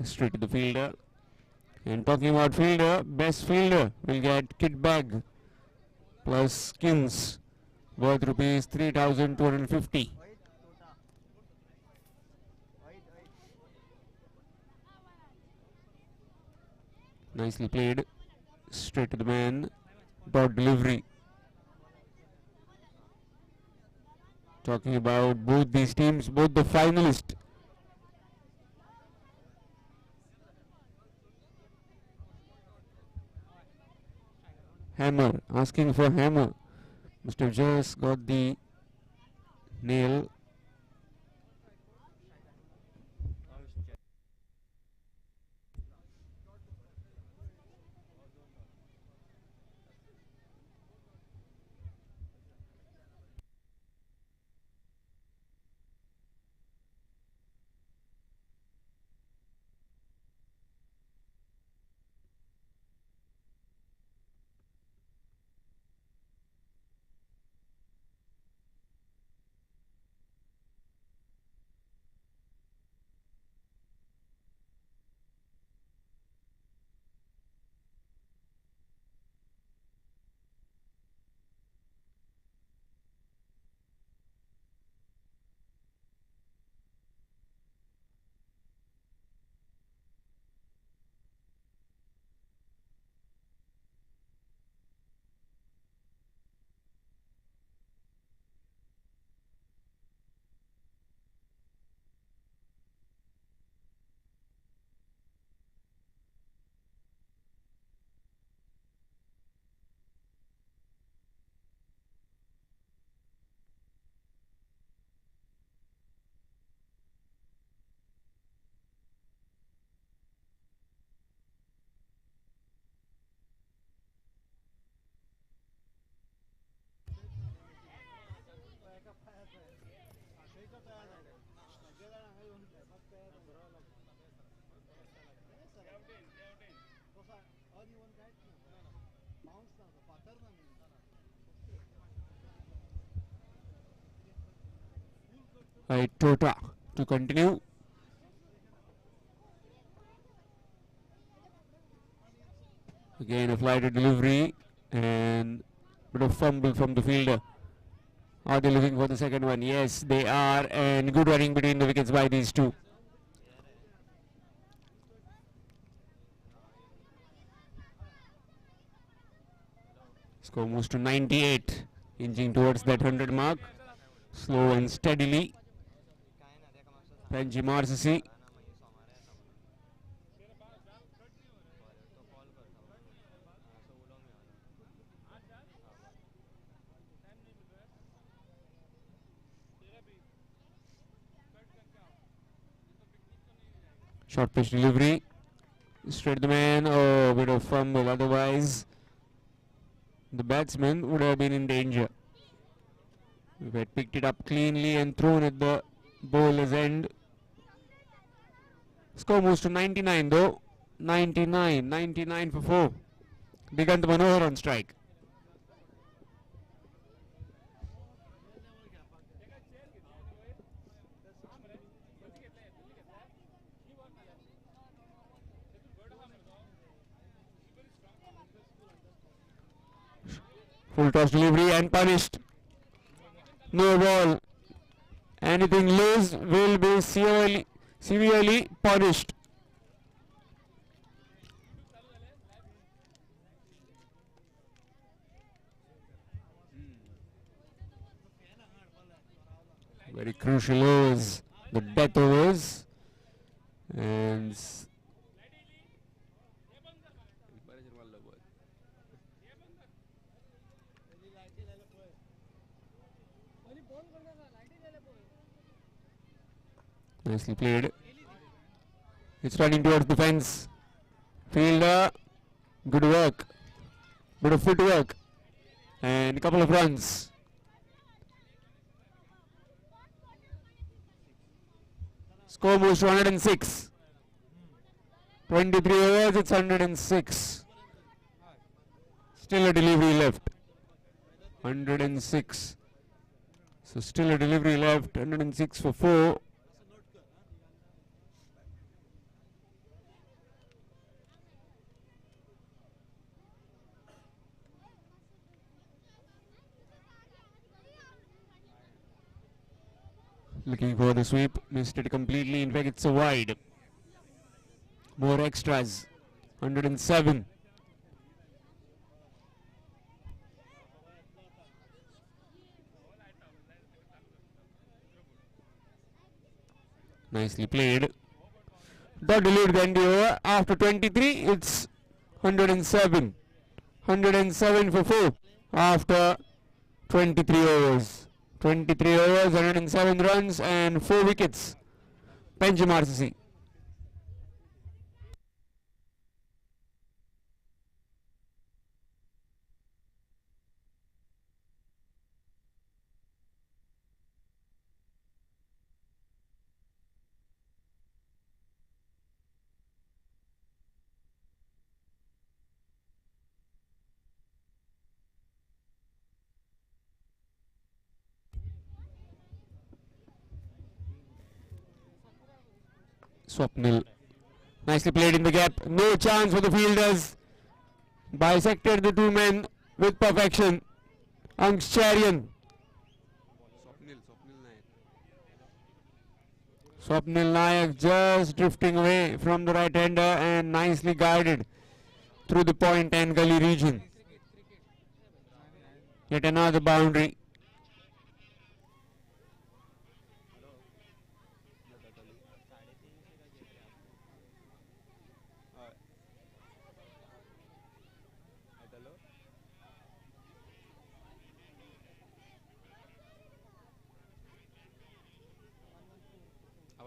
straight to the fielder. And talking about fielder, best fielder will get kit bag plus skins worth rupees 3,250. Nicely played. Straight to the man. Dot delivery. Talking about both these teams, both the finalists. Hammer, asking for hammer. Must have just got the nail. Right, Tota to continue. Again a flighted delivery and bit of fumble from the fielder. Are they looking for the second one? Yes, they are, and good running between the wickets by these two. Score moves to 98, inching towards that 100 mark. Slow and steadily. Panji Marsasi. Short pitch delivery. Straight to the man. Oh, bit of fumble. Otherwise, the batsman would have been in danger. We had picked it up cleanly and thrown at the bowler's end. Score moves to 99 though. 99 for 4. Digant Manohar on strike. Full toss delivery and punished. No ball. Anything loose will be severely punished. Very crucial overs, the death overs, and nicely played. It's running towards the fence. Fielder, good work, bit of footwork, and a couple of runs. Score moves to 106. 23 overs, it's 106. Still a delivery left. 106. So still a delivery left. 106 for 4. Looking for the sweep, missed it completely. In fact, it's a wide. More extras. 107. Nicely played. Dot dilute the end over. After 23, it's 107. 107 for 4 after 23 overs. 23 overs, 107 runs and 4 wickets. Panjim RCC. Swapnil. Nicely played in the gap. No chance for the fielders. Bisected the two men with perfection. Angscharian. Swapnil Nayak just drifting away from the right-hander and nicely guided through the point and gully region. Yet another boundary.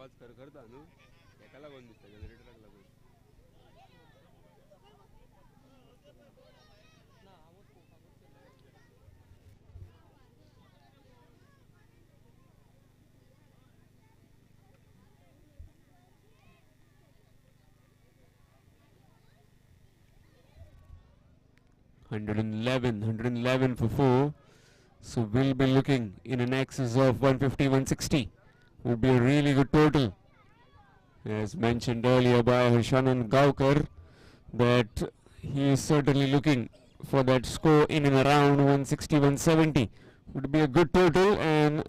आवाज करता न्हू एका लागून दिसता जनरेटराक लागून 111 for 4. So we'll be looking in an excess of 150, 160. Would be a really good total. As mentioned earlier by Harshanan Gaukar, that he is certainly looking for that score in and around 160, 170. Would be a good total, and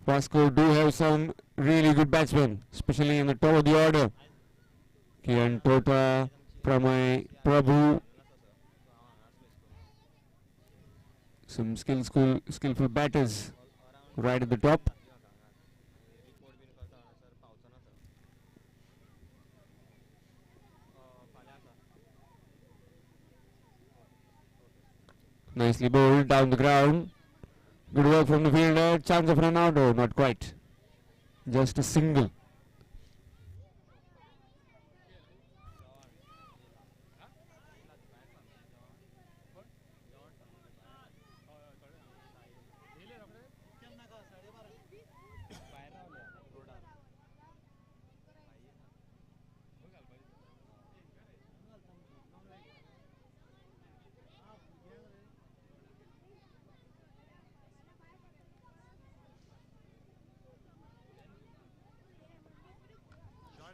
Vasco do have some really good batsmen, especially in the top of the order. Kiran Tota, Pramay, Prabhu, some skillful batters right at the top. Nicely bowled down the ground. Good work from the fielder. Chance of run out, oh, not quite. Just a single.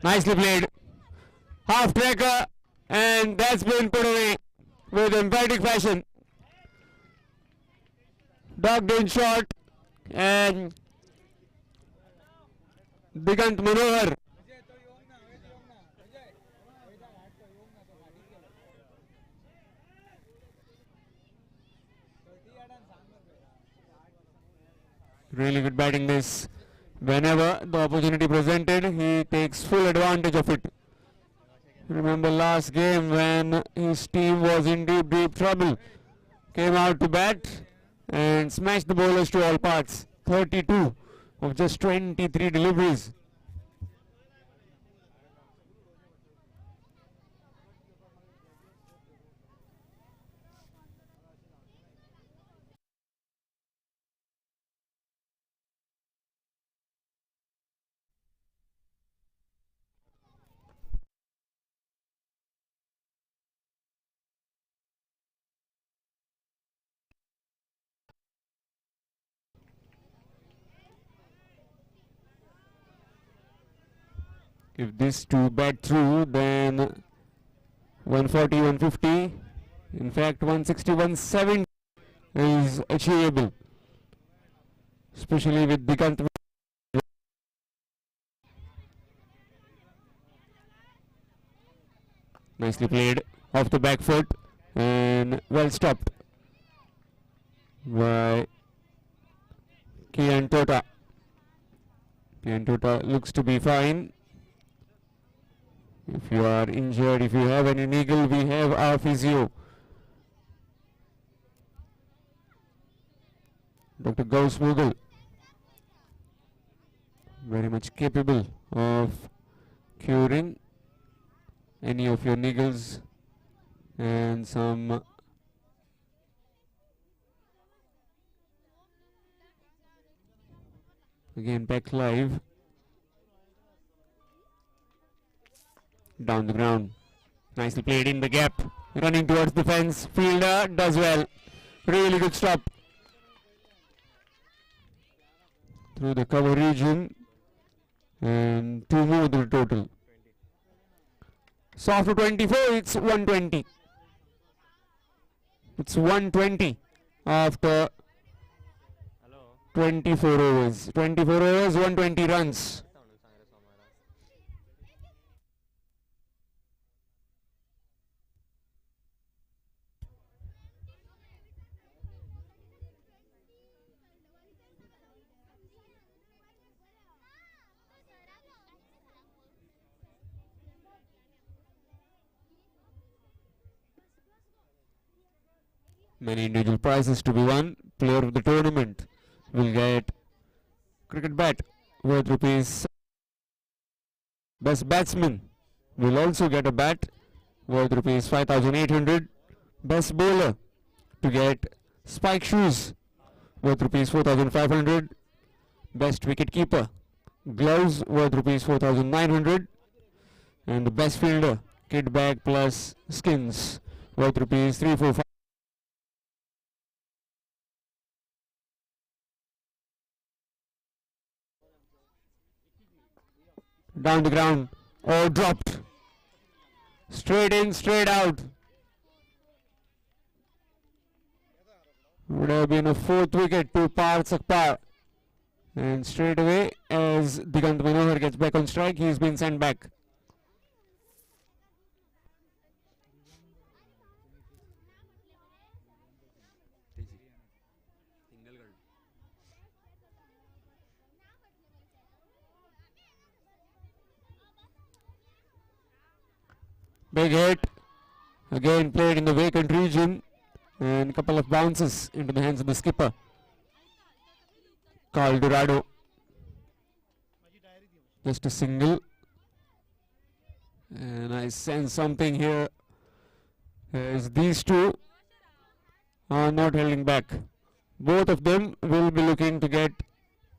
Nicely played. Half tracker, and that's been put away with emphatic fashion. Dogged in short, and Digant Manohar. Really good batting this. Whenever the opportunity presented, he takes full advantage of it. Remember last game when his team was in deep trouble. Came out to bat and smashed the bowlers to all parts. 32 of just 23 deliveries. If this two bat through, then 140, 150, in fact 160, 170 is achievable, especially with Digant Nicely played off the back foot and well stopped by Kian Tota. Kian Tota looks to be fine. If you are injured, if you have any niggle, we have our physio, Dr. Gauss Mughal, very much capable of curing any of your niggles and some again back live down the ground. Nicely played in the gap, running towards the fence. Fielder does well. Really good stop through the cover region, and 2 more to the total. So after 24, it's 120. It's 120 after 24 overs. 24 overs, 120 runs. Many individual prizes to be won. Player of the tournament will get cricket bat worth rupees. Best batsman will also get a bat worth rupees 5,800. Best bowler to get spike shoes worth rupees 4,500. Best wicket keeper gloves worth rupees 4,900. And the best fielder kit bag plus skins worth rupees 345. Down the ground. Oh, dropped. Straight in, straight out. Would have been a 4th wicket to Par Sakpar. And straight away, as Digant Manohar gets back on strike, he's been sent back. Big hit. Again played in the vacant region. And a couple of bounces into the hands of the skipper, Carl Dorado. Just a single. And I sense something here as these two are not holding back. Both of them will be looking to get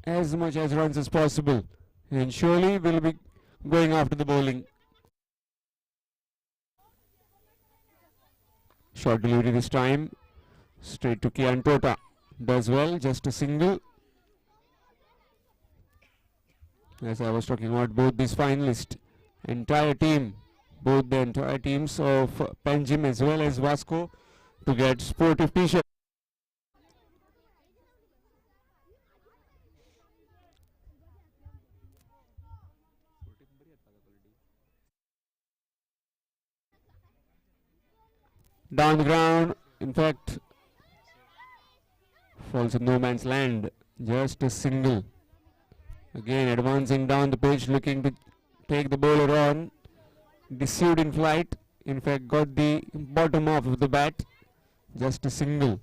as much as runs as possible, and surely will be going after the bowling. Short delivery this time, straight to Kian Tota. Does well, just a single. As I was talking about both these finalists, entire team, both the entire teams of Panjim as well as Vasco to get sportive t-shirt. Down the ground, in fact, falls in no man's land, just a single. Again advancing down the pitch, looking to take the bowler on, deceived in flight, in fact got the bottom half of the bat, just a single.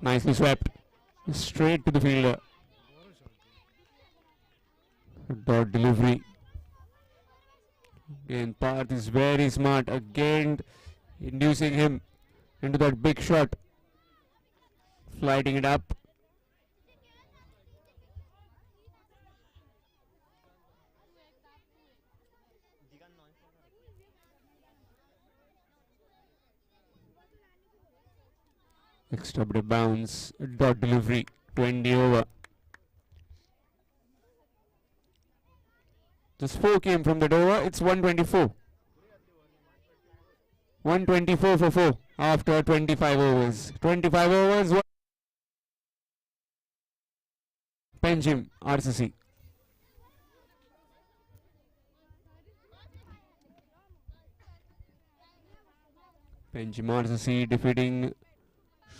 Nicely swept, straight to the fielder. Dot delivery. Again Parth is very smart, again inducing him into that big shot, flighting it up. Extra bit of bounce, dot delivery, 20 over. Just 4 came from that over, it's 124. 124 for 4 after 25 overs. 25 overs, Penjim RCC. Penjim RCC defeating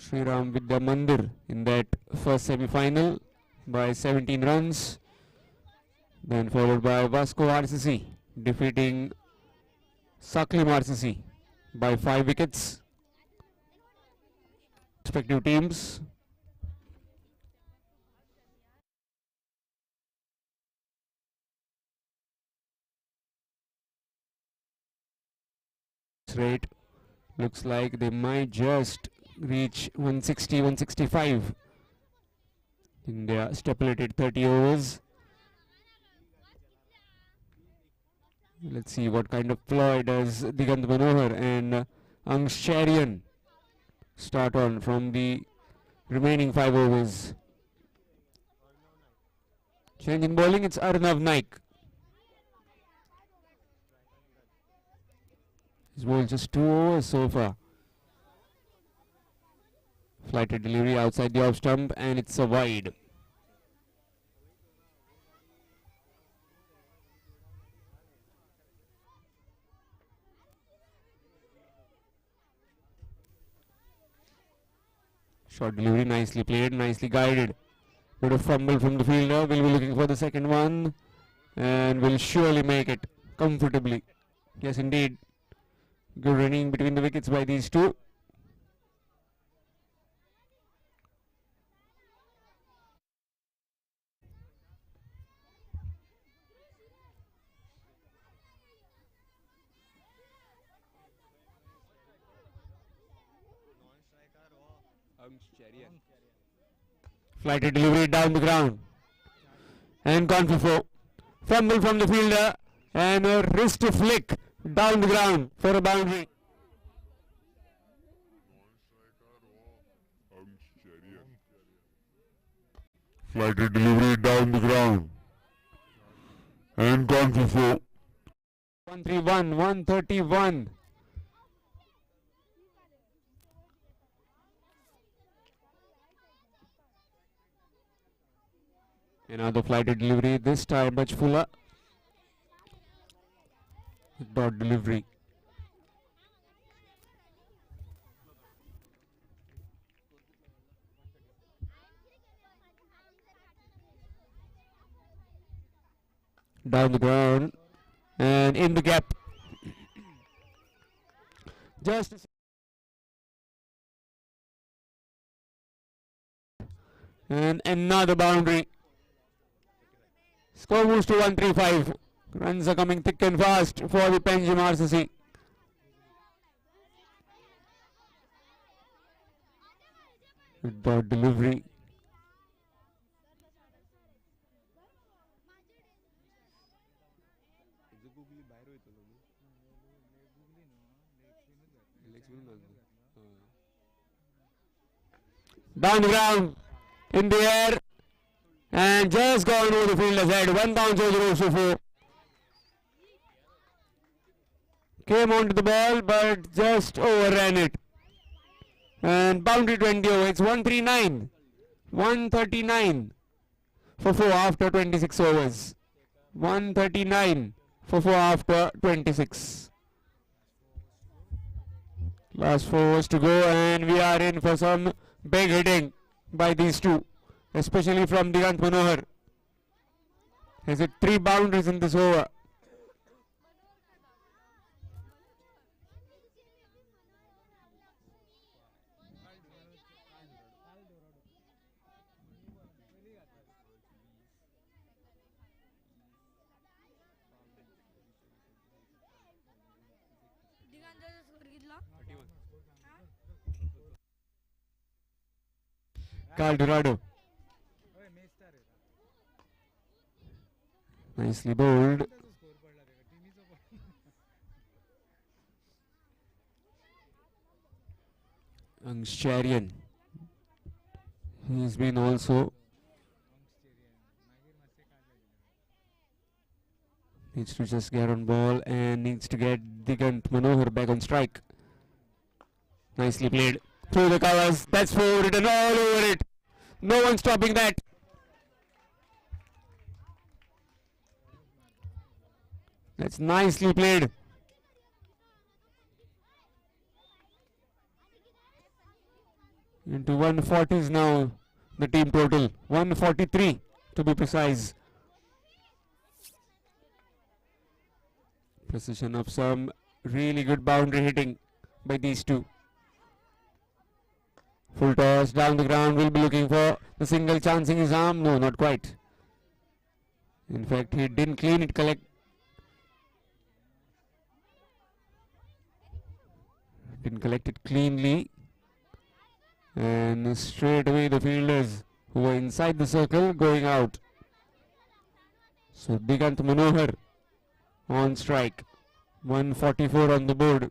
Sriram Vidya Mandir in that first semi-final by 17 runs. Then followed by Vasco RCC defeating Saklim RCC by 5 wickets. Respective teams. Rate looks like they might just reach 160, 165 in their stipulated 30 overs. Let's see what kind of ploy does Digant Manohar and Angsharian start on from the remaining 5 overs. Change in bowling, it's Arnav Naik. He's bowled just 2 overs so far. Flighted delivery outside the off stump and it's a wide. Short delivery, nicely played, nicely guided. Bit of fumble from the fielder. Will be looking for the second one and will surely make it comfortably. Yes, indeed. Good running between the wickets by these two. Flighted delivery down the ground and gone for 4. Fumble from the fielder and a wrist flick down the ground for a boundary. Flighted delivery down the ground and gone for 4. 131, 131. Another flighted delivery, this time much fuller. Dot delivery. Down the ground and in the gap. Just and another boundary. Score moves to 135. Runs are coming thick and fast for the Penjim RCC. Dot delivery. Down the ground, in the air, and just gone over the fielder's head. 1 bounce over the roof so far. Came onto the ball, but just overran it. And boundary 20 over. It's 139. 139 for 4 after 26 overs. 139 for 4 after 26. Last 4 overs to go, and we are in for some big hitting by these two, especially from Digant Manohar. Has hit 3 boundaries in this over. Calderado. Nicely bowled. Angsharian. He's been also needs to just get on ball and needs to get Digant Manohar back on strike. Nicely played through the covers. That's 4 written all over it. No one stopping that. That's nicely played. Into 140s now, the team total. 143 to be precise. Precision of some really good boundary hitting by these two. Full toss down the ground, will be looking for the single, chancing his arm. No, not quite. In fact, he didn't clean it, didn't collect it cleanly. And straight away the fielders who were inside the circle going out. So Digant Manohar on strike. 144 on the board.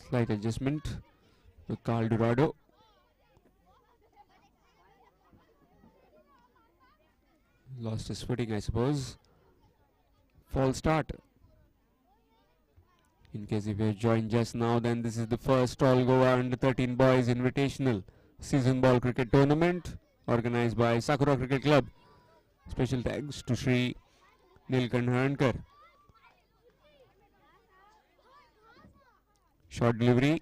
Slight adjustment with Carl Dorado. Lost his footing, I suppose. False start. In case if you have joined just now, then this is the first All Goa Under-13 Boys Invitational Season Ball Cricket Tournament organized by Sakura Cricket Club. Special thanks to Shri Nilkant Harankar. Short delivery.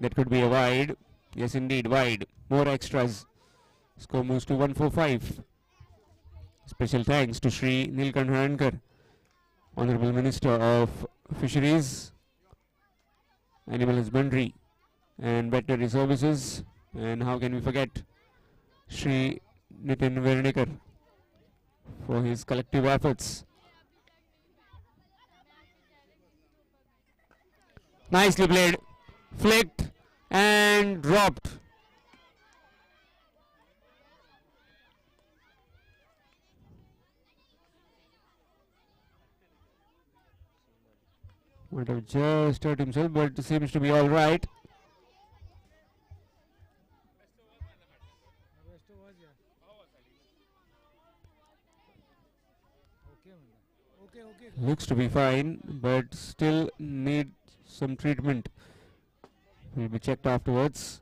That could be a wide. Yes, indeed, wide. More extras. Score moves to 145. Special thanks to Shri Nilkant Harankar, Honorable Minister of Fisheries, Animal Husbandry and Veterinary Services. And how can we forget Shri Nitin Vernikar for his collective efforts. Nicely played, flicked and dropped. Might have just hurt himself, but it seems to be all right. Looks to be fine, but still need some treatment. Will be checked afterwards.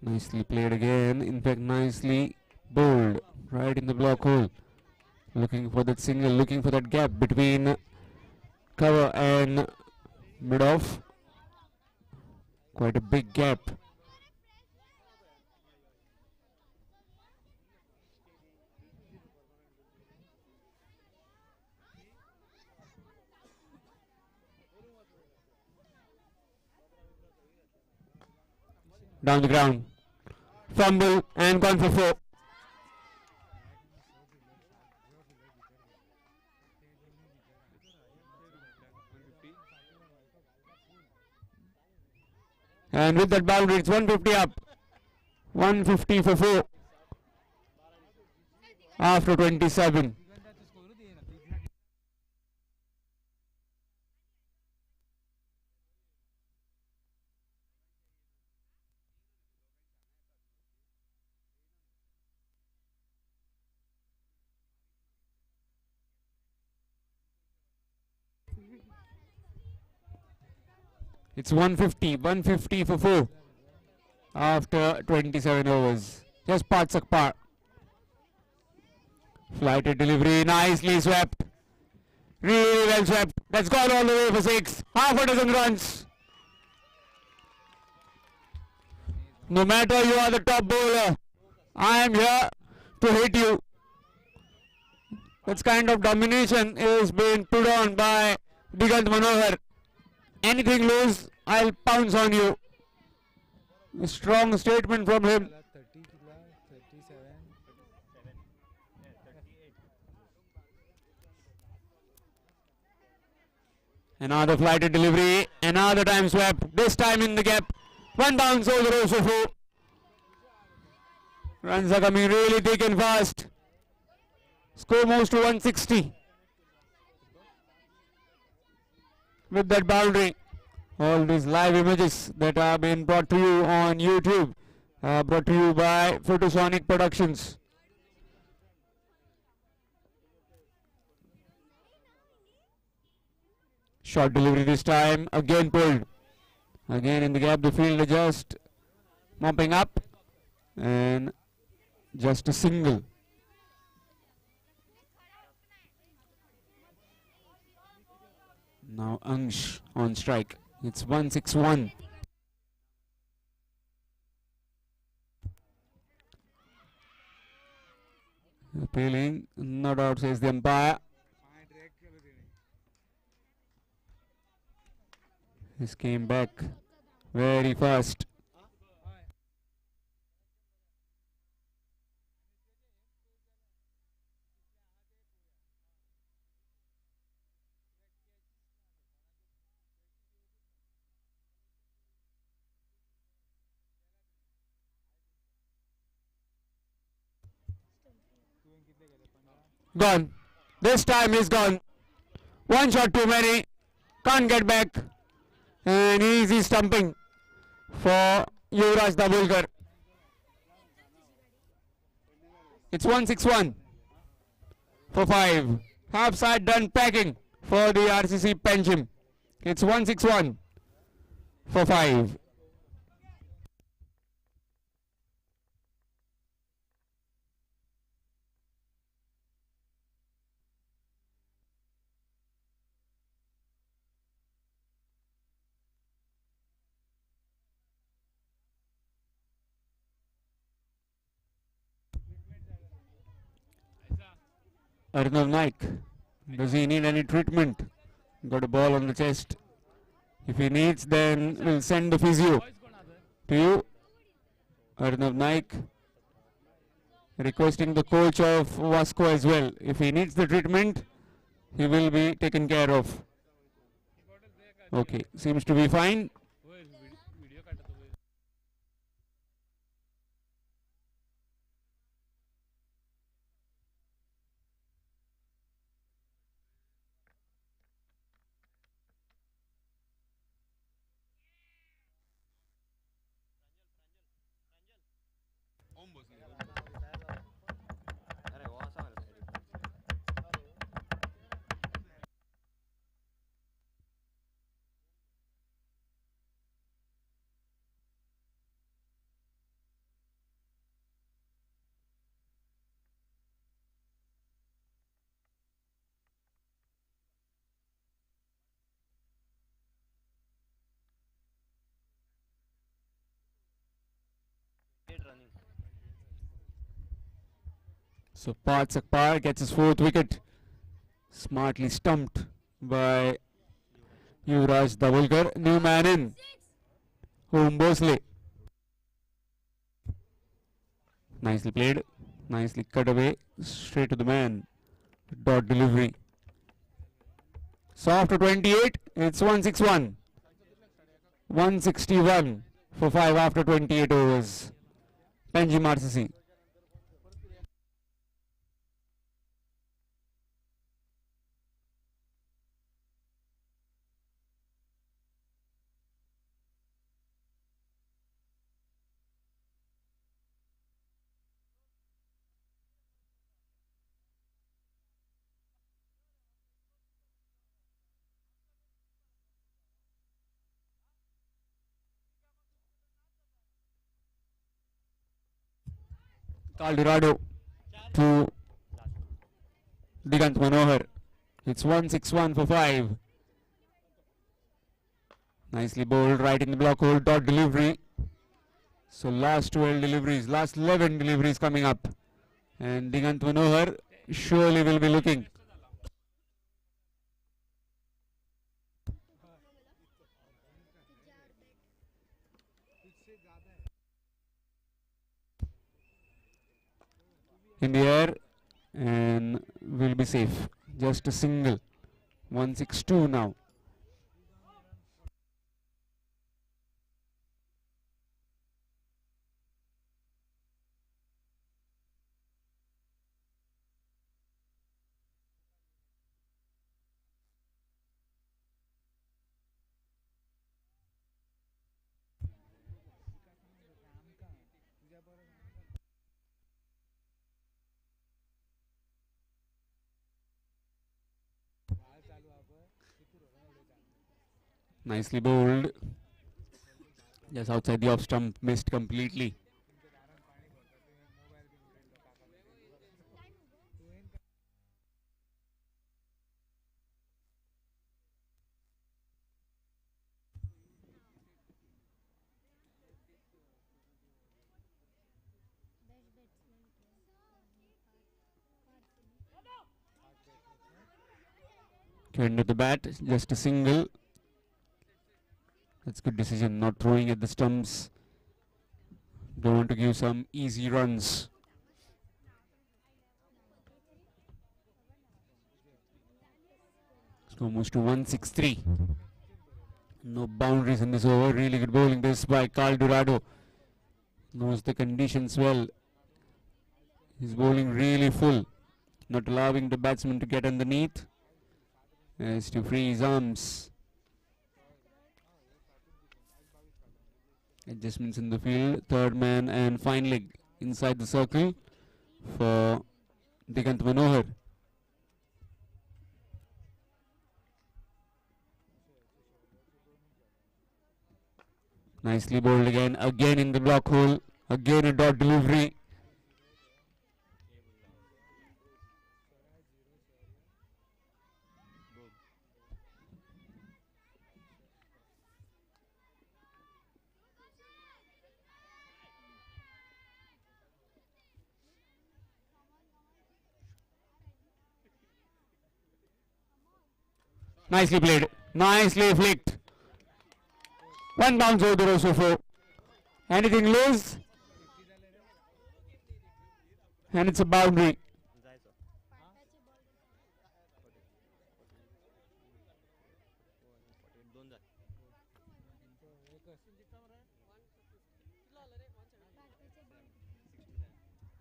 Nicely played again. In fact, nicely bowled right in the block hole. Looking for that single, looking for that gap between cover and mid-off. Quite a big gap. Down the ground. Fumble and gone for 4. And with that boundary, it's 150 up. 150 for 4. After 27. It's 150 for 4 after 27 overs. Just Patsak par. Flighted delivery, nicely swept. Really well swept. That's gone all the way for 6. Half a dozen runs. No matter you are the top bowler, I am here to hit you. That kind of domination is being put on by Digant Manohar. Anything loose, I'll pounce on you. A strong statement from him. Another flighted delivery, another time swept, this time in the gap. One bounce over the rows of 4. Runs are coming really thick and fast. Score moves to 160 with that boundary. All these live images that are being brought to you on YouTube are brought to you by Photosonic Productions. Short delivery this time, again pulled. Again in the gap, the fielder just mopping up and just a single. Now Angsh on strike. It's 161. Appealing, not out, says the umpire. This came back very fast. Gone. This time he's gone. One shot too many. Can't get back. And easy stumping for Yuvraj Dabulkar. It's 161 for 5. Half side done packing for the RCC Penchim. It's 161 for 5. Arnav Naik, does he need any treatment? Got a ball on the chest. If he needs, then we'll send the physio to you. Arnav Naik requesting the coach of Vasco as well. If he needs the treatment, he will be taken care of. Okay, seems to be fine. So Parth Sakpar gets his 4th wicket. Smartly stumped by Yuvraj Dabulkar. New man in. Home Bosley. Nicely played. Nicely cut away. Straight to the man. Dot delivery. So after 28, it's 161. 161 for 5 after 28 overs. Penjim RCC. Calderado to Digant Manohar. It's 161 for 5. Nicely bowled right in the block hole. Dot delivery. So last 12 deliveries, last 11 deliveries coming up. And Digant Manohar surely will be looking. In the air and will be safe. Just a single. 162 now. Nicely bowled. Just outside the off stump, missed completely. Came to the bat, just a single. That's good decision, not throwing at the stumps. Don't want to give some easy runs. Score moves to 163. No boundaries in this over. Really good bowling this by Carl Dorado. Knows the conditions well. He's bowling really full, not allowing the batsman to get underneath. As to free his arms. Adjustments in the field. Third man and fine leg inside the circle for Digant Manohar. Nicely bowled again. Again in the block hole. Again a dot delivery. Nicely played. Nicely flicked. One bounce over the Rosofo. Anything loose? And it's a boundary.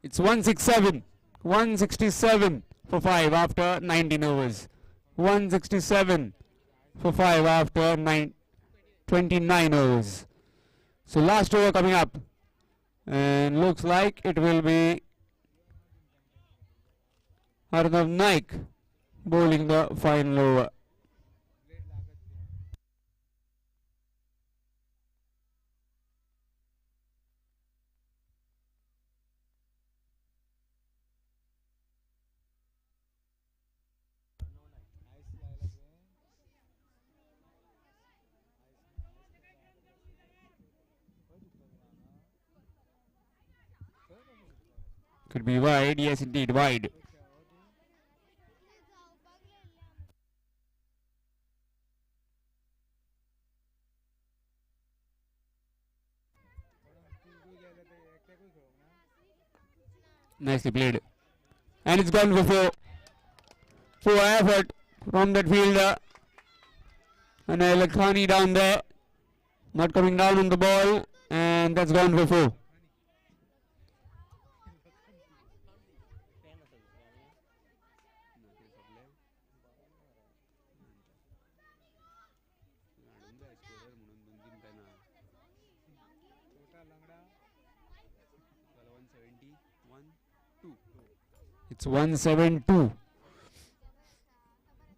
It's 167. 167 for 5 after 19 overs. 167 for 5 after 29 overs. So last over coming up. And looks like it will be Arnav Naik bowling the final over. Could be wide, yes indeed, wide. Nicely played. And it's gone for 4. Poor effort from that fielder. And Lakhani down there. Not coming down on the ball. And that's gone for 4. It's 172.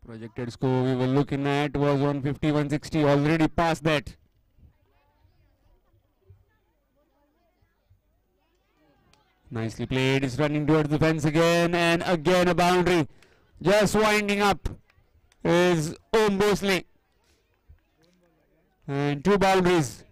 Projected score we were looking at was 150, 160. Already past that. Nicely played. It's running towards the fence again. And again a boundary. Just winding up is Om Bosley. And 2 boundaries.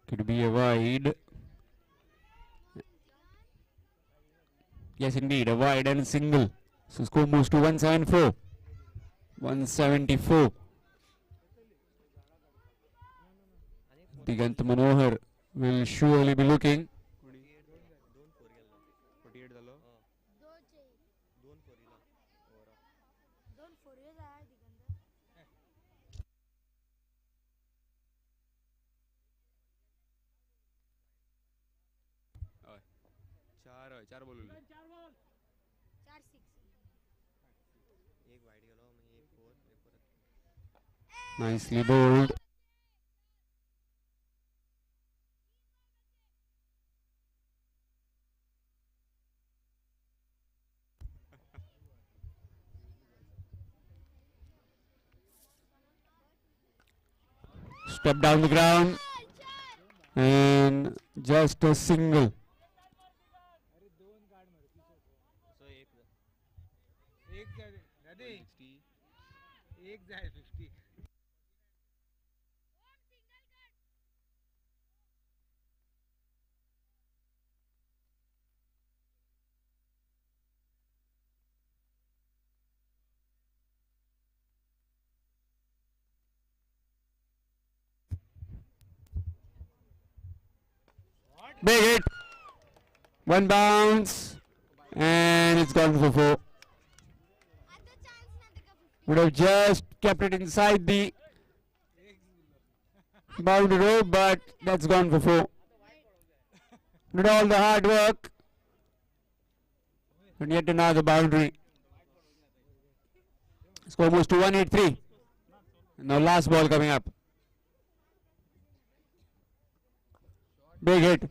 Could be a wide. Yes, indeed, a wide and a single. So score moves to 174. 174. Digant Manohar will surely be looking. चार ball उरले. Nicely bowled. Step down the ground. And just a single. Big hit. One bounce. And it's gone for 4. Would have just kept it inside the boundary rope, but that's gone for 4. Did all the hard work. And yet another boundary. Score moves to 183. Now last ball coming up. Big hit.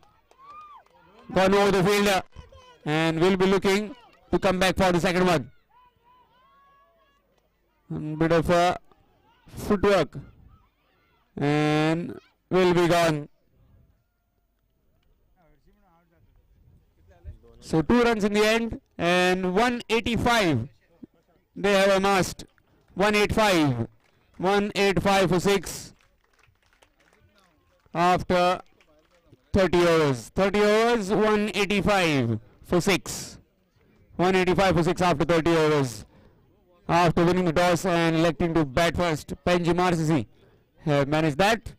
Gone over the fielder. And will be looking to come back for the second one. Bit of a footwork. And will be gone. So 2 runs in the end and 185. They have amassed 185. 185 for 6 after 30 overs. 30 overs, 185 for 6. 185 for 6 after 30 overs. After winning the toss and electing to bat first, Penji Marsisi have managed that.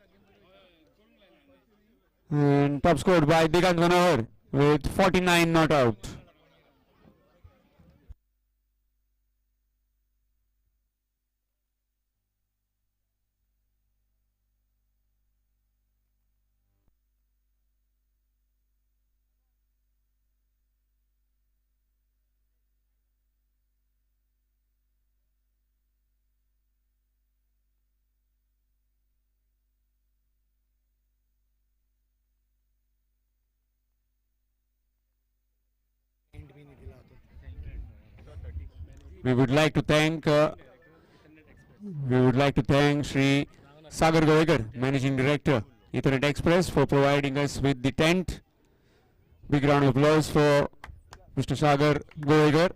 And top scored by Digant Manohar with 49 not out. We would like to thank Shri Sagar Goegar, Managing Director, Ethernet Express, for providing us with the tent. Big round of applause for Mr. Sagar Goegar.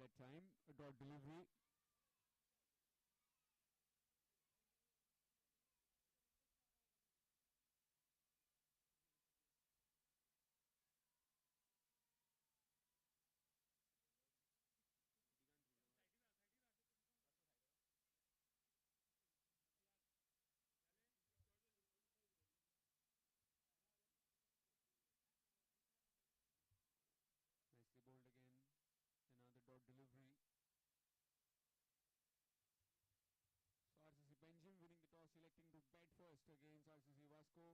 that time. A dot delivery. Nicely bowled again. Another dot delivery. So RCC Benjamin winning the toss, electing to bat first against RCC Vasco.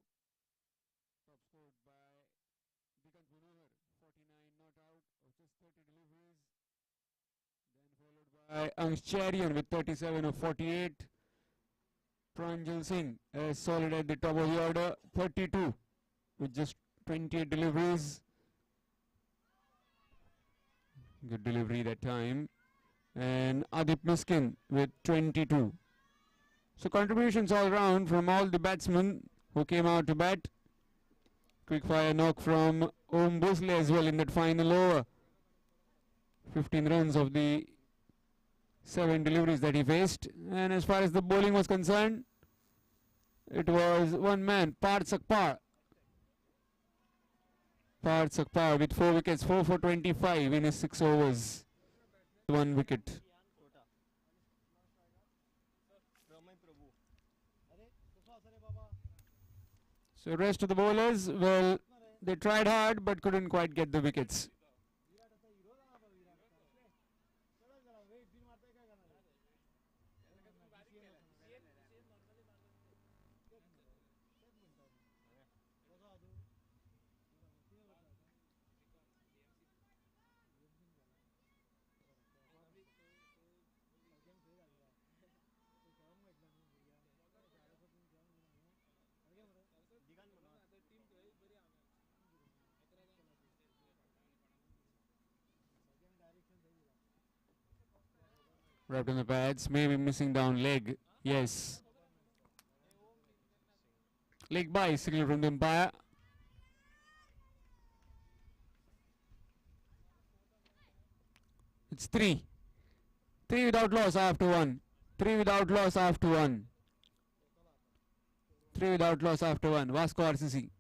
Top scored by Digant Manohar, 49 not out of just 30 deliveries. Then followed by Angsh Charian with 37 of 48. Pranjal Singh solid at the top of the order, 32 with just 28 deliveries. Good delivery that time. And Adip Miskin with 22. So contributions all round from all the batsmen who came out to bat. Quick fire knock from Om Bhosle as well in that final over. 15 runs of the 7 deliveries that he faced. And as far as the bowling was concerned, it was one man, Parth Sakpar. Parth Sakpar with 4 wickets, 4 for 25 in his 6 overs. 1 wicket. So rest of the bowlers, well, they tried hard but couldn't quite get the wickets. Wrapped on the pads, maybe missing down leg. Yes. Leg by signal from the umpire. It's 3. 3 without loss after 1. 3 without loss after 1. 3 without loss after 1. Vasco RCC.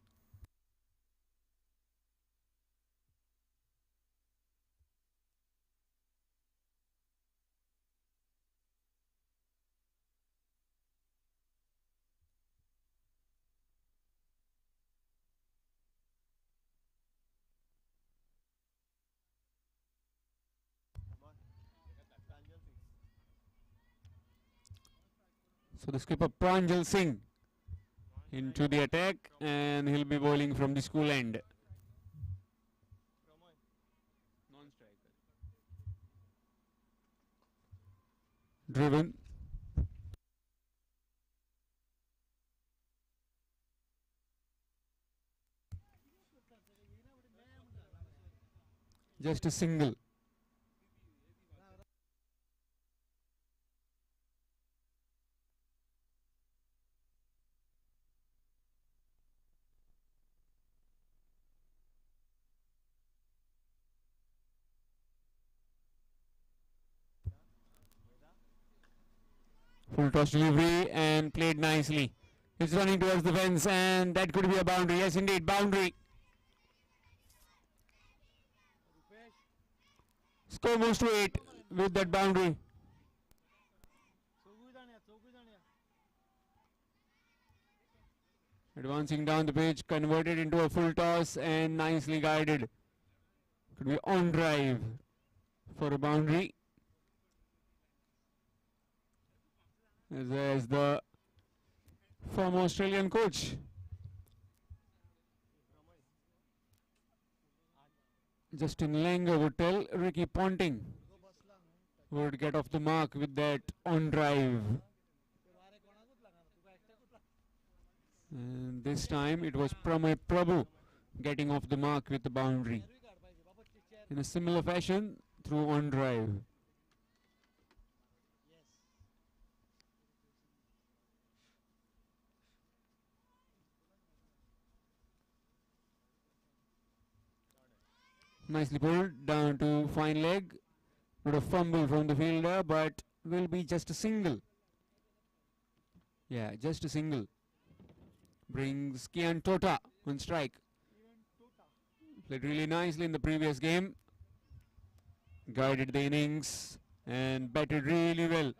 So the skipper Pranjal Singh into the attack, and he'll be bowling from the school end. Non-striker. Driven. Just a single. Full toss delivery and played nicely. He's running towards the fence, and that could be a boundary. Yes, indeed, boundary. Score moves to 8 with that boundary. Advancing down the pitch, converted into a full toss and nicely guided. Could be on drive for a boundary. As the former Australian coach Justin Langer would tell, Ricky Ponting would get off the mark with that on drive. And this time it was Pramay Prabhu getting off the mark with the boundary. In a similar fashion, through on drive. Nicely pulled down to fine leg. Would a fumble from the fielder, but will be just a single. Yeah, just a single. Brings Kian Tota on strike. Played really nicely in the previous game. Guided the innings and batted really well.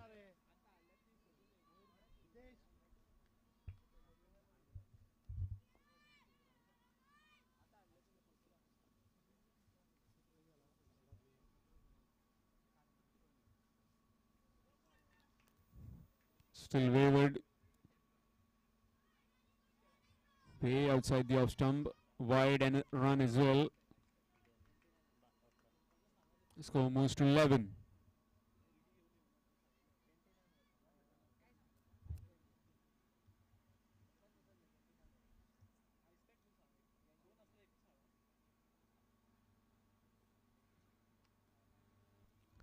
Still wavered. Way outside the off stump. Wide and a run as well. Score moves to 11.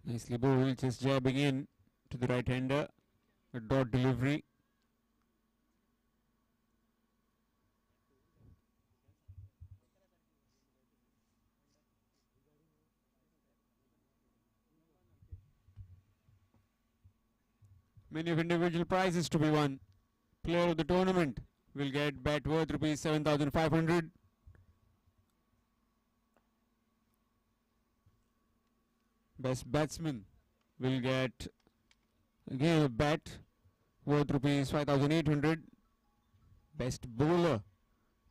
Nicely bowled, just jabbing in to the right hander. A dot delivery. Many of individual prizes to be won. Player of the tournament will get bat worth rupees 7,500. Best batsman will get again a bat worth rupees 5,800. Best bowler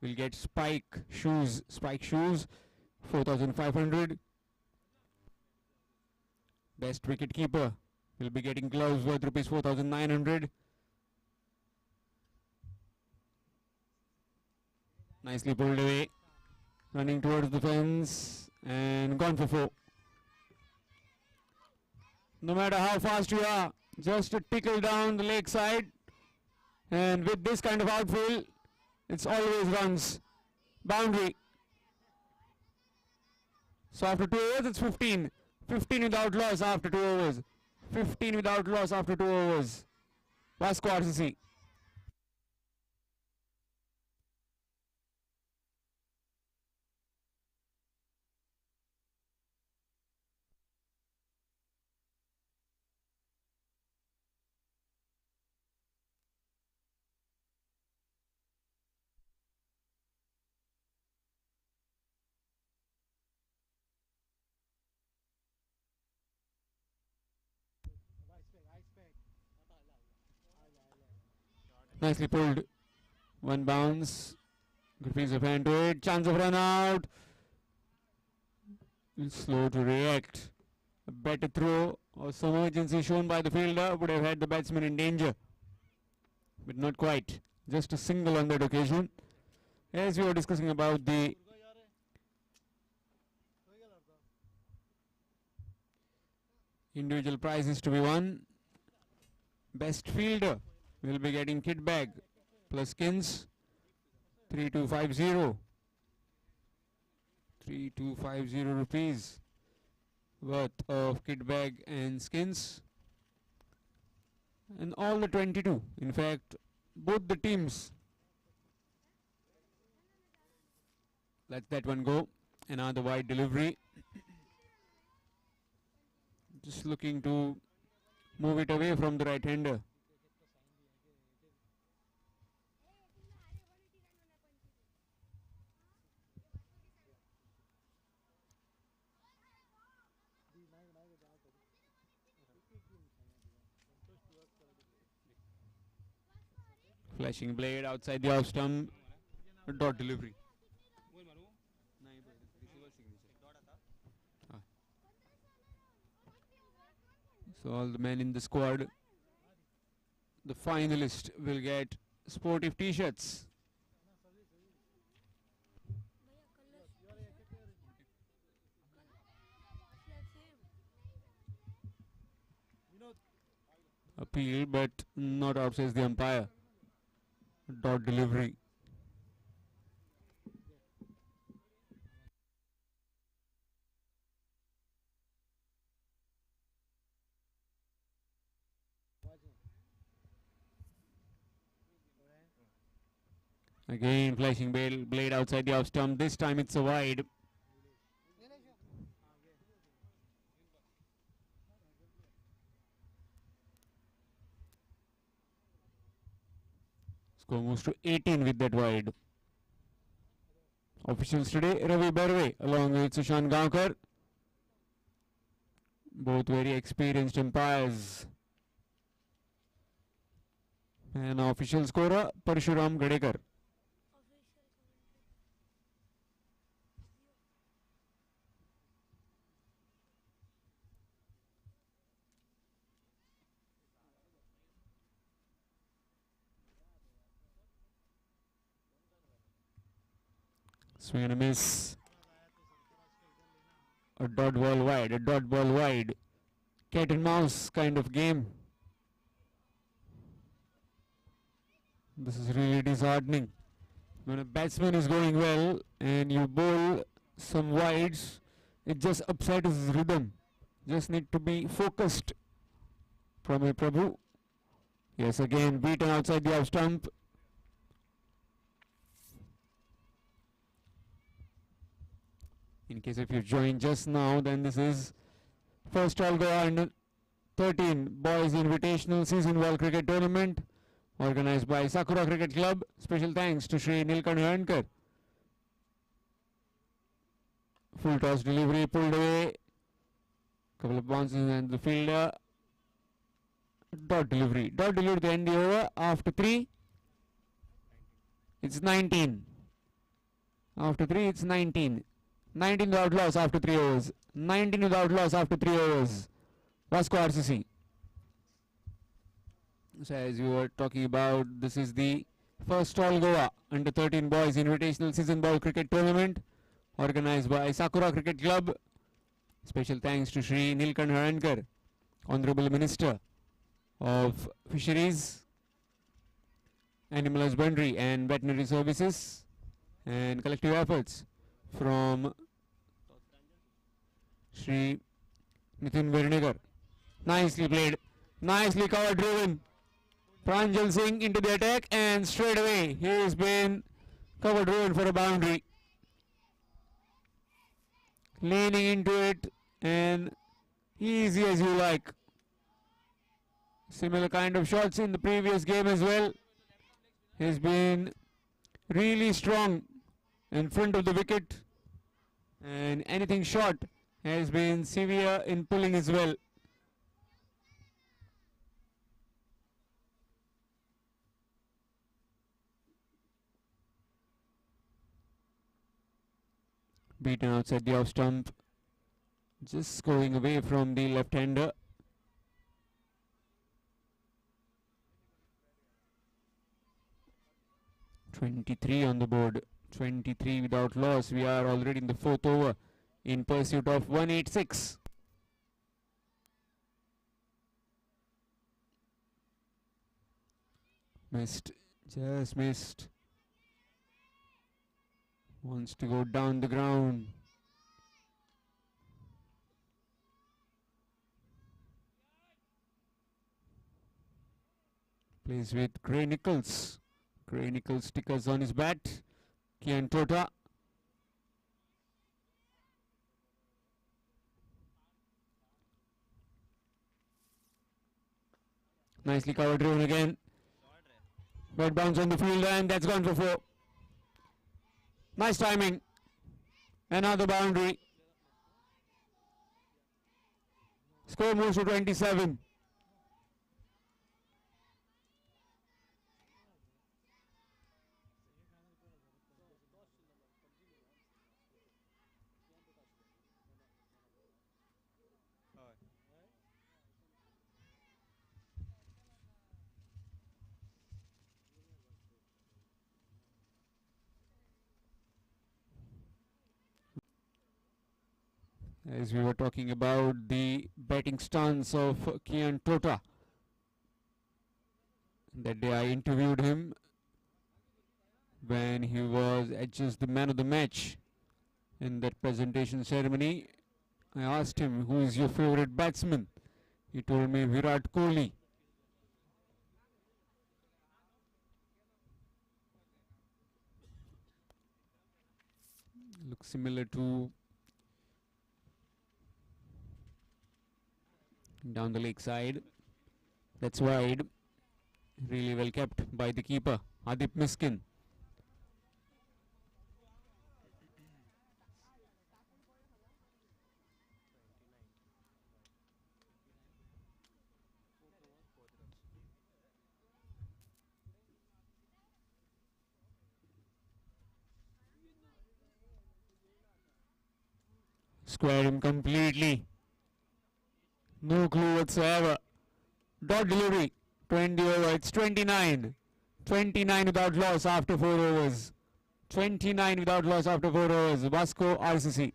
will get spike shoes 4,500. Best wicket keeper will be getting gloves worth rupees 4,900. Nicely pulled away, running towards the fence and gone for 4. No matter how fast you are, just a tickle down the leg side, and with this kind of outfield, it's always runs. Boundary. So after 2 overs, it's 15. 15 without loss after 2 overs. 15 without loss after 2 overs. Vasco RCC. Nicely pulled. One bounce. Good piece of hand to it. Chance of run out. Slow to react. A better throw or some urgency shown by the fielder would have had the batsman in danger. But not quite. Just a single on that occasion. As we were discussing about the individual prizes to be won, best fielder will be getting kit bag plus skins 3250. 3250 rupees worth of kit bag and skins, and all the 22, in fact both the teams. Let that one go. Another wide delivery. Just looking to move it away from the right hander. Flashing blade outside the off stump. A dot delivery. So all the men in the squad, the finalist, will get sportive t-shirts. Appeal, but not out, says the umpire. Dot delivery. Again flashing blade outside the off stump. This time it's a wide. Score moves to 18 with that wide. Officials today, Ravi Barve along with Sushant Gaonkar. Both very experienced umpires. And official scorer, Parshuram Gadekar. Swing and a miss. A dot ball wide, a dot ball wide. Cat and mouse kind of game. This is really disheartening. When a batsman is going well and you bowl some wides, it just upsets his rhythm. Just need to be focused. Pramay Prabhu. Yes, again beaten outside the off stump. In case if you joined just now, then this is first all go under 13 Boys Invitational Season Ball Cricket Tournament organized by Sakura Cricket Club. Special thanks to Shri Nilkant Hankar. Full toss delivery pulled away. Couple of bounces and the fielder. Dot delivery. Dot delivery to end the over after 3. It's 19. After 3 it's 19. 19 without loss after 3 overs. 19 without loss after 3 overs. Vasco RCC. So as we were talking about, this is the first All Goa Under 13 Boys Invitational Season Ball Cricket Tournament organized by Sakura Cricket Club. Special thanks to Shri Nilkant Hankar, Honorable Minister of Fisheries, Animal Husbandry and Veterinary Services, and collective efforts from Shri Nitin Vernegar. Nicely played, nicely cover driven. Pranjal Singh into the attack and straight away he has been cover driven for a boundary. Leaning into it and easy as you like. Similar kind of shots in the previous game as well. He's been really strong in front of the wicket and anything short has been severe in pulling as well. Beaten outside the off stump, just going away from the left-hander. .23 on the board, 23 without loss. We are already in the 4th over in pursuit of 186. Missed, just missed. Wants to go down the ground. Plays with Gray Nichols. Gray Nichols stickers on his bat. Kian Tota. Nicely covered driven again. Red bounce on the field and that's gone for 4. Nice timing. Another boundary. Score moves to 27. As we were talking about the batting stance of Kian Tota. That day I interviewed him when he was adjudged the man of the match in that presentation ceremony. I asked him, who is your favorite batsman? He told me Virat Kohli. Looks similar to down the leg side. That's wide. Really well kept by the keeper Adip Miskin. Square him completely. No clue whatsoever. Dot delivery. 20 over. It's 29. 29 without loss after 4 overs. 29 without loss after 4 overs. Vasco RCC.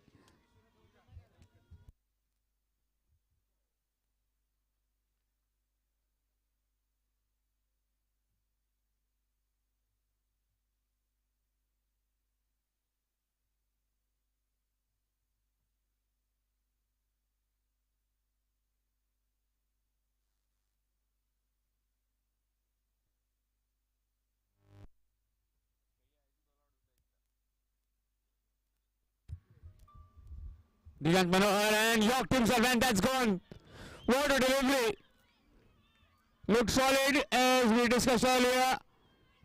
Digant Manohar and locked himself, and that's gone. What a delivery. Looked solid as we discussed earlier,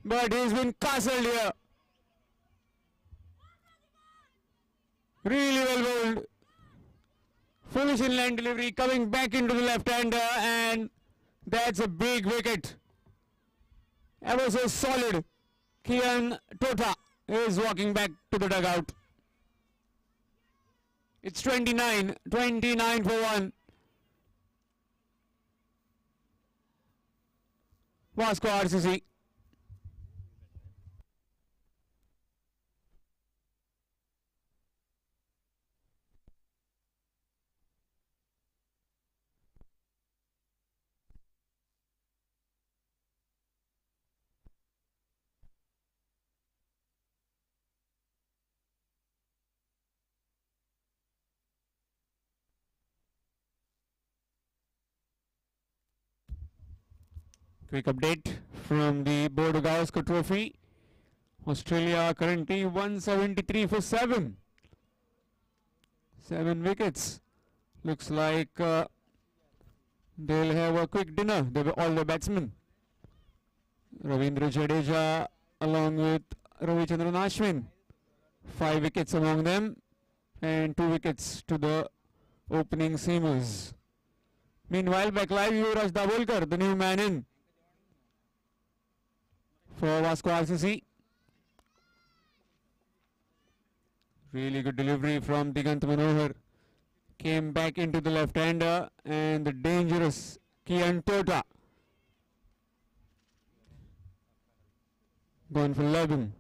but he's been castled here. Really well bowled. Foolish inline delivery coming back into the left-hander, and that's a big wicket. Ever so solid. Kian Tota is walking back to the dugout. It's 29 for 1. Vasco RCC. Quick update from the Board Gavaskar Trophy. Australia currently 173 for 7. 7 wickets. Looks like they'll have a quick dinner, all the batsmen. Ravindra Jadeja along with Ravichandran Ashwin. 5 wickets among them and 2 wickets to the opening seamers. Meanwhile, back live, Yuvraj Dabholkar, the new man in for Vasco RCC. Really good delivery from Digant Manohar. Came back into the left-hander and the dangerous Kian Tota. Gone for 11.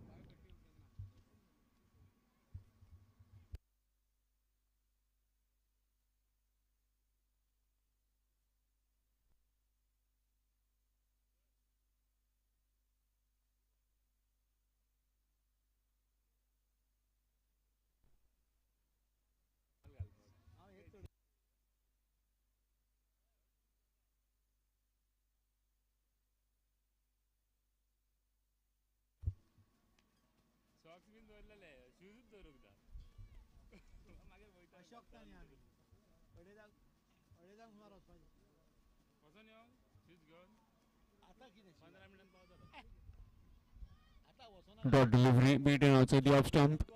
Dot delivery beaten outside the off stump.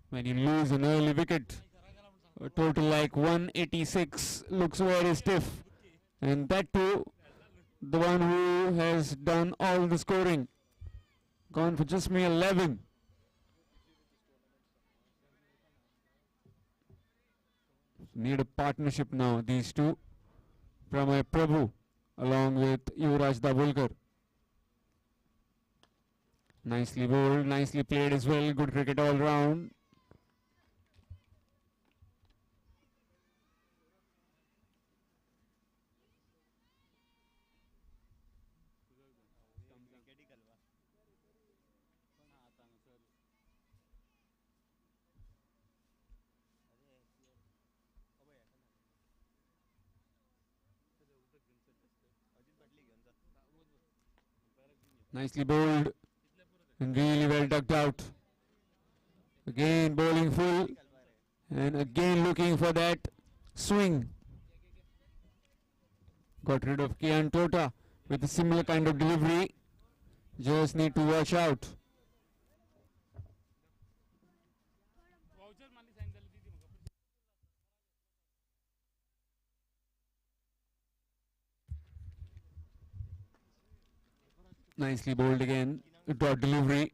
When you lose an early wicket, a total like 186 looks very stiff. And that too, the one who has done all the scoring. Gone for just mere 11. Need a partnership now, these two. Pramay Prabhu along with Yuvraj Dabholkar. Nicely bowled, nicely played as well. Good cricket all round. Nicely bowled and really well ducked out. Again bowling full and again looking for that swing. Got rid of Kian Tota with a similar kind of delivery. Just need to watch out. Nicely bowled again. Dot delivery.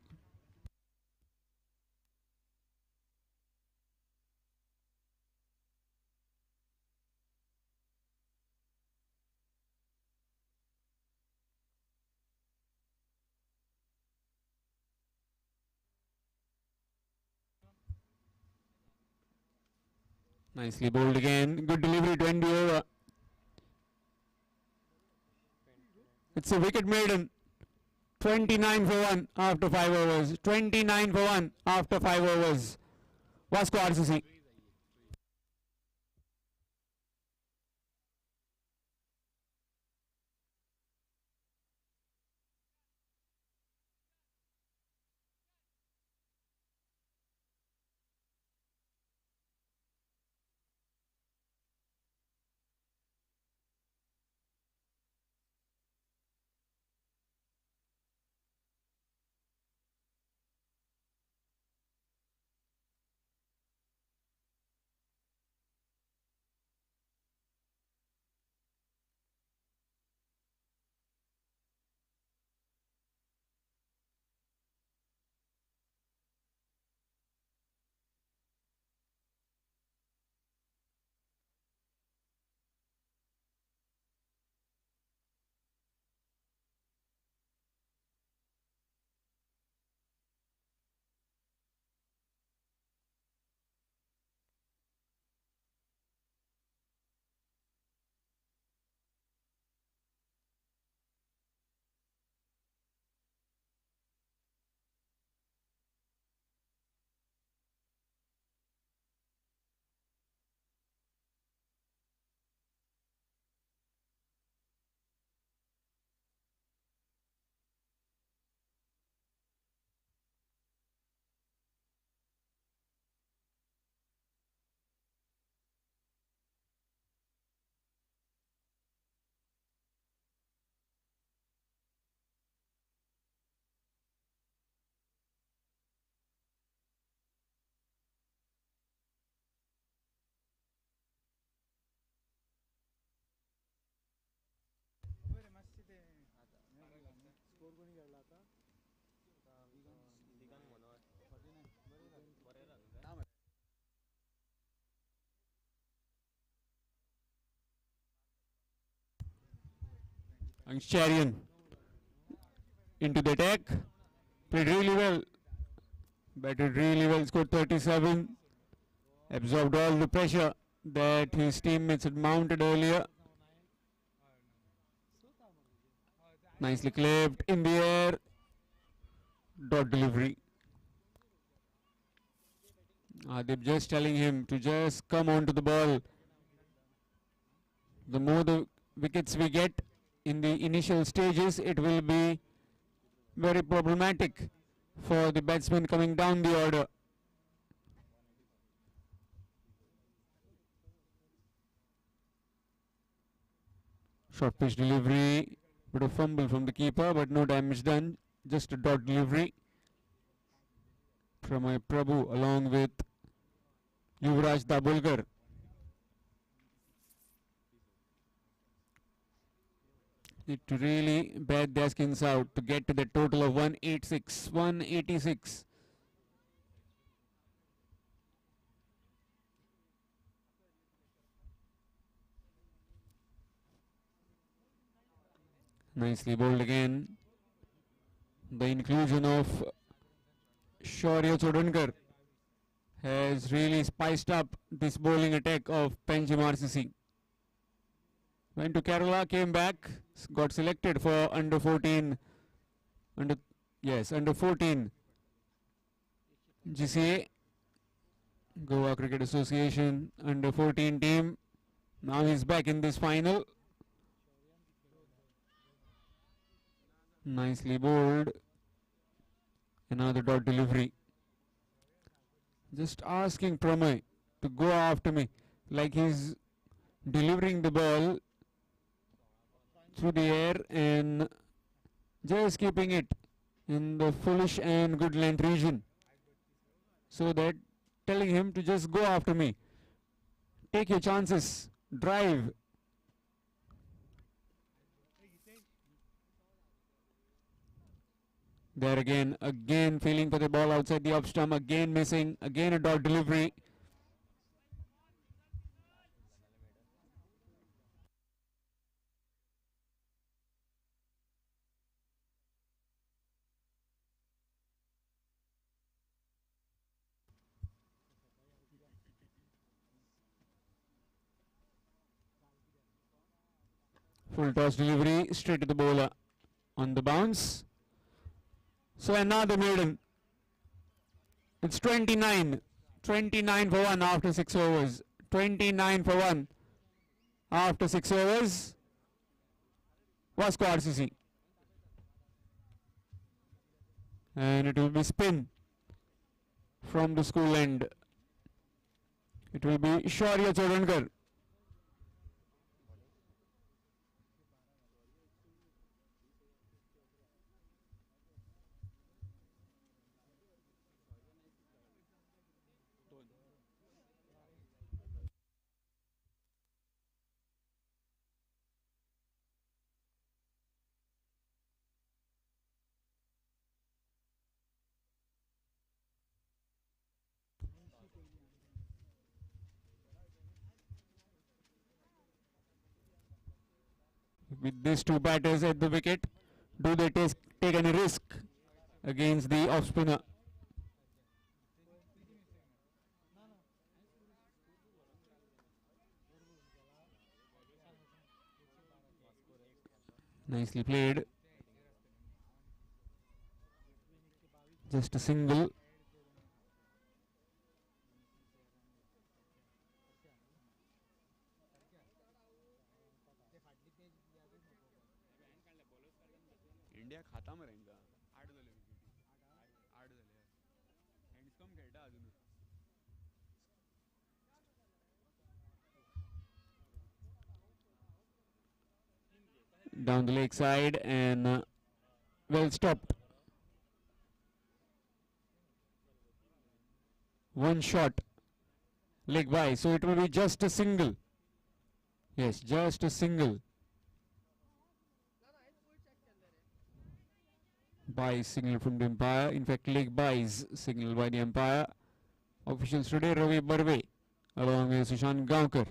Nicely bowled again. Good delivery to end the over. It's a wicket maiden. 29 for 1 after 5 overs. 29 for 1 after 5 overs. Vasco RCC. Angstarian into the attack. Played really well. Batted really well. Scored 37. Absorbed all the pressure that his teammates had mounted earlier. Nicely clipped in the air. Dot delivery. Adib just telling him to just come onto the ball. The more the wickets we get in the initial stages, it will be very problematic for the batsman coming down the order. Short pitch delivery, bit of fumble from the keeper, but no damage done. Just a dot delivery from a Prabhu along with Yuvraj Dabholkar. Need to really bat their skins out to get to the total of 186. 186. Nicely bowled again. The inclusion of Shaurya Chodankar has really spiced up this bowling attack of Panjim RCC. Went to Kerala, came back, got selected for under 14, under 14 GCA, Goa Cricket Association under 14 team. Now he's back in this final. Nicely bowled. Another dot delivery. Just asking Pramay to go after me, like he's delivering the ball through the air and just keeping it in the foolish and good length region. So that telling him to just go after me. Take your chances. Drive. There again feeling for the ball outside the off stump, again missing, again a dot delivery. Full toss delivery straight to the bowler on the bounce. So another maiden. It's 29. 29 for 1 after 6 overs. 29 for 1 after 6 overs. Vasco RCC. And it will be spin from the school end. It will be Shaurya Chodankar. With these two batters at the wicket, do they take any risk against the off spinner? Nicely played. Just a single. India खाता मरे इनका 8 झाले विकेटी 8 झाले hands कम खेळटा अजून Down the leg side and well stopped. One shot. Leg by. So it will be just a single. Yes, just a single. By signal from the umpire. In fact, leg buys signal by the umpire. Officials today, Ravi Barve along with Sushant Gaonkar.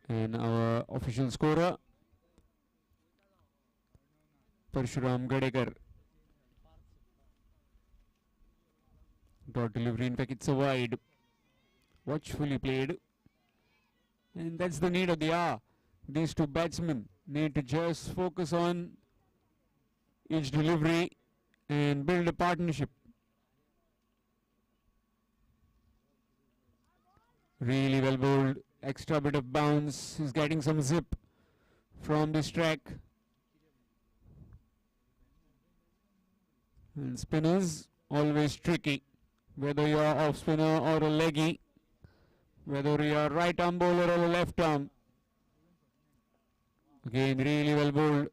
And our official scorer, Parshuram Gadekar. Dot delivery, in fact it's a wide. Watchfully played. And that's the need of the hour. These two batsmen need to just focus on each delivery and build a partnership. Really well bowled. Extra bit of bounce. He's getting some zip from this track. And spinners always tricky. Whether you are off spinner or a leggy, whether you are right arm bowler or a left arm. Again, really well bowled.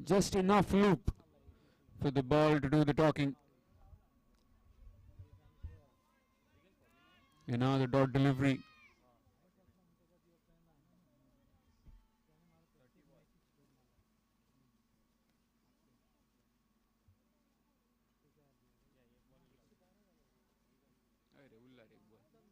Just enough loop for the ball to do the talking. And now the dot delivery. अरे उल्ला रे एक ball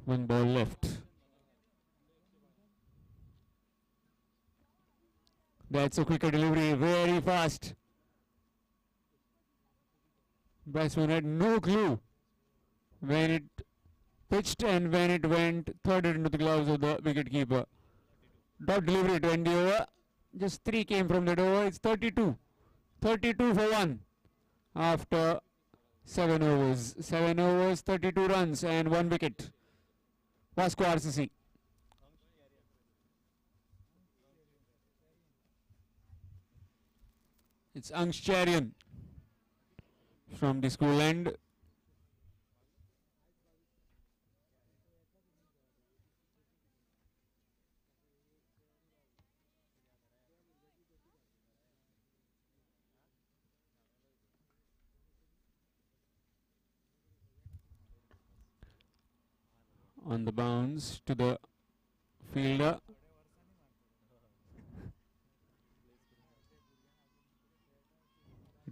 One ball left. That's a quicker delivery, very fast. Batsman had no clue when it pitched and when it went threaded into the gloves of the wicketkeeper. Dot delivery to end the over. Just 3 came from that over. It's 32. 32 for 1 after 7 overs. 7 overs, 32 runs and 1 wicket. Vasco RCC. It's Angshcharian from the school end. On the bounce to the fielder.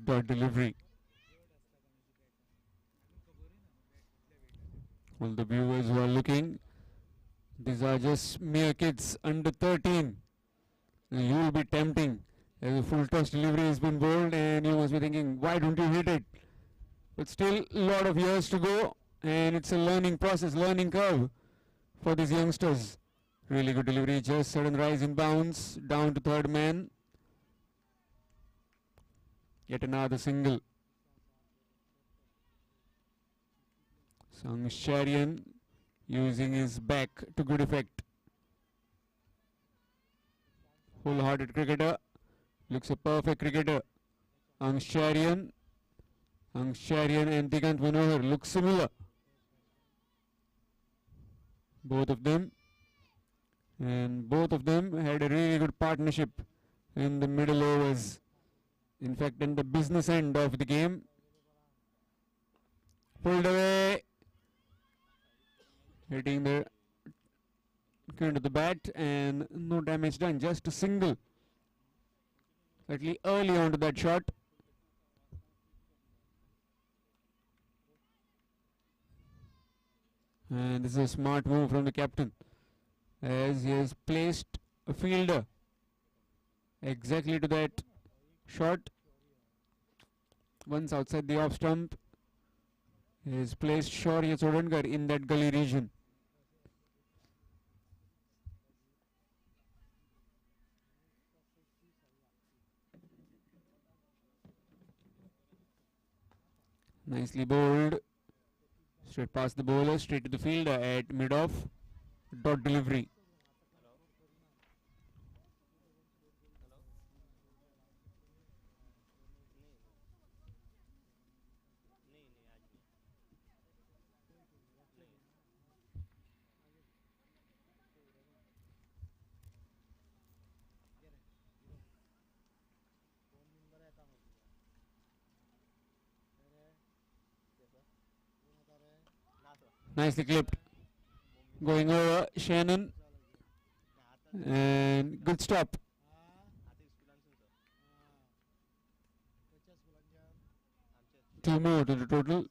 Dot delivery. All the viewers who are looking, these are just mere kids under 13. You will be tempting. As a full toss delivery has been bowled, and you must be thinking, why don't you hit it? But still, a lot of years to go, and it's a learning process, learning curve for these youngsters. Really good delivery, just sudden rise in bounce, down to third man. Yet another single. Angshcharian using his back to good effect. Wholehearted cricketer, looks a perfect cricketer. Angshcharian and Digant Manohar look similar. Both of them. And both of them had a really good partnership in the middle overs. In fact, in the business end of the game. Pulled away. Hitting the into the bat and no damage done. Just a single. Slightly early onto that shot. And this is a smart move from the captain, as he has placed a fielder exactly to that shot. Once outside the off stump, he has placed Shaurya Chodankar in that gully region. Nicely bowled. Straight past the bowler, straight to the fielder at mid-off. Dot delivery. Nicely clipped. Going over Shannon. And good stop. Two more to the total.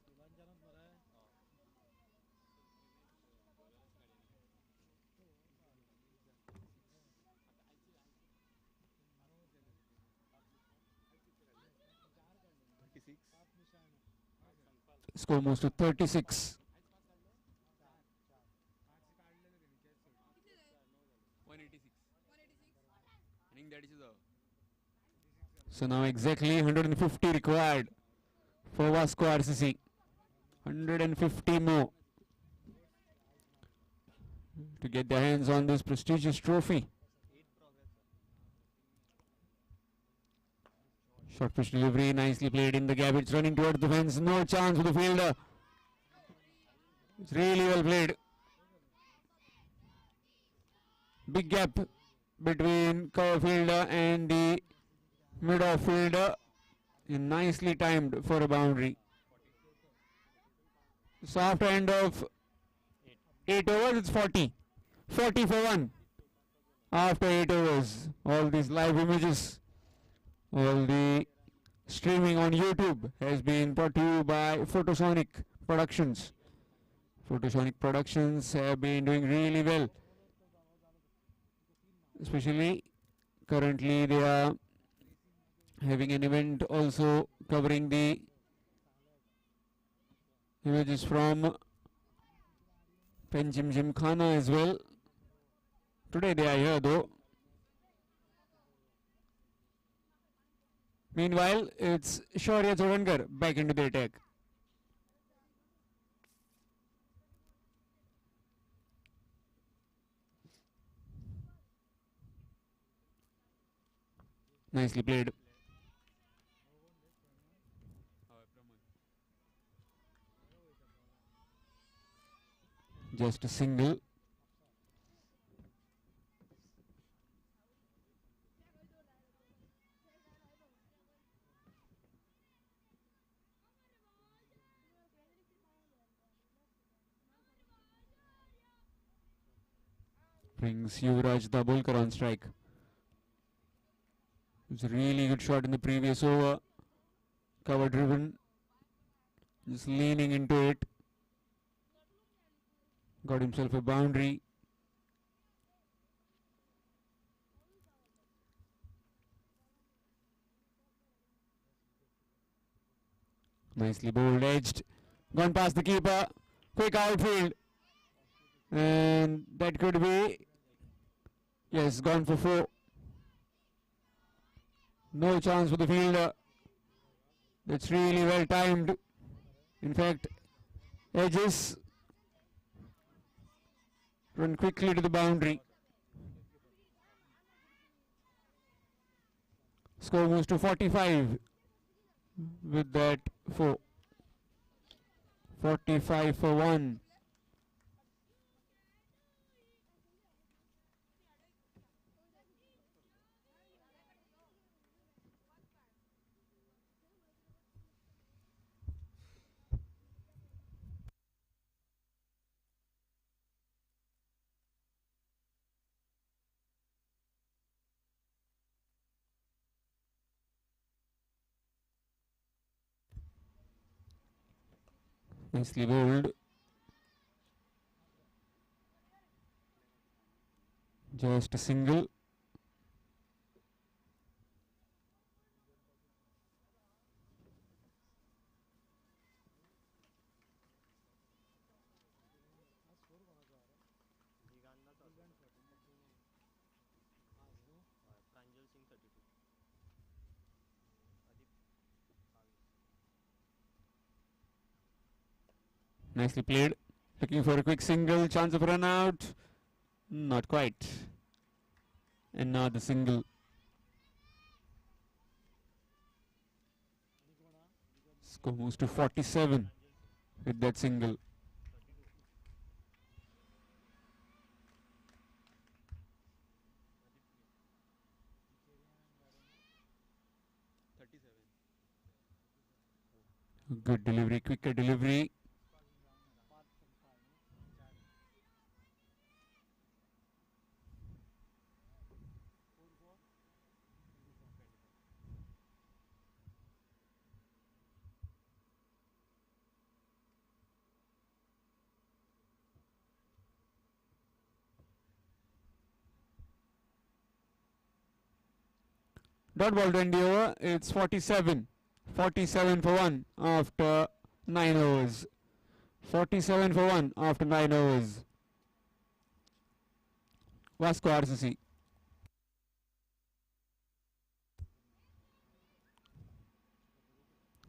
Score moves to 36. 186. I think that is the. So now exactly 150 required for Vasco RCC. 150 more to get their hands on this prestigious trophy. Short pitch delivery, nicely played in the gap. It's running towards the fence. No chance for the fielder. It's really well played. Big gap between cover fielder and the mid-off fielder. And nicely timed for a boundary. So after end of 8 overs, it's 40. 40 for 1. After 8 overs, all these live images, all the streaming on YouTube has been brought to you by Photosonic Productions. Photosonic Productions have been doing really well. Especially currently they are having an event also covering the images from Penjim Gymkhana as well. Today they are here though. Meanwhile, it's Shaurya Chodankar back into the attack. Nicely played. Just a single. Brings Yuvraj Dabholkar on strike. It was a really good shot in the previous over. Cover driven. Just leaning into it. Got himself a boundary. Nicely bowled, edged. Gone past the keeper. Quick outfield. And that could be. Yes, gone for 4. No chance for the fielder. That's really well timed. In fact, edges run quickly to the boundary. Score moves to 45 with that 4. 45 for 1. Nicely bowled. Just a single. Nicely played. Looking for a quick single. Chance of run out. Not quite. And now the single. Score moves to 47 with that single. Good delivery, quicker delivery. Dot ball 20 over. It's 47. 47 for 1 after 9 overs. 47 for 1 after 9 overs. Vasco RCC.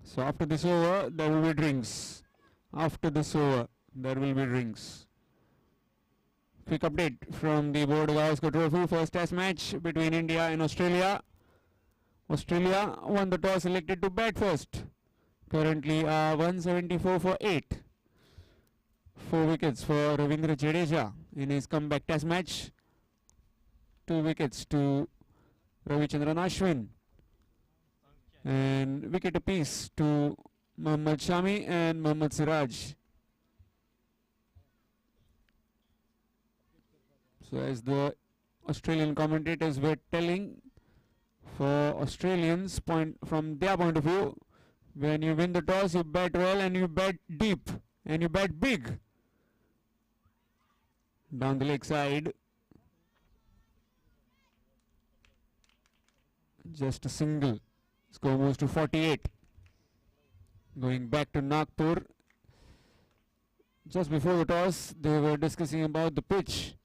So after this over, there will be drinks. After this over, there will be drinks. Quick update from the board of Vasco Trophy. First test match between India and Australia. Australia won the toss, selected to bat first. Currently 174 for 8. 4 wickets for Ravindra Jadeja in his comeback test match. 2 wickets to Ravichandran Ashwin. And wicket apiece to Mohammad Shami and Mohammad Siraj. So as the Australian commentators were telling, for Australians, from their point of view, when you win the toss, you bat well and you bat deep and you bat big. Down the leg side. Just a single. Score moves to 48. Going back to Nagpur. Just before the toss, they were discussing about the pitch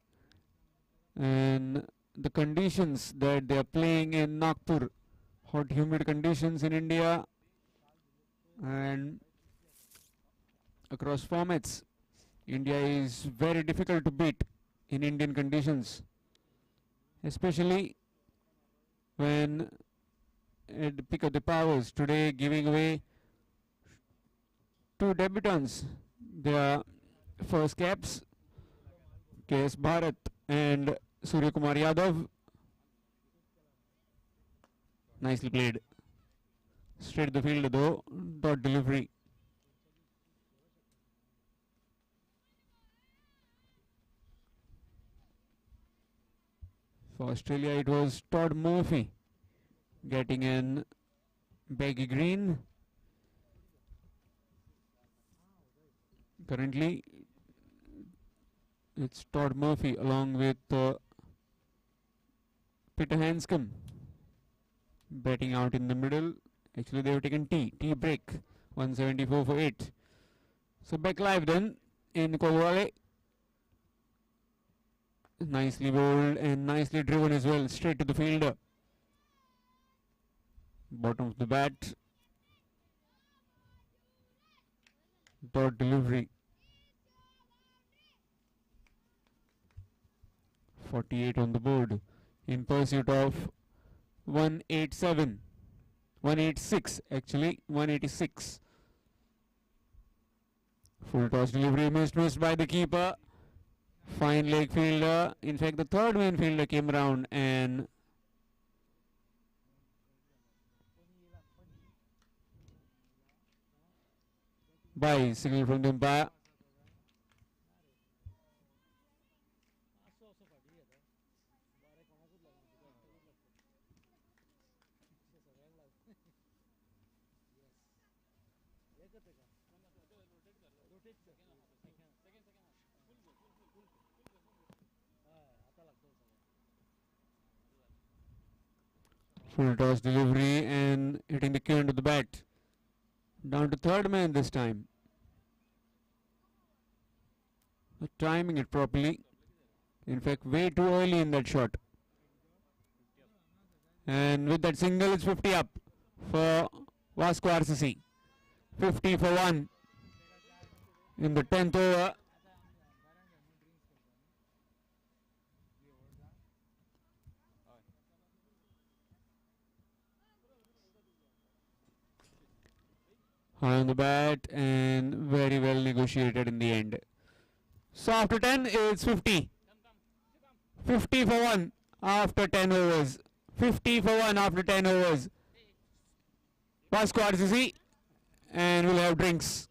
and the conditions that they are playing in Nagpur. Hot, humid conditions in India and across formats. India is very difficult to beat in Indian conditions, especially when at the peak of the powers. Today giving away 2 debutants their first caps. KS Bharat and Surya Kumar Yadav. Nicely played. Straight the field though. Dot delivery. For Australia, it was Todd Murphy getting in baggy green. Currently, it's Todd Murphy along with Peter Hanscom batting out in the middle. Actually, they have taken tea break. 174 for 8. So back live then in Kovale. Nicely bowled and nicely driven as well. Straight to the fielder. Bottom of the bat. Dot delivery. 48 on the board in pursuit of 187. 186 actually. 186. Full toss delivery missed by the keeper. Fine leg fielder. In fact, the third man fielder came around and by signal from the umpire. Full toss delivery and hitting the cue end of the bat. Down to third man this time. Timing it properly. In fact, way too early in that shot. And with that single, it's 50 up for Vasco RCC. 50 for 1 in the 10th over. High on the bat and very well negotiated in the end. So after 10, it's 50. 50 for 1 after 10 overs. 50 for 1 after 10 overs. Vasco RCC and we'll have drinks.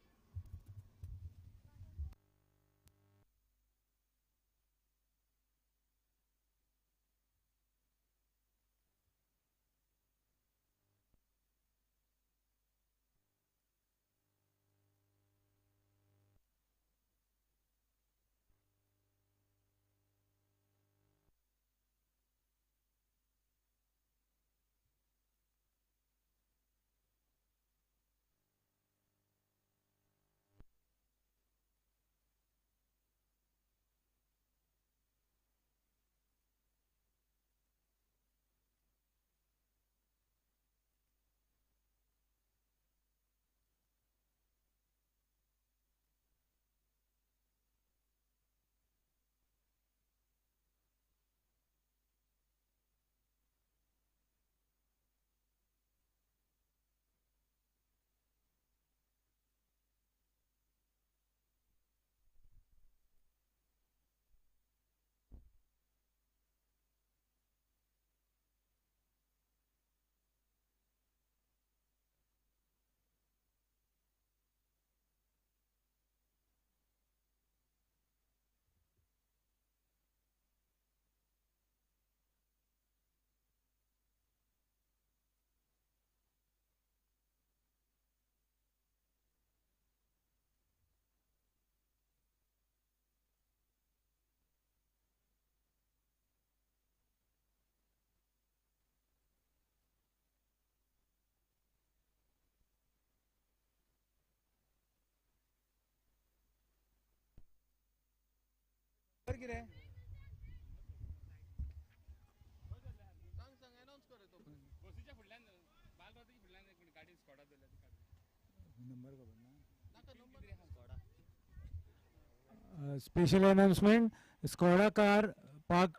Special announcement, Skoda car parked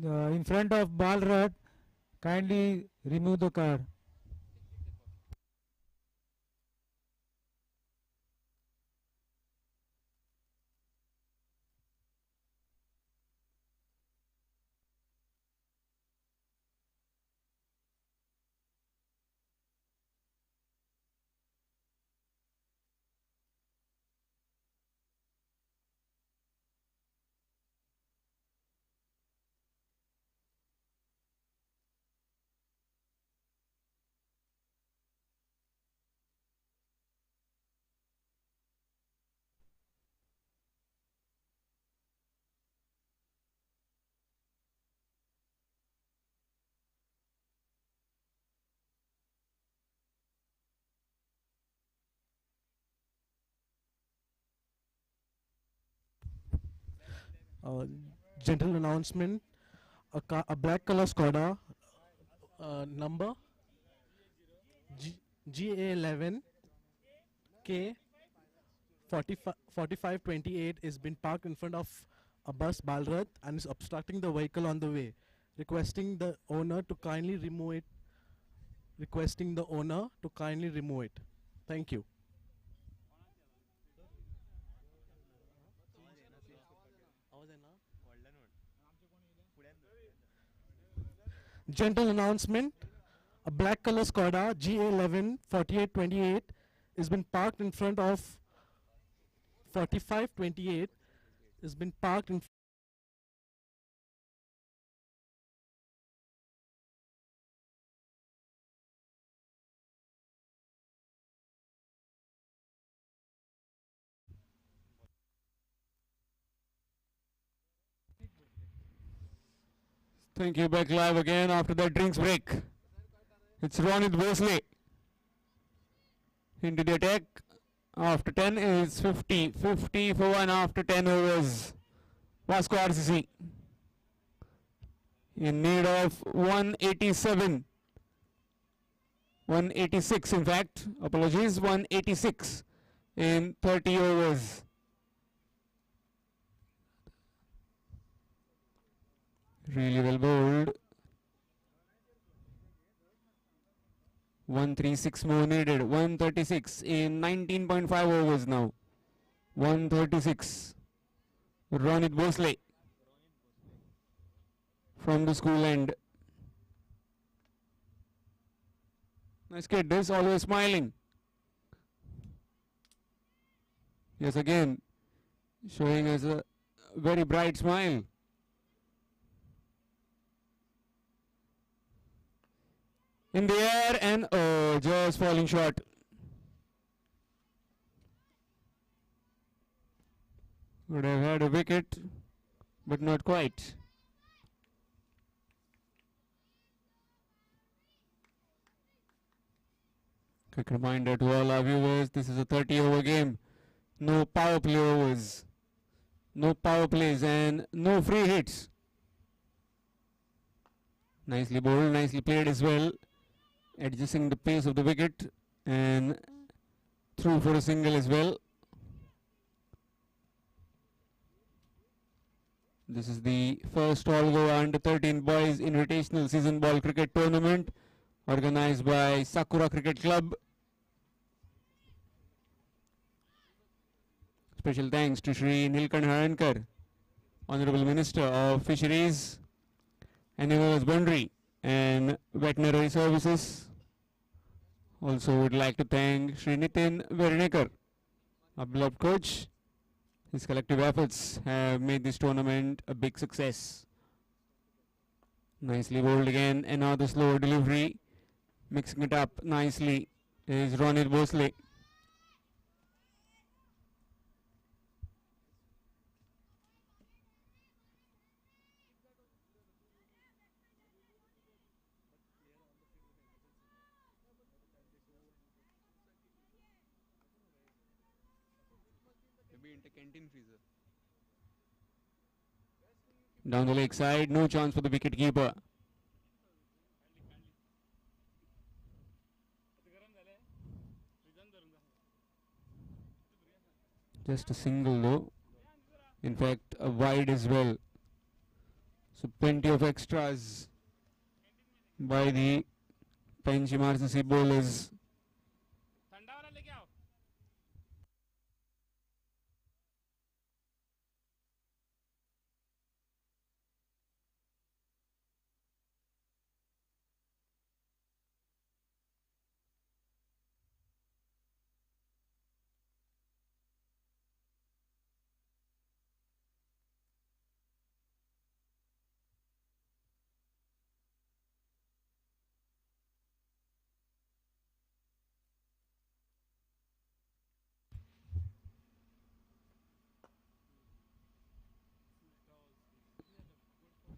in front of Balrat. Kindly remove the car. Uh, Gentle announcement: a black color Skoda, number GA11 K 4528 is been parked in front of a bus Balrat and is obstructing the vehicle on the way. Requesting the owner to kindly remove it. Requesting the owner to kindly remove it. Thank you. Gentle announcement: a black color Skoda GA11 4828 has been parked in front of 4528 has been parked in. Thank you. Back live again after that drinks break. It's Ronit Bosley into the attack. After 10 is 50. 50 for 1 after 10 overs. Vasco RCC in need of 187. 186 in fact. Apologies. 186 in 30 overs. Really well bowled. 136 more needed. 136 in 19.5 overs now. 136. Ronit Bosley from the school end. Nice kid, this always smiling. Yes, again, showing us a very bright smile. In the air and oh, just falling short. Would have had a wicket, but not quite. Quick reminder to all our viewers, this is a 30 over game. No power play overs. No power plays and no free hits. Nicely bowled, nicely played as well. Adjusting the pace of the wicket and through for a single as well. This is the first all-over under-13 boys invitational season ball cricket tournament organized by Sakura Cricket Club. Special thanks to Shri Nilkant Harankar, Honorable Minister of Fisheries, Animal Husbandry and Veterinary Services. Also would like to thank Shri Nitin Verinekar, our beloved coach. His collective efforts have made this tournament a big success. Nicely bowled again, another slow delivery. Mixing it up nicely is Ronit Bosley. Maybe into canteen freezer. Down the leg side, no chance for the wicket keeper. Just a single though. In fact, a wide as well. So plenty of extras by the Panchim RCC bowlers.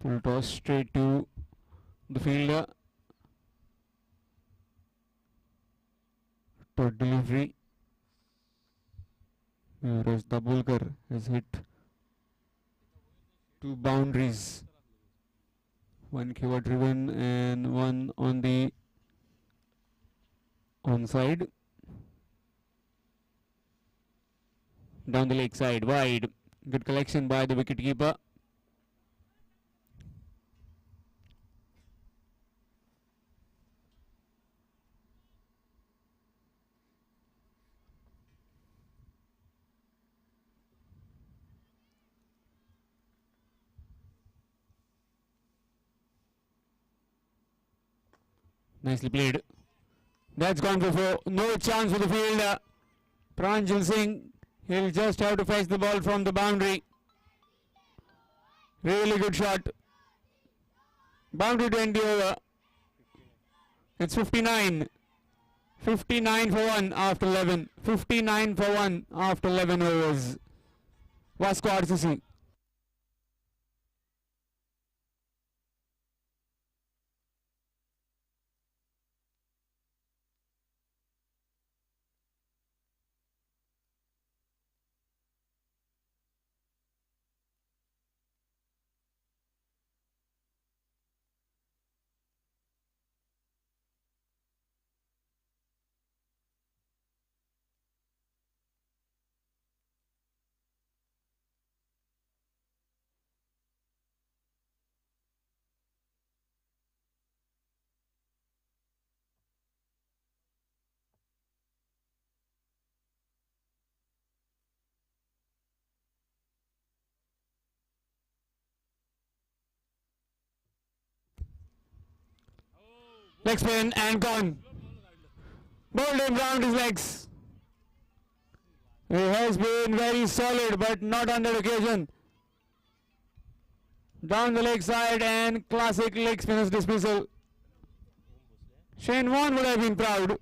Full toss straight to the fielder. Third delivery. Whereas Dabulkar has hit two boundaries. One cover driven and one on the onside. Down the leg side, wide. Good collection by the wicketkeeper. Nicely played. That's gone for four. No chance for the fielder. Pranjal Singh. He'll just have to fetch the ball from the boundary. Really good shot. Boundary to end the over. It's 59. 59 for 1 after 11. 59 for 1 after 11 overs. Vasco RCC. Leg spin and gone. Bowled him round his legs. He has been very solid, but not on that occasion. Down the leg side and classic leg spinner's dismissal. Shane Warne would have been proud.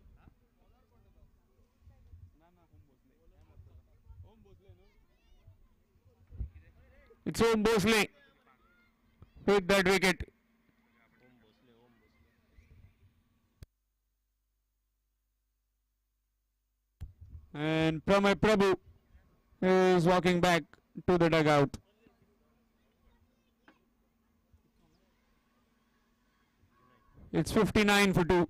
It's Om Bhosle with that wicket. And Pramay Prabhu is walking back to the dugout. It's 59 for 2.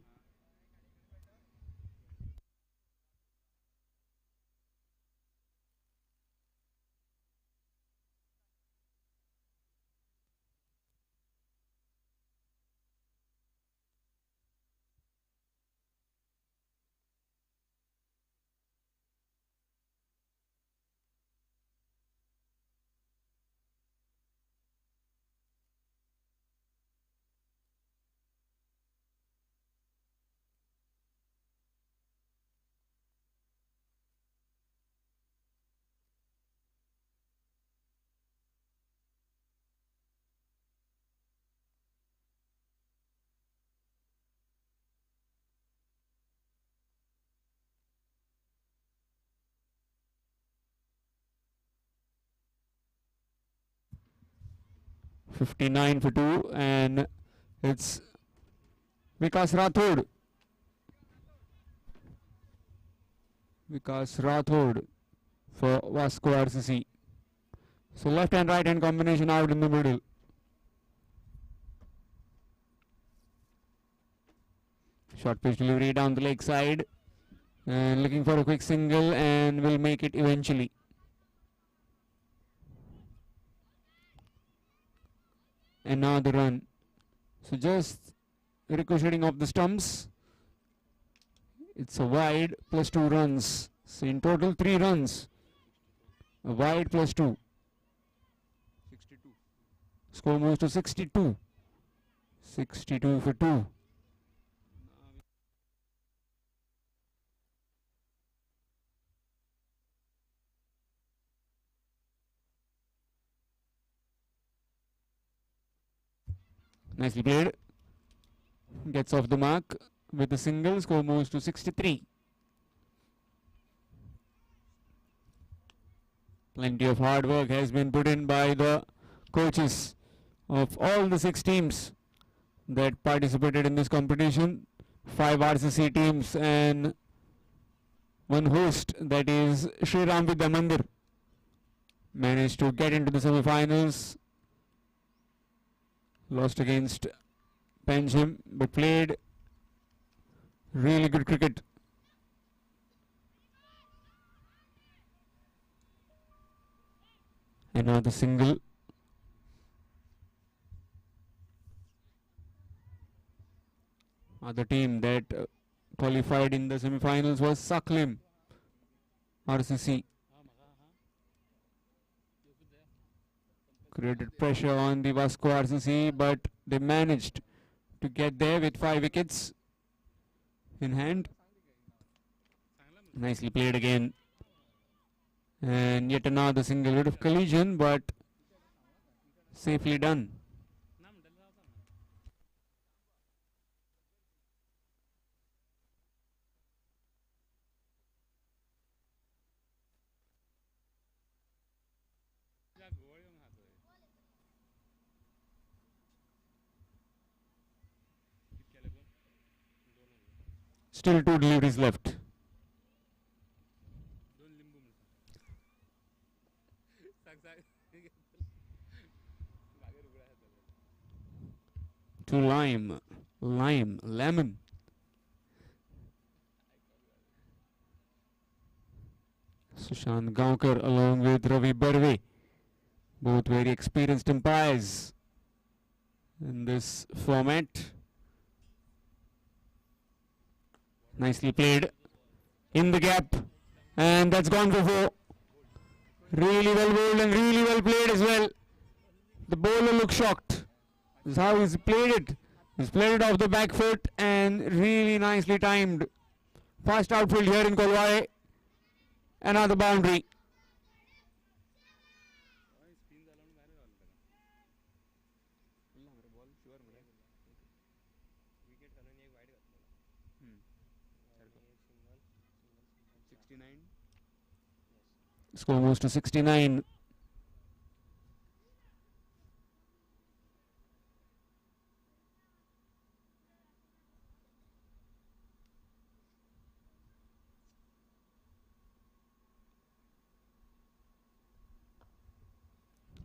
$59 for 2, and it's Vikas Rathod. Vikas Rathod for Vasco RCC. So left and right hand combination out in the middle. Short pitch delivery down the leg side, and looking for a quick single, and will make it eventually. Another run. So just ricocheting off the stumps. It's a wide plus 2 runs. So in total 3 runs. A wide plus 2. 62. Score moves to 62. 62 for 2. Nicely played. Gets off the mark with a single. Score moves to 63. Plenty of hard work has been put in by the coaches of all the 6 teams that participated in this competition. 5 RCC teams and 1 host, that is Sri Ram Vidya Mandir, managed to get into the semi-finals Lost against Panjim, but played really good cricket. Another single. Other team that qualified in the semi-finals was Saklim, RCC. Created pressure on the Vasco RCC, but they managed to get there with 5 wickets in hand. Nicely played again. And yet another single, bit of collision, but safely done. Still 2 deliveries left. To lemon. Sushant Gaonkar along with Ravi Barve, both very experienced umpires in this format. Nicely played in the gap, and that's gone for 4. Really well bowled and really well played as well. The bowler looks shocked. This is how he's played it. He's played it off the back foot and really nicely timed. Fast outfield here in Kolwai. Another boundary. Score moves to 69.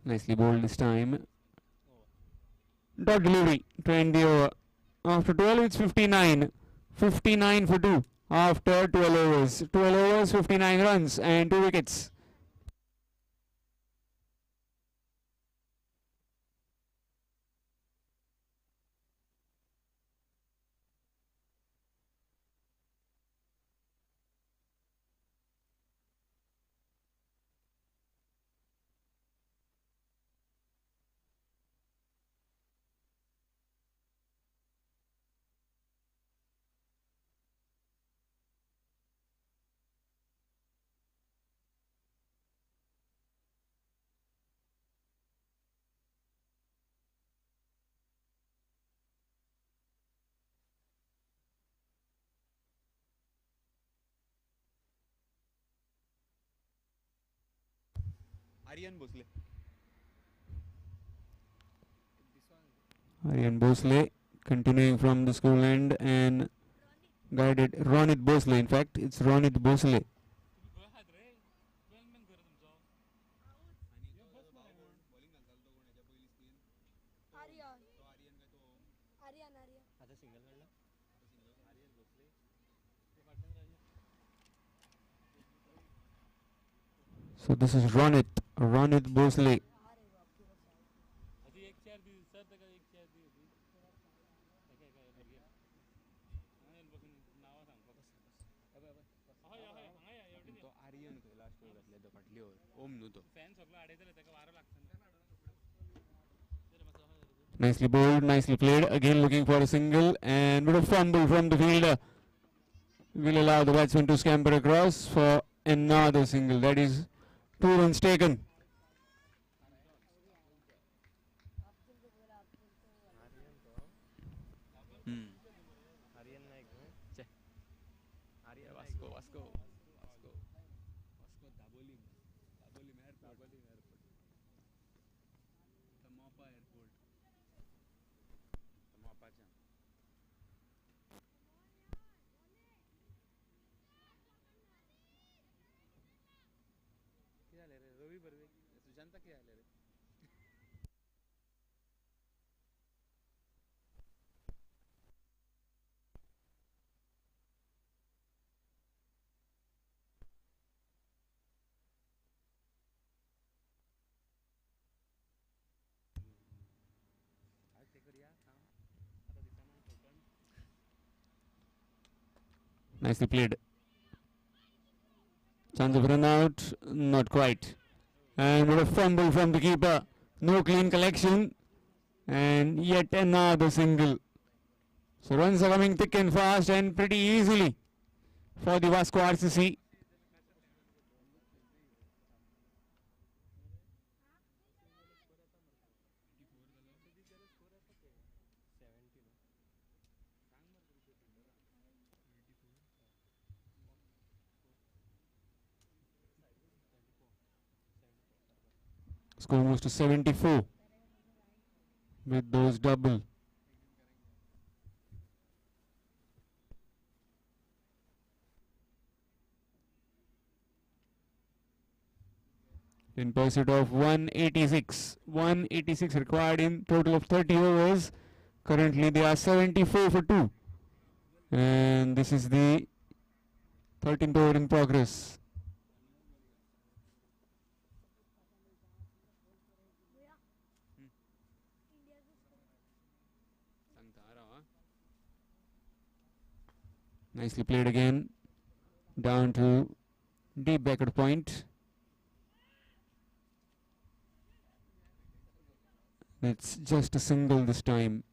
Nicely bowled this time. Dot delivery to end the over. After 12, it's 59. 59 for 2 after 12 overs. 12 overs, 59 runs and 2 wickets. Aryan Bhosle continuing from the school end and guided Ronit Bhosle. In fact, it's Ronit Bhosle. So this is Ronit Bhosle. Nicely bowled, nicely played. Again looking for a single and bit of fumble from the fielder. Will allow the batsman to scamper across for another single. That is 2 runs taken. Nicely played. Chance of run out, not quite. And what a fumble from the keeper. No clean collection. And yet another single. So runs are coming thick and fast and pretty easily for the Vasco RCC. Score moves to 74 with those double. In pursuit of 186. 186 required in total of 30 overs. Currently they are 74 for 2. And this is the 13th over in progress. Nicely played again. Down to deep backward point. It's just a single this time.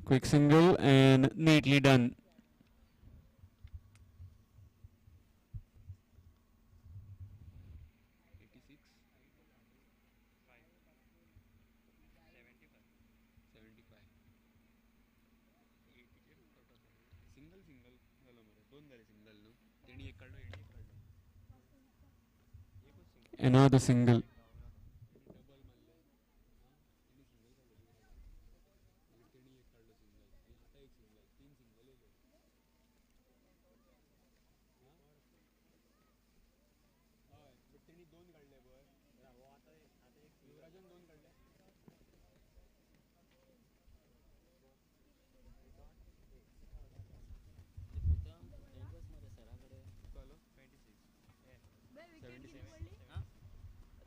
Quick single and neatly done. Another single.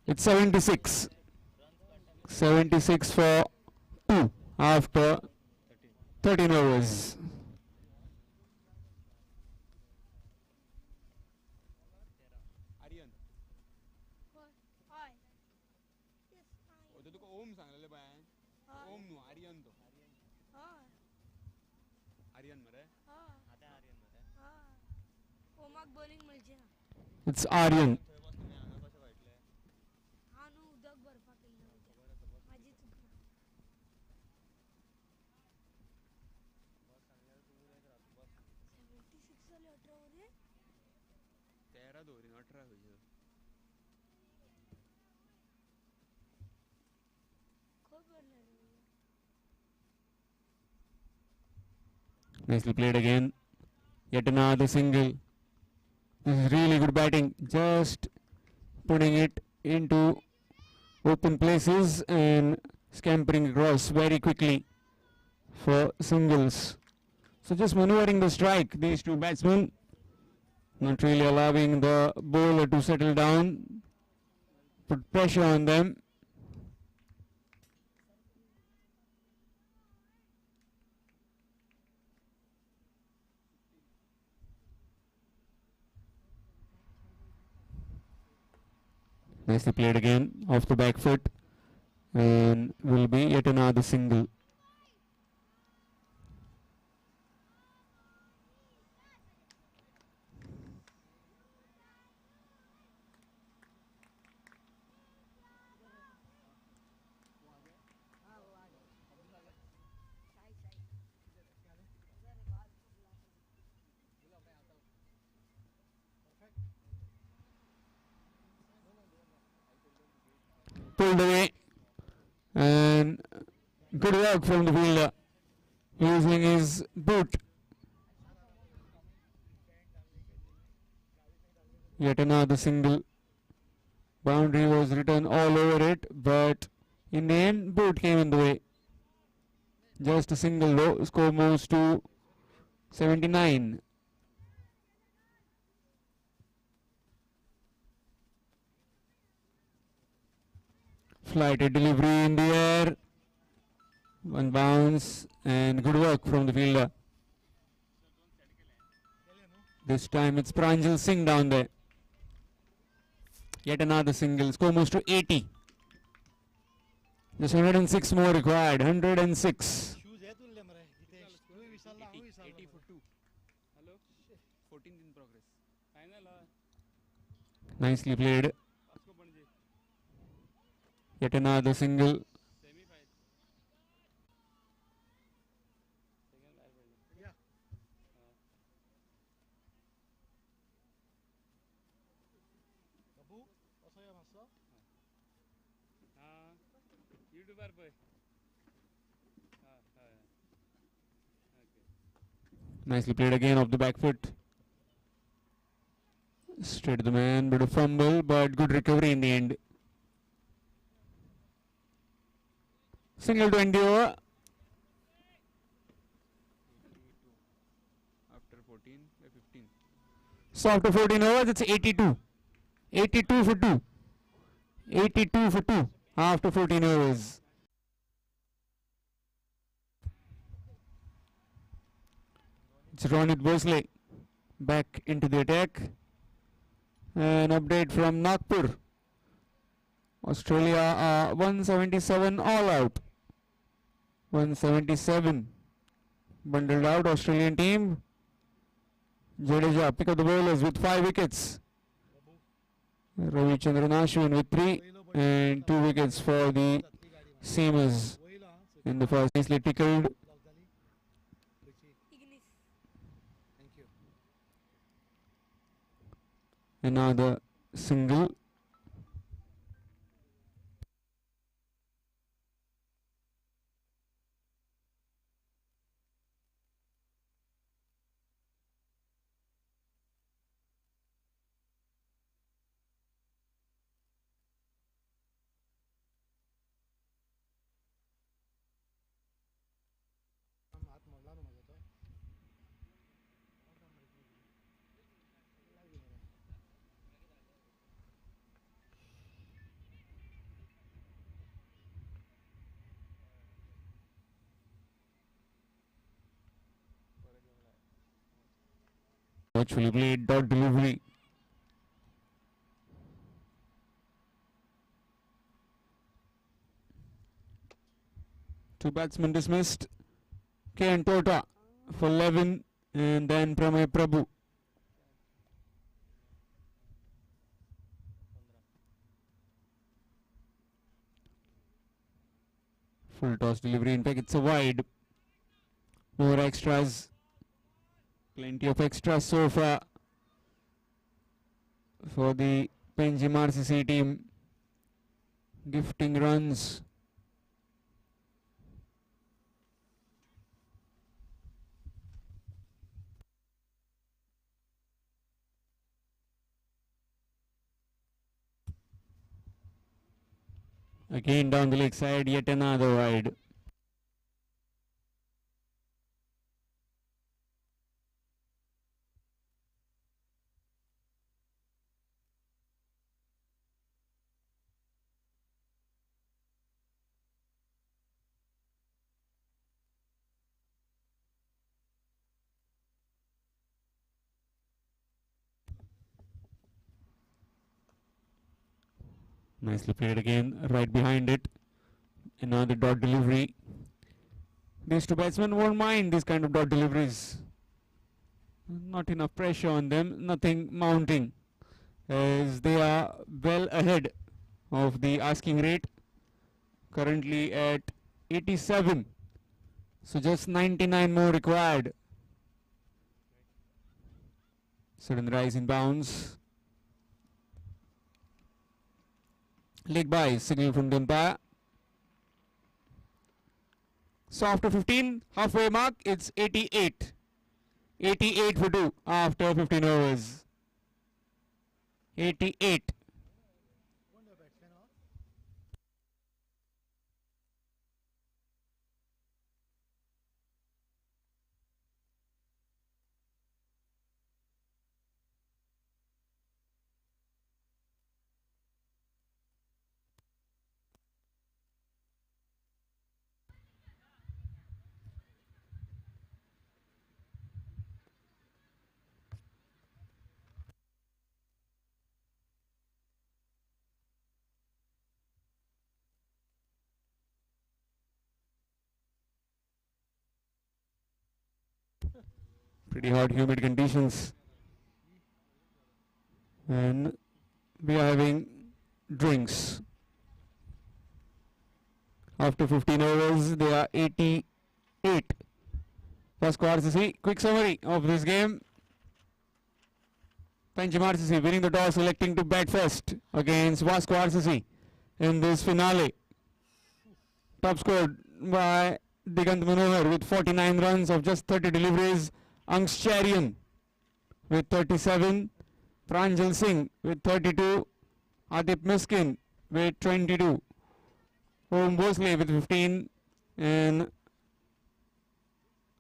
It's 76. 76 for 2 after 13 overs. Aryan तुका ओम सांगलेले bye ओम न्हू आर्यन तो आर्यन मरे आता आर्यन मरे ओमाक bowling मेळची ना. It's Aryan. Nicely played again. Yet another single. This is really good batting. Just putting it into open places and scampering across very quickly for singles. So just maneuvering the strike, these two batsmen. Not really allowing the bowler to settle down. Put pressure on them. Nicely played again off the back foot, and will be yet another single. Pulled away and Good work from the fielder using his boot. Yet another single. Boundary was written all over it, but in the end, boot came in the way. Just a single though. Score moves to 79. Flighted delivery in the air. One bounce and good work from the fielder. This time it's Pranjal Singh down there. Yet another single. Score moves to 80. Just 106 more required. 106. 80 for 2. Hello? 14th in progress. Final. Nicely played. Yet another single. YouTuber boy. Nicely played again off the back foot. Straight to the man, bit of fumble, but good recovery in the end. Single to end over. After 14 by 15. So after 14 overs, it's 82. 82 for 2. 82 for 2 after 14 overs. It's Ronit Bosley back into the attack. An update from Nagpur. Australia are 177 all out. 177 bundled out. Australian team. Jadeja pick up the bowlers with 5 wickets. Ravichandran Ashwin with 3 and 2 wickets for the seamers in the first. Nicely tickled. Another single. Virtually played dot delivery. Two batsmen dismissed. K and Tota for 11 and then Pramay Prabhu. Full toss delivery. In fact, it's a wide. More extras. Plenty of extras so far for the Penjim RCC team. Gifting runs. Again down the leg side, yet another wide. Nicely played again, right behind it. Another dot delivery. These two batsmen won't mind these kind of dot deliveries. Not enough pressure on them, nothing mounting, as they are well ahead of the asking rate, currently at 87. So just 99 more required. Sudden rise in bounds. Leg by, signal from the umpire. So after 15, halfway mark, it's 88. 88 for 2 after 15 overs. 88. Pretty hot, humid conditions. And we are having drinks. After 15 overs, they are 88. Vasco RCC, quick summary of this game. Pancham RCC winning the toss, electing to bat first against Vasco RCC in this finale. Top scored by Digant Manohar with 49 runs of just 30 deliveries. Angscharian with 37. Pranjal Singh with 32. Adip Miskin with 22. Om Bhosle with 15. And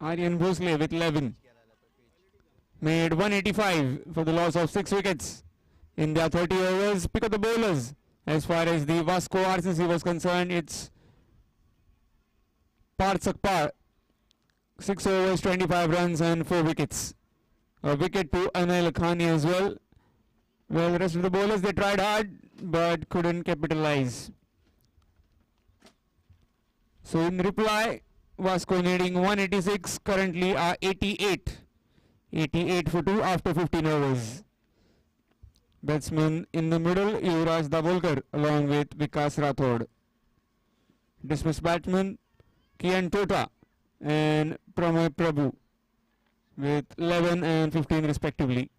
Aryan Bhosle with 11. Made 185 for the loss of 6 wickets in their 30 overs. Pick up the bowlers. As far as the Vasco RCC was concerned, it's Parth Sakpar, 6 overs, 25 runs and 4 wickets. A wicket to Anil Khani as well. Well, the rest of the bowlers, they tried hard but couldn't capitalize. So in reply, Vasco needing 186, currently are 88. 88 for 2 after 15 overs. Batsman in the middle, Yuvraj Dabholkar along with Vikas Rathod. Dismissed batsman, Kian Tota and Pramay Prabhu with 11 and 15 respectively.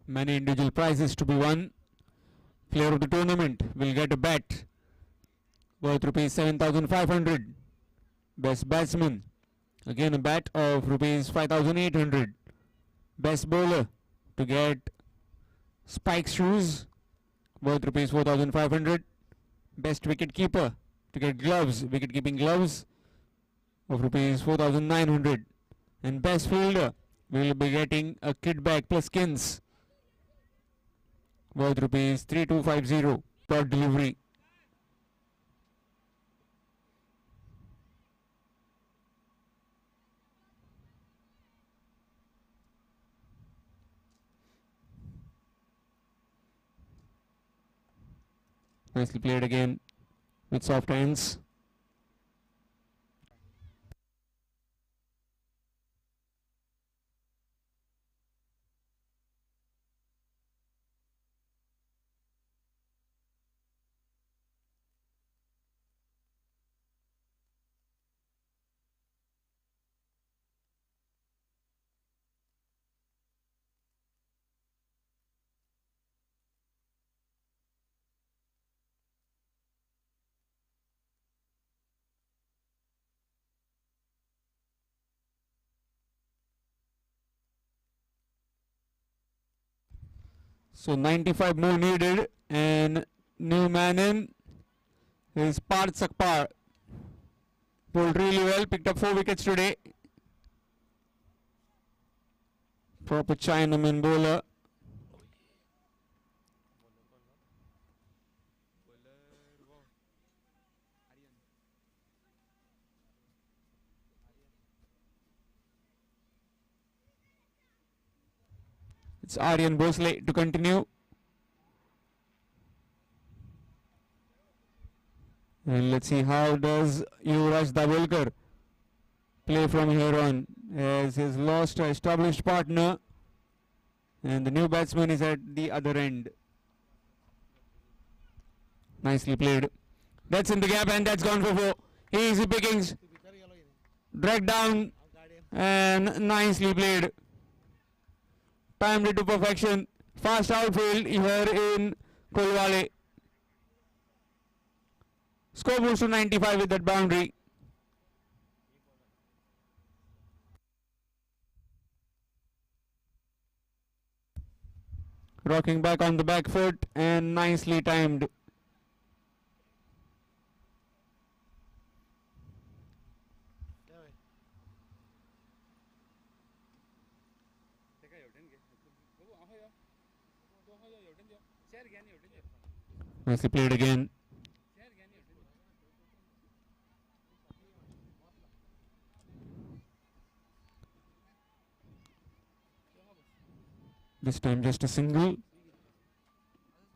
Many individual prizes to be won. Player of the tournament will get a bat worth rupees 7,500. Best batsman, again a bat of rupees 5,800. Best bowler to get spike shoes worth rupees 4,500. Best wicket keeper to get gloves, wicket keeping gloves of rupees 4,900. And best fielder will be getting a kit bag plus skins worth rupees 3,250 per delivery. Nicely played again with soft hands. So 95 more needed, and new man in is Parth Sakpar. Bowled really well, picked up 4 wickets today. Proper Chinaman bowler. It's Aryan Bhosle to continue. And let's see how does Yuvraj Dabholkar play from here on, as he's lost an established partner and the new batsman is at the other end. Nicely played. That's in the gap and that's gone for 4. Easy pickings. Dragged down and nicely played. Timed it to perfection. Fast outfield here in Kolwale. Score moves to 95 with that boundary. Rocking back on the back foot and nicely timed. Nicely played again. This time just a single.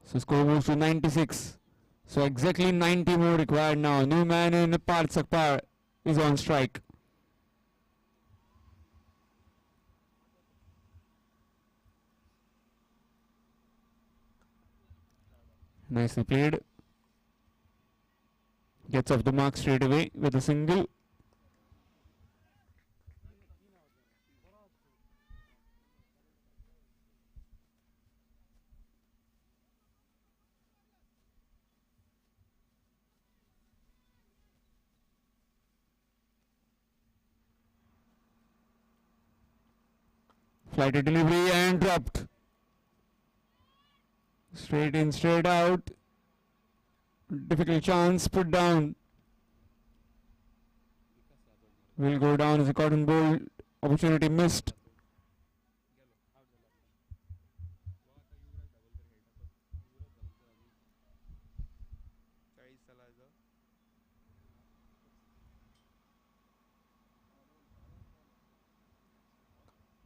So score moves to 96. So exactly 90 more required now. New man in Parth Sakpar is on strike. Nicely played. Gets off the mark straight away with a single. Flighted delivery and dropped. Straight in, straight out. Difficult chance, put down. Will go down as a cotton ball. Opportunity missed.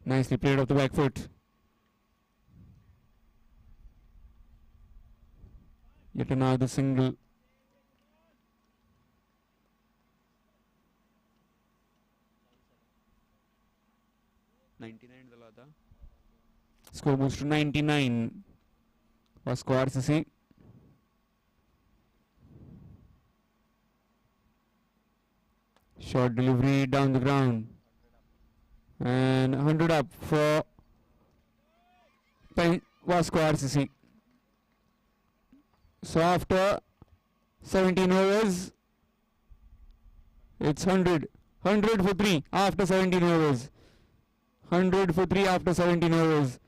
Nicely played off the back foot. Yet another single. Score moves to 99. Vasco RCC. Short delivery down the ground. And 100 up for Vasco RCC. So after 17 overs, it's 100. 100 for 3 after 17 overs. 100 for 3 after 17 overs.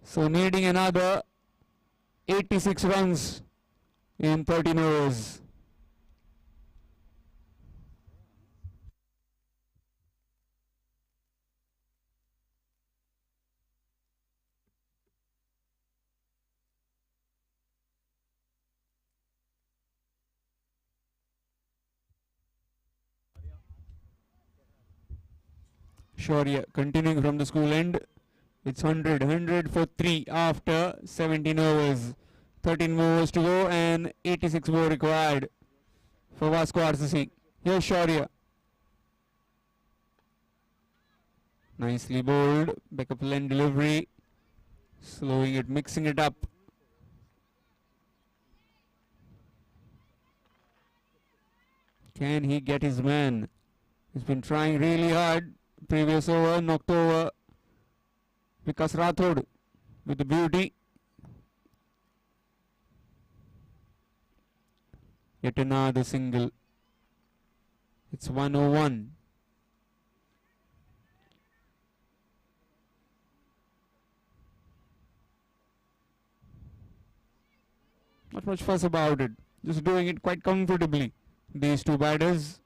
So needing another 86 runs in 13 overs. Sure, yeah. Continuing from the school end, it's 100. 100 for 3 after 17 overs. 13 more overs to go and 86 more required for Vasco RCC. Here's Shaurya. Nicely bowled. Backup lane delivery. Slowing it, mixing it up. Can he get his man? He's been trying really hard. Previous over, knocked over Vikas Rathod with the beauty. Yet another single. It's 101. Not much fuss about it. Just doing it quite comfortably. These two batters.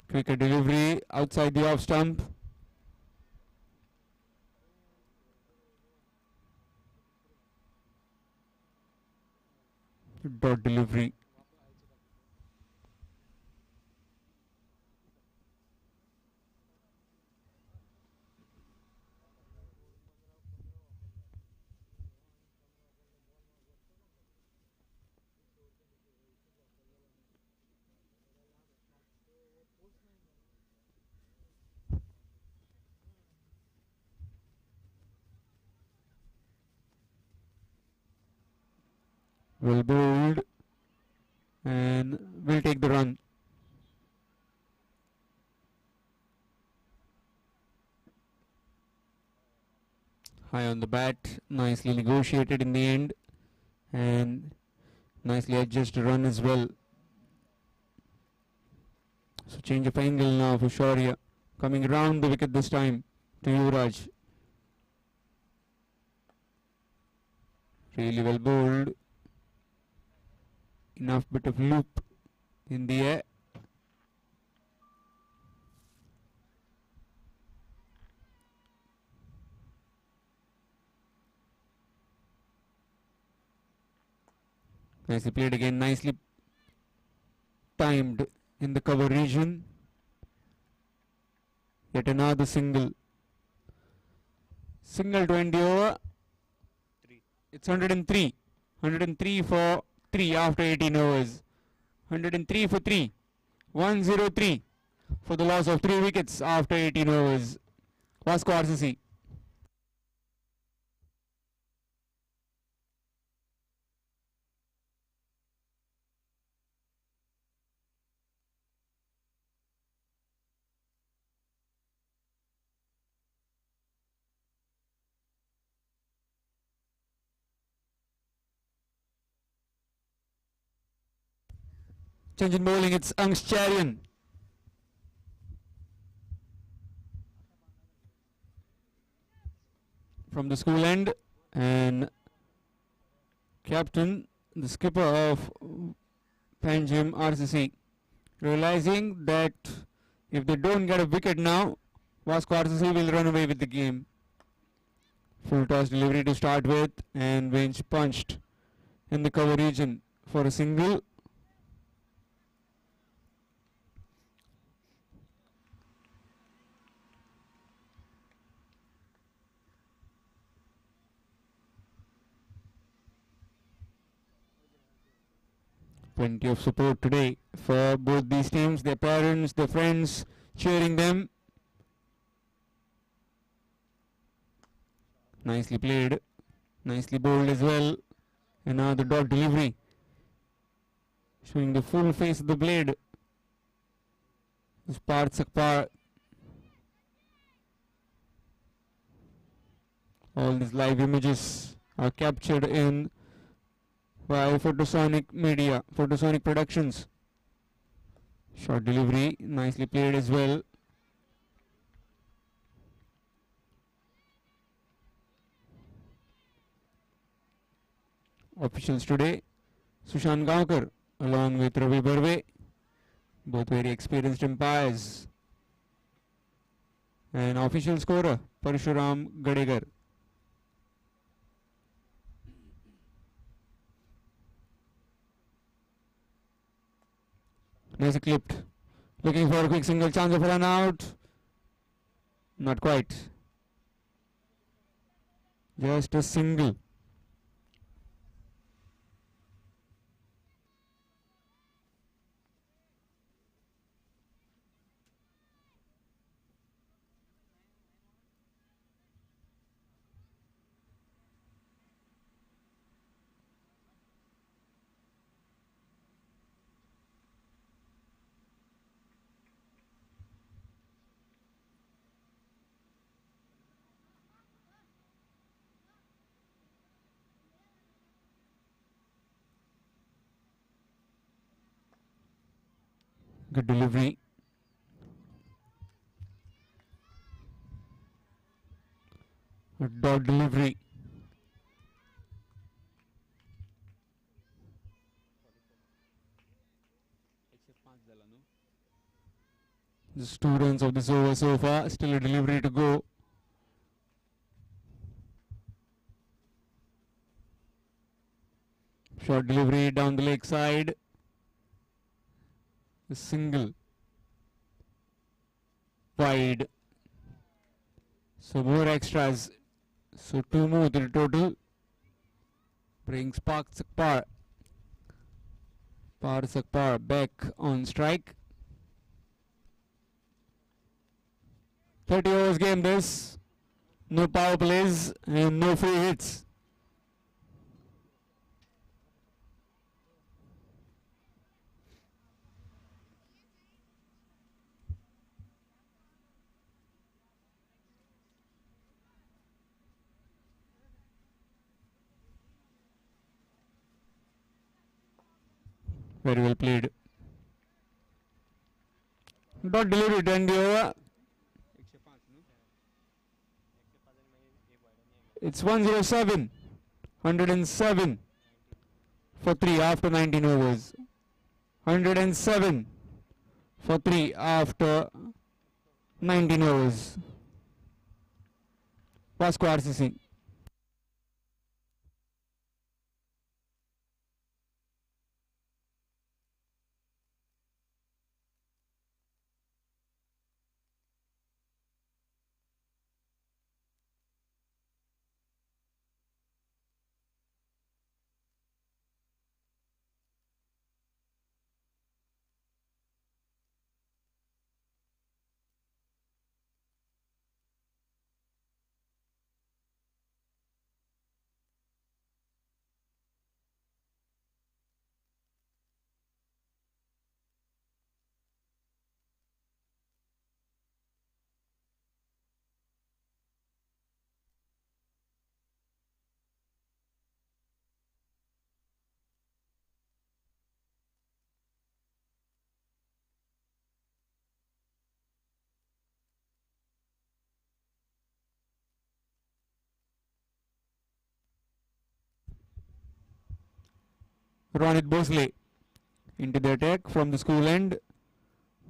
Quicker delivery outside the off stump. Dot delivery. Well bowled and will take the run. High on the bat, nicely negotiated in the end and nicely adjusted run as well. So change of angle now for Shaurya, coming around the wicket this time to Yuvraj. Really well bowled. Enough bit of loop in the air. Nicely played again, nicely timed in the cover region. Yet another single. Single 20 over. It's 103. 103 for 3 after 18 overs. 103 for 3. 103 for the loss of 3 wickets after 18 overs. Vasco RCC. Change in bowling, it's Angscharian. From the school end, and captain, the skipper of Panjim RCC, realizing that if they don't get a wicket now, Vasco RCC will run away with the game. Full toss delivery to start with, and Winch punched in the cover region for a single. Plenty of support today for both these teams, their parents, their friends cheering them. Nicely played, nicely bowled as well. And now the dot delivery, showing the full face of the blade. Sakura. All these live images are captured in by Photosonic Media, Photosonic Productions. Short delivery, nicely played as well. Officials today, Sushant Gaonkar along with Ravi Barve, both very experienced umpires. And official scorer, Parshuram Gadegar. Nicely clipped. Looking for a quick single, chance of a run out. Not quite. Just a single. Good delivery. A dot delivery. Just 2 runs of this over so far. Still a delivery to go. Short delivery down the leg side. A single. Wide. So more extras. So 2 more to the total. Brings Sakura back on strike. 30 overs game this. No power plays and no free hits. Very well played. Dot delivery and the over. 105 નું It's 107. 107 for 3 after 19 overs. 107 for 3 after 19 overs. Vasco RCC. Ronit Bosley into the attack from the school end.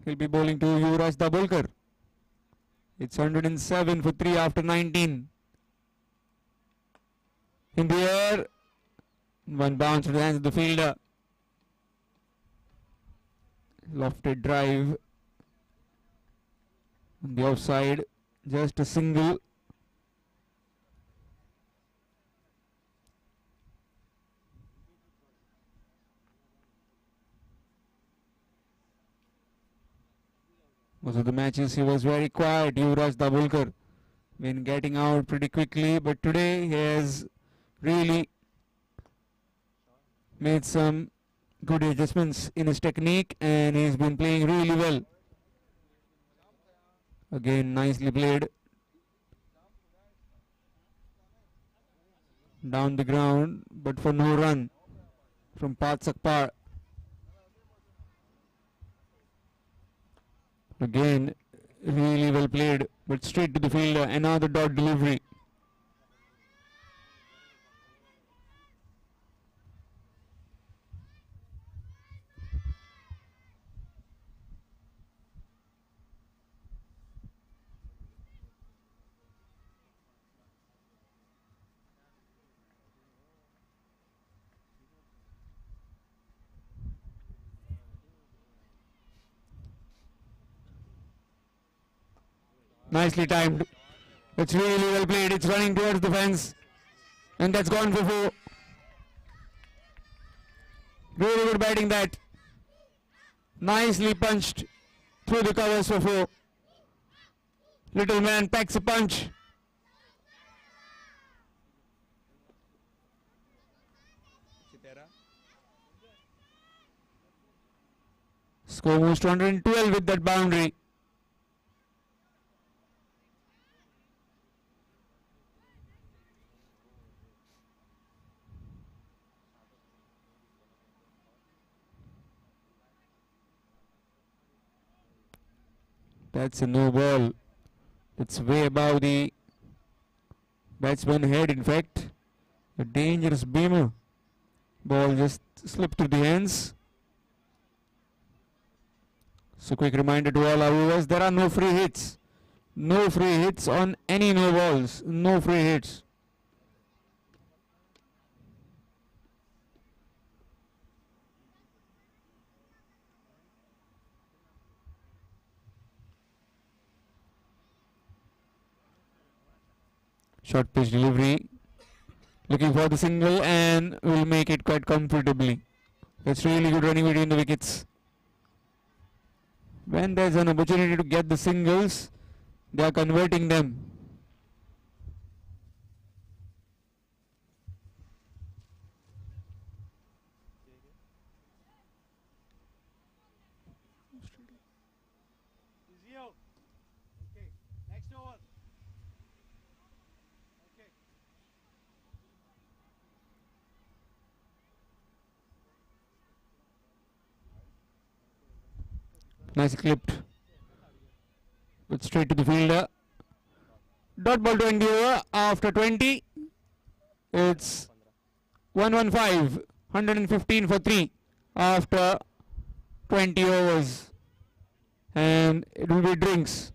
He'll be bowling to Yuvraj Dabholkar. It's 107 for 3 after 19. In the air. One bounce to the hands of the fielder. Lofted drive. On the offside. Just a single. Most of the matches he was very quiet, Yuvraj Dabholkar, been getting out pretty quickly, but today he has really made some good adjustments in his technique and he's been playing really well. Again, nicely played. Down the ground, but for no run from Pat Sakpar. Again, really well played, but straight to the fielder. Another dot delivery. Nicely timed. It's really well played. It's running towards the fence. And that's gone for 4. Really good batting that. Nicely punched through the covers for 4. Little man packs a punch. Score moves to 112 with that boundary. That's a no ball. It's way above the batsman head, in fact. A dangerous beamer. Ball just slipped through the hands. So quick reminder to all our viewers, there are no free hits. No free hits on any no balls. No free hits. Short pitch delivery. Looking for the single and will make it quite comfortably. That's really good running between the wickets. When there's an opportunity to get the singles, they are converting them. Nicely clipped. But straight to the fielder. Dot ball to end the over after 20. It's 115. 115 for 3 after 20 overs. And it will be drinks.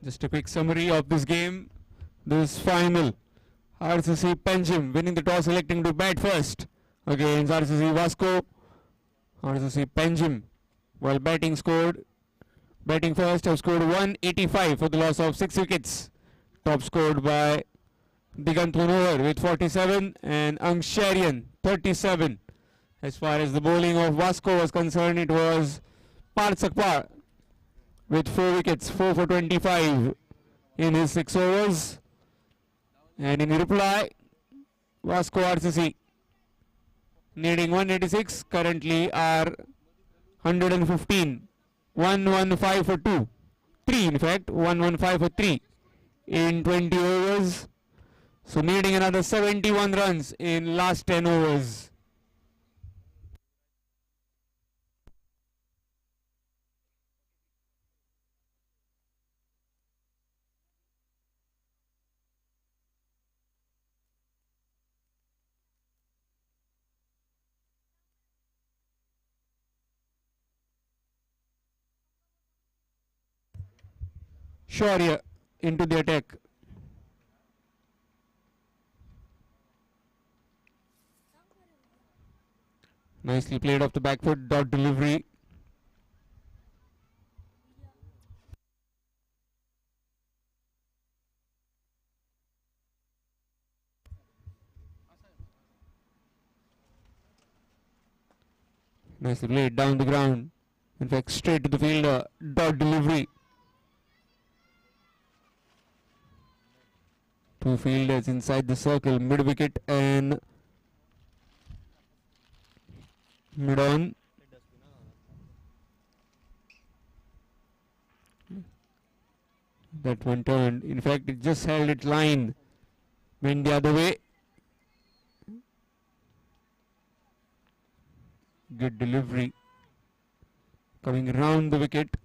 Just a quick summary of this game. This final. RCC Penjim winning the toss, electing to bat first against RCC Vasco. RCC Penjim, while batting first, have scored 185 for the loss of 6 wickets. Top scored by Digant Hunover with 47 and Angsharian 37. As far as the bowling of Vasco was concerned, it was Parth Sakura with 4 wickets, 4 for 25 in his 6 overs. And in reply, Vasco RCC needing 186 currently are 115. 115 for 2. 3 in fact, 115 for 3 in 20 overs. So needing another 71 runs in last 10 overs. Shaurya into the attack. Nicely played off the back foot, dot delivery. Nicely played down the ground. In fact, straight to the fielder, dot delivery. 2 fielders inside the circle, mid wicket and mid on. That one turned. In fact, it just held its line, went the other way. Good delivery. Coming round the wicket.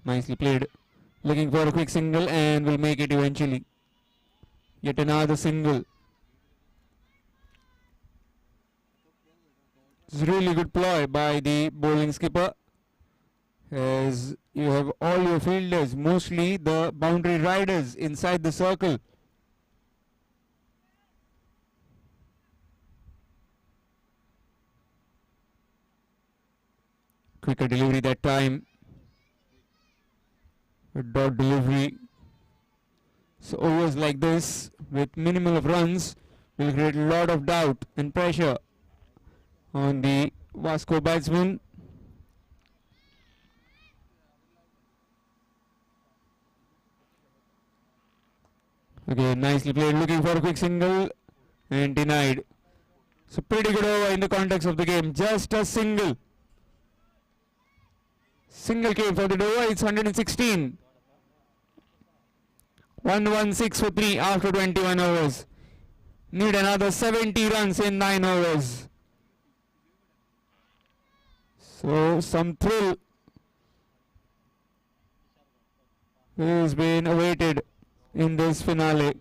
Nicely played. Looking for a quick single and will make it eventually. Yet another single. It's really good ploy by the bowling skipper, as you have all your fielders, mostly the boundary riders, inside the circle. Quicker delivery that time. A dot delivery. So overs like this with minimal of runs will create a lot of doubt and pressure on the Vasco batsman. Okay, nicely played, looking for a quick single and denied. So pretty good over in the context of the game. Just a single. Single came for the over. It's 116. 116 for 3 after 21 overs. Need another 70 runs in 9 overs. So some thrill has been awaited in this finale.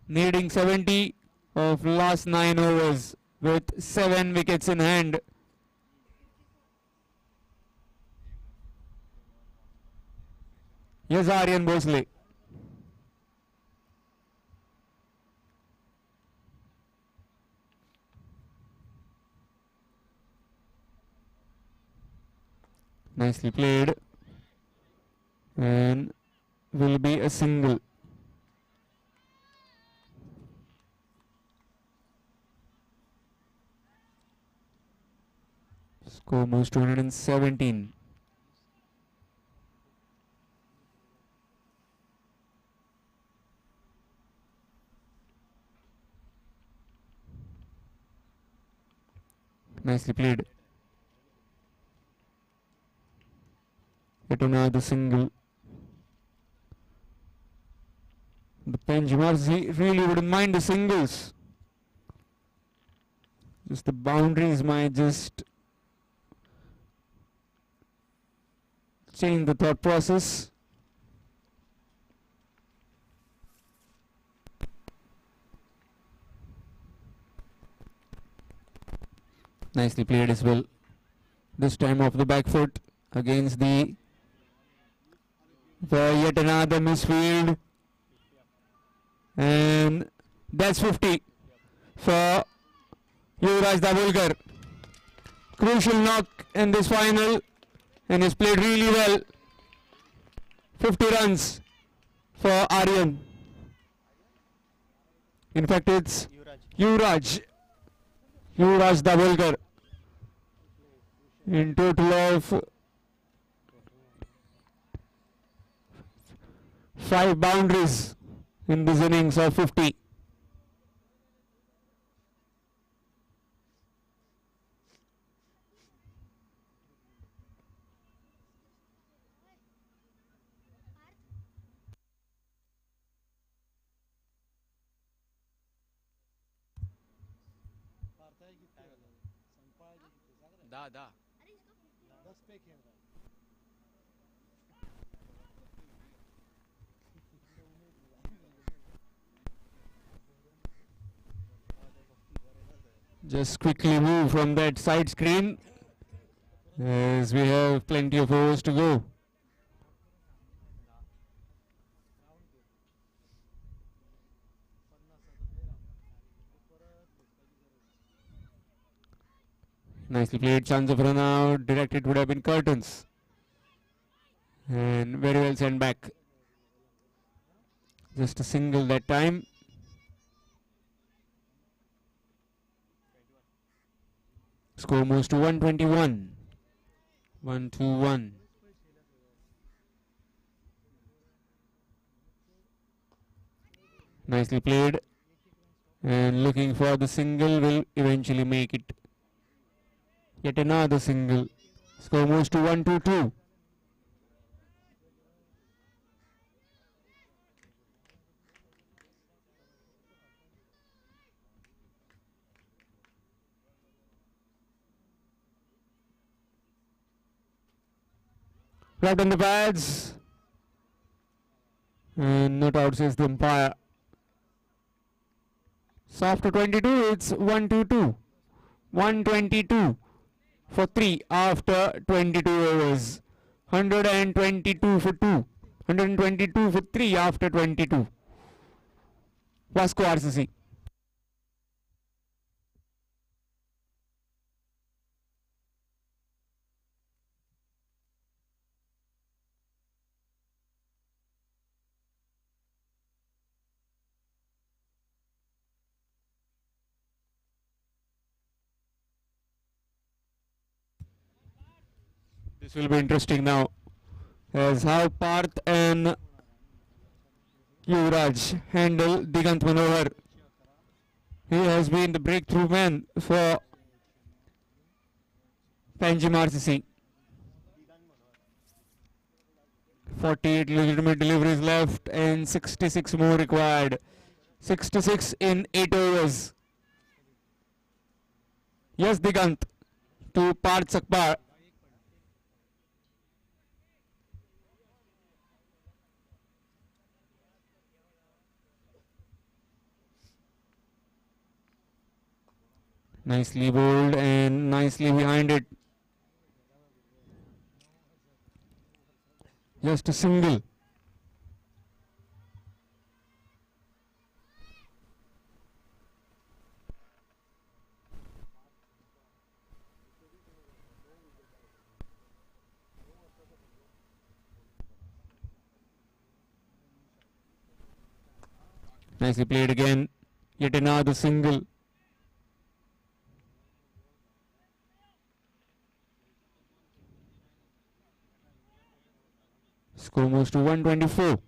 Needing 70 of last 9 overs with 7 wickets in hand. Yes, Aryan Bosley. Nicely played. And will be a single. Score moves to 117. Nicely played. Yet another single. The Penjim really wouldn't mind the singles. Just the boundaries might just change the thought process. Nicely played as well. This time off the back foot against the for yet another misfield. And that's 50 for Yuvraj Dabholkar. Crucial knock in this final, and he's played really well. 50 runs for Aryan. In fact, it's Yuvraj Dabholkar in total of 5 boundaries in this innings of 50. Da. Just quickly move from that side screen as we have plenty of overs to go. Nicely played, chance of run out, directed would have been curtains. And very well sent back. Just a single that time. Score moves to 121. 1-2-1. Nicely played. And looking for the single, will eventually make it. Yet another single. Score moves to 1-2-2. Right on the pads. And not out, says the umpire. So after 22, it's 1-2-2. 122 for 3 after 22 overs. 122 for 2. 122 for 3 after 22. Vasco RCC. This will be interesting now, as how Parth and Yuvraj handle Digant Manohar. He has been the breakthrough man for Panjim RCC. 48 legitimate deliveries left and 66 more required. 66 in 8 overs. Yes, Digant to Parth Sakpar. Nicely bowled and nicely behind it. Just a single. Nicely played again. Yet another single. Score moves to 124.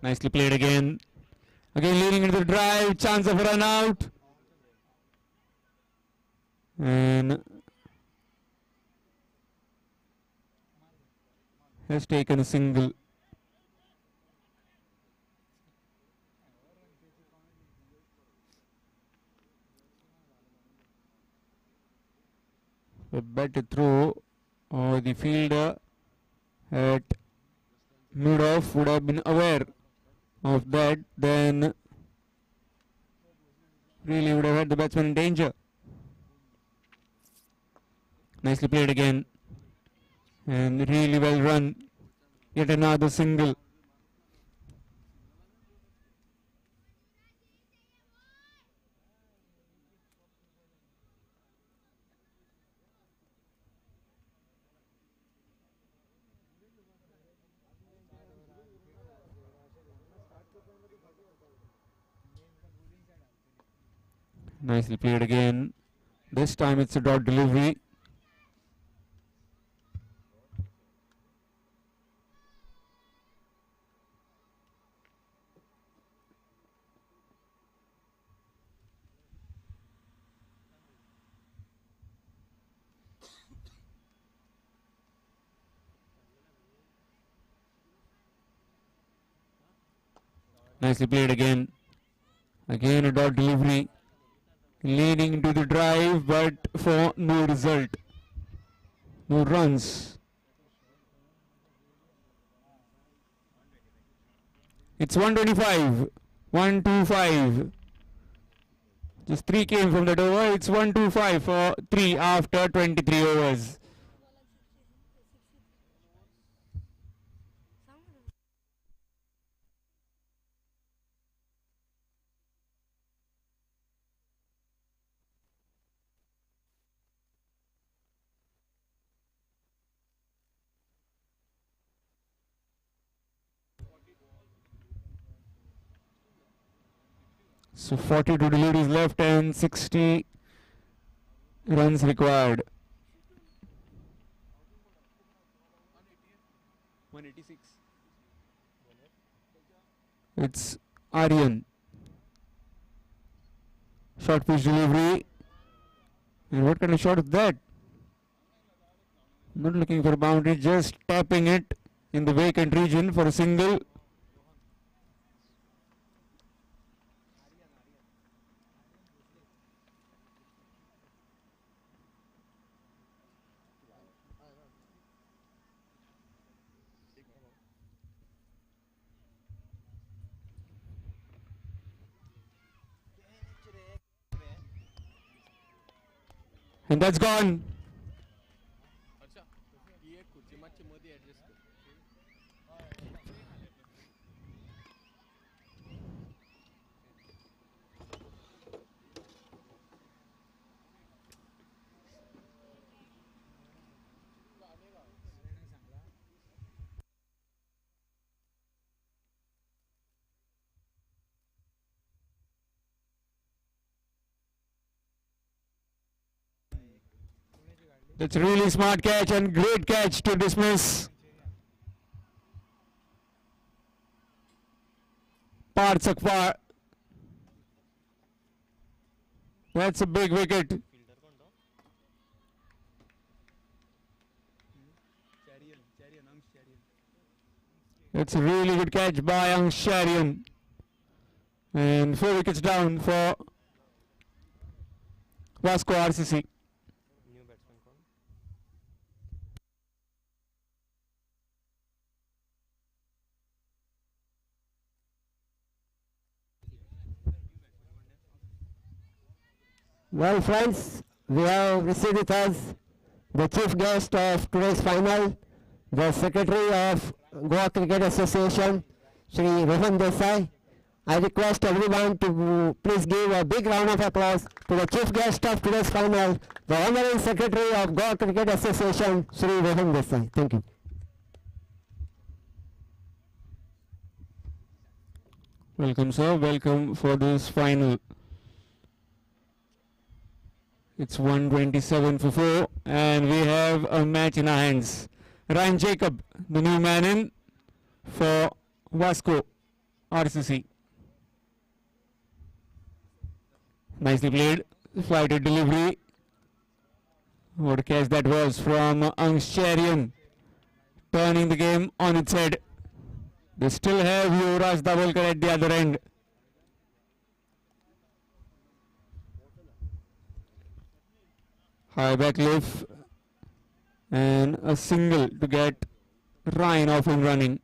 Nicely played again. Again leading into the drive. Chance of a run out. And has taken a single. A better throw, or the fielder at mid-off would have been aware of that, then really would have had the batsman in danger. Nicely played again, and really well run. Yet another single. Nicely played again. This time it's a dot delivery. Nicely played again. Again a dot delivery. Leaning into the drive, but for no result. No runs. It's 125. 125. Just 3 came from that over. It's 125 for 3 after 23 overs. So 42 deliveries left and 60 runs required. 186. It's Aryan. Short pitch delivery. And what kind of shot is that? Not looking for a boundary, just tapping it in the vacant region for a single. And that's gone. That's a really smart catch and great catch to dismiss Sakura. That's a big wicket. That's a really good catch by Sharian. And 4 wickets down for Vasco RCC. Well, friends, we have received with us the chief guest of today's final, the Secretary of Goa Cricket Association, Shri Rohan Desai. I request everyone to please give a big round of applause to the chief guest of today's final, the Honorary Secretary of Goa Cricket Association, Shri Rohan Desai. Thank you. Welcome, sir. Welcome for this final. It's 127 for 4, and we have a match in our hands. Ryan Jacob, the new man in for Vasco RCC. Nicely played. Flighted delivery. What a catch that was from Sharian, turning the game on its head. They still have Yuvraj Davolkar at the other end. High back lift and a single to get Ryan off and running.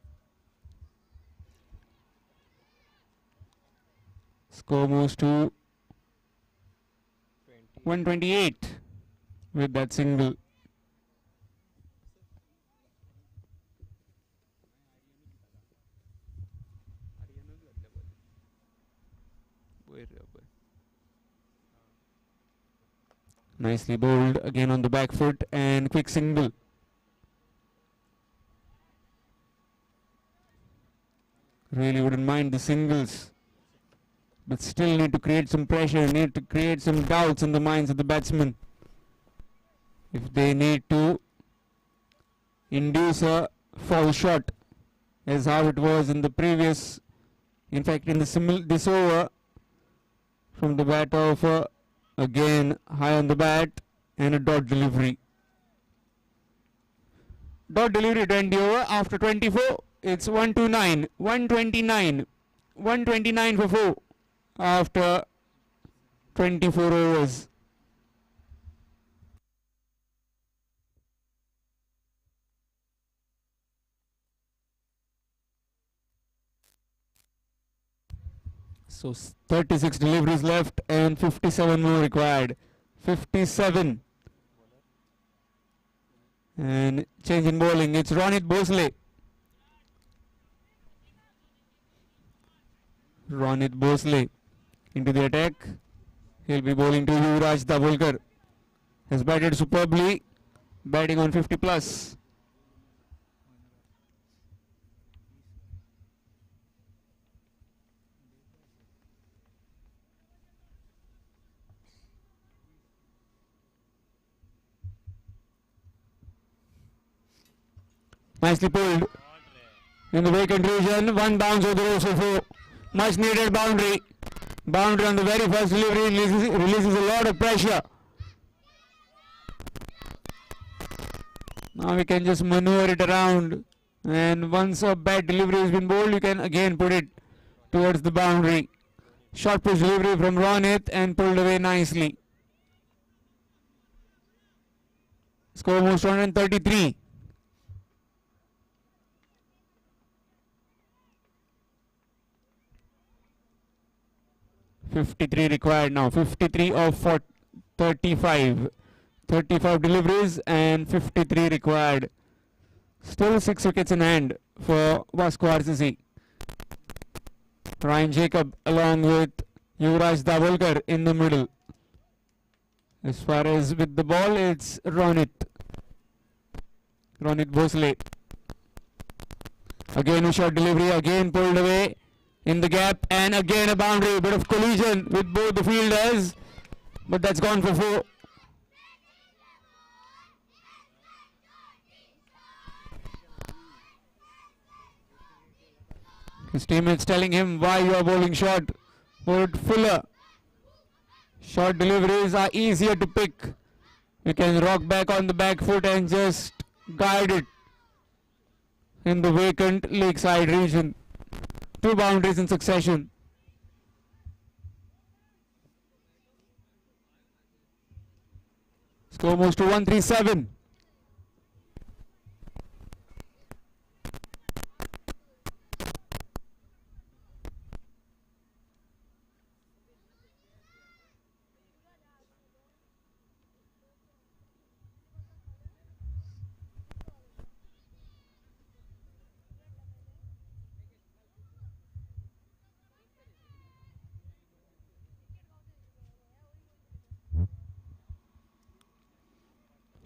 Score moves to 128 with that single. Nicely bowled again on the back foot and quick single. Really wouldn't mind the singles, but still need to create some pressure, need to create some doubts in the minds of the batsmen. If they need to induce a foul shot, as how it was in the previous, in fact in this over, from the bat of again high on the bat and a dot delivery. Dot delivery to end the over after 24. It's 129, 129, 129 for 4 after 24 overs. So 36 deliveries left and 57 more required. 57. And change in bowling. It's Ronit Bhosle. Ronit Bhosle into the attack. He'll be bowling to Yuvraj Dabholkar. Has batted superbly, batting on 50 plus. Nicely pulled in the vacant region. One bounce over the row so far. Much needed boundary. Boundary on the very first delivery releases a lot of pressure. Now we can just maneuver it around, and once a bad delivery has been bowled, you can again put it towards the boundary. Short pitch delivery from Ronit and pulled away nicely. Score moves to 133. .53 required now. 53 of 35. 35 deliveries and 53 required. Still 6 wickets in hand for Vasco RCC. Ryan Jacob along with Yuvraj Dabholkar in the middle. As far as with the ball, it's Ronit Bhosle. Again a short delivery, again pulled away in the gap, and again a boundary. Bit of collision with both the fielders, but that's gone for 4. His teammates telling him why you are bowling short. Bowl it fuller. Short deliveries are easier to pick. You can rock back on the back foot and just guide it in the vacant lakeside region. 2 boundaries in succession. Score moves to 137.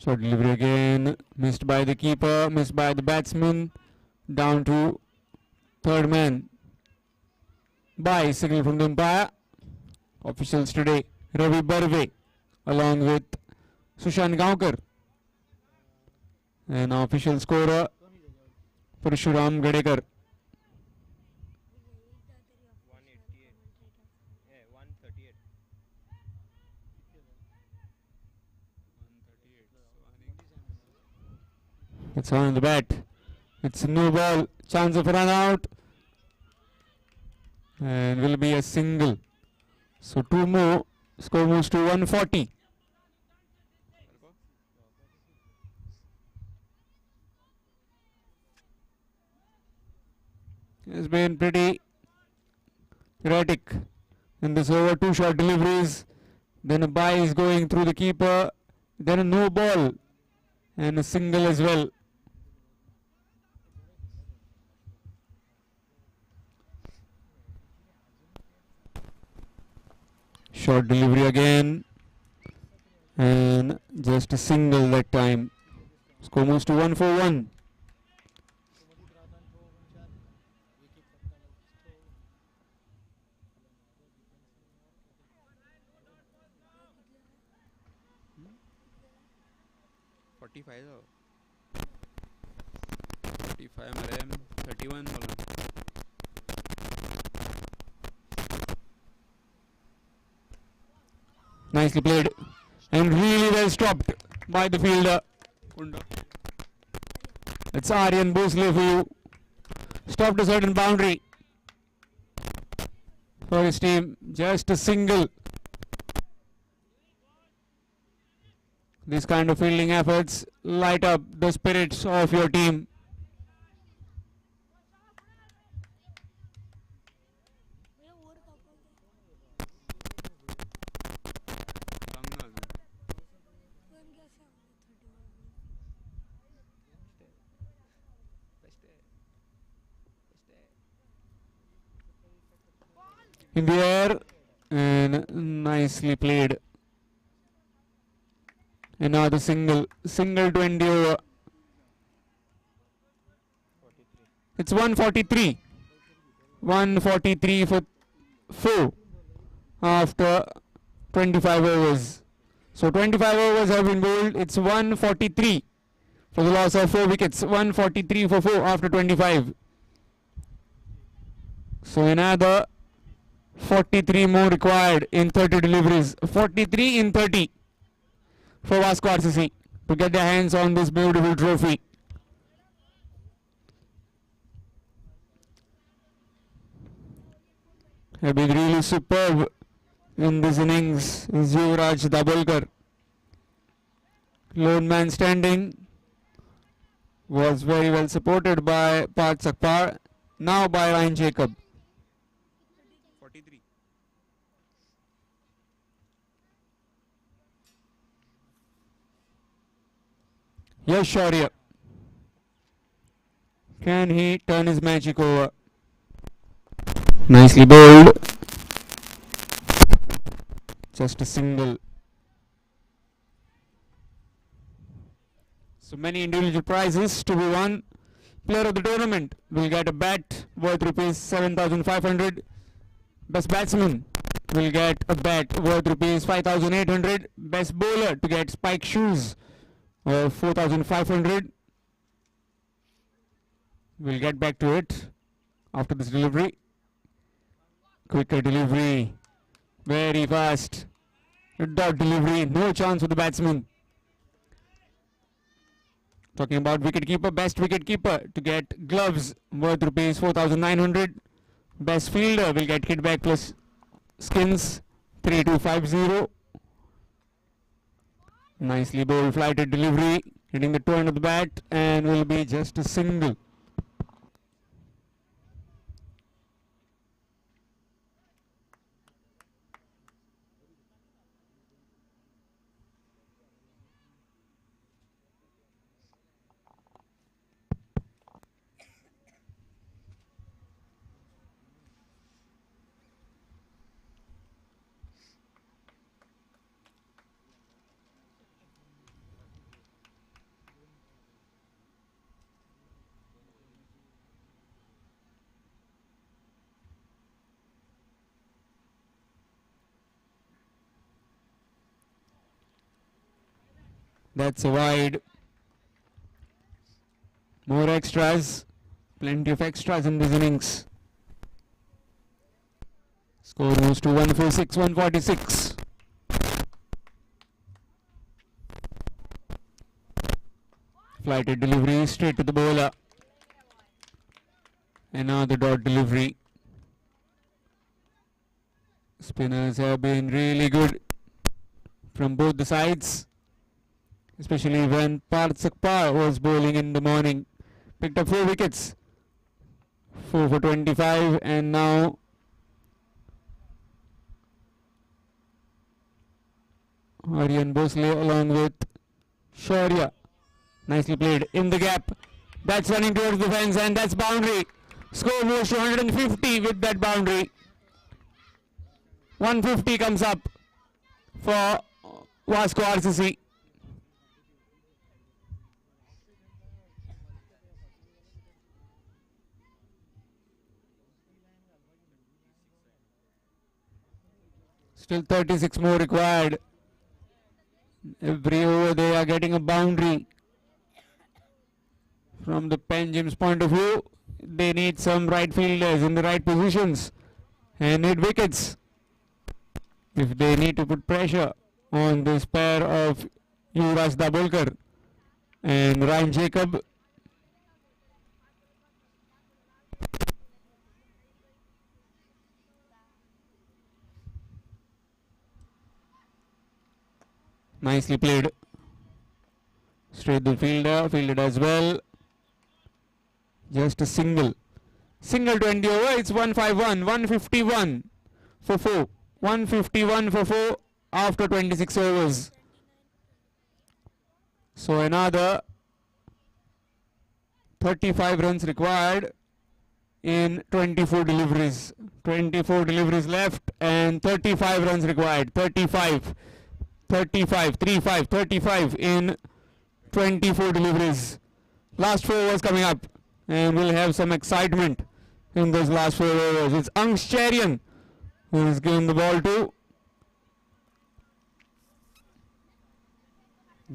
Short delivery again, missed by the keeper, missed by the batsman, down to third man. Bye signal from the umpire. Officials today, Ravi Barve along with Sushant Gaonkar. And official scorer, Parshuram Gadekar. It's on the bat. It's a new ball. Chance of run out. And will be a single. So 2 more. Score moves to 140. has been pretty erratic in this over. 2 short deliveries, then a bye is going through the keeper, then a no ball and a single as well. Short delivery again and just a single that time. Score moves to 1 for 1. Five 45 मरे 31 बोला. Nicely played and really well stopped by the fielder. It's Aryan Bhosle for you. Stopped a certain boundary for his team. Just a single. These kind of fielding efforts light up the spirits of your team. In the air and nicely played. Another single 20 over. It's 143. 143 for 4 after 25 overs. So 25 overs have been bowled. It's 143 for the loss of 4 wickets. 143 for 4 after 25. So another 43 more required in 30 deliveries. 43 in 30 for Vasco RCC to get their hands on this beautiful trophy. Have been really superb in this innings is Yuvraj Dabholkar. Lone man standing was very well supported by Parth Sakpar, now by Ryan Jacob. 43. Yes, Shaurya. Can he turn his magic over? Nicely bowled. Just a single. So many individual prizes to be won. Player of the tournament will get a bat worth rupees 7,500. Best batsman will get a bat worth rupees 5,800. Best bowler to get spike shoes of 4,500. We'll get back to it after this delivery. Quicker delivery, very fast. Dot delivery, no chance for the batsman. Talking about wicketkeeper, best wicketkeeper to get gloves worth rupees 4,900. Best fielder will get hit back plus skins 3,250. Nicely bowled flighted delivery, hitting the turn of the bat and will be just a single. That's a wide. More extras. Plenty of extras in this innings. Score moves to 146, 146. Flighted delivery straight to the bowler. Another dot delivery. Spinners have been really good from both the sides, especially when Parth Sakpar was bowling in the morning. Picked up 4 wickets 4 for 25, and now Aryan Bhosle along with Shaurya. Nicely played in the gap. That's running towards the fence, and that's boundary. Score moves to 150 with that boundary. 150 comes up for Vasco RCC. Still 36 more required. Every over they are getting a boundary. From the Panjim's point of view, they need some right fielders in the right positions and need wickets. If they need to put pressure on this pair of Yuvraj Dabholkar and Ryan Jacob, nicely played. Straight the fielder, fielded as well. Just a single. Single 20 over, it's 151, 151 for 4. 151 for 4 after 26 overs. So another 35 runs required in 24 deliveries. 24 deliveries left and 35 runs required. 35 in 24 deliveries. Last 4 overs coming up, and we'll have some excitement in those last 4 overs. It's Ansh Cherian who is given the ball to.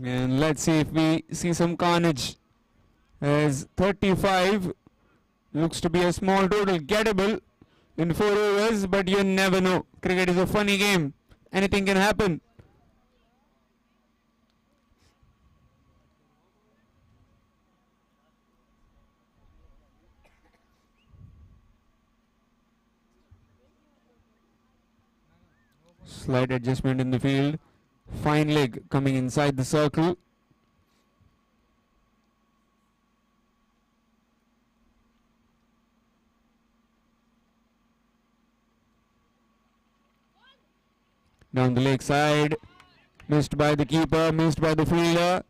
And let's see if we see some carnage, as 35 looks to be a small total, gettable in 4 overs, but you never know. Cricket is a funny game. Anything can happen. Slight adjustment in the field. Fine leg coming inside the circle. Down the leg side. Missed by the keeper, missed by the fielder.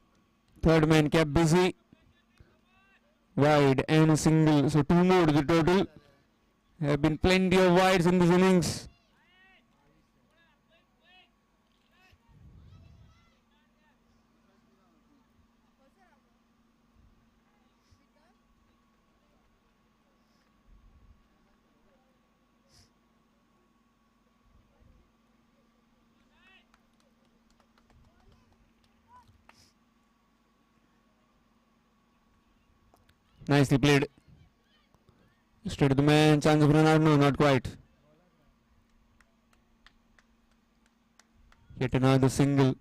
Third man kept busy. Wide and a single. So 2 more to the total. Have been plenty of wides in this innings. Nicely played. Straight to the man, chance of run out, no, not quite. Yet another single.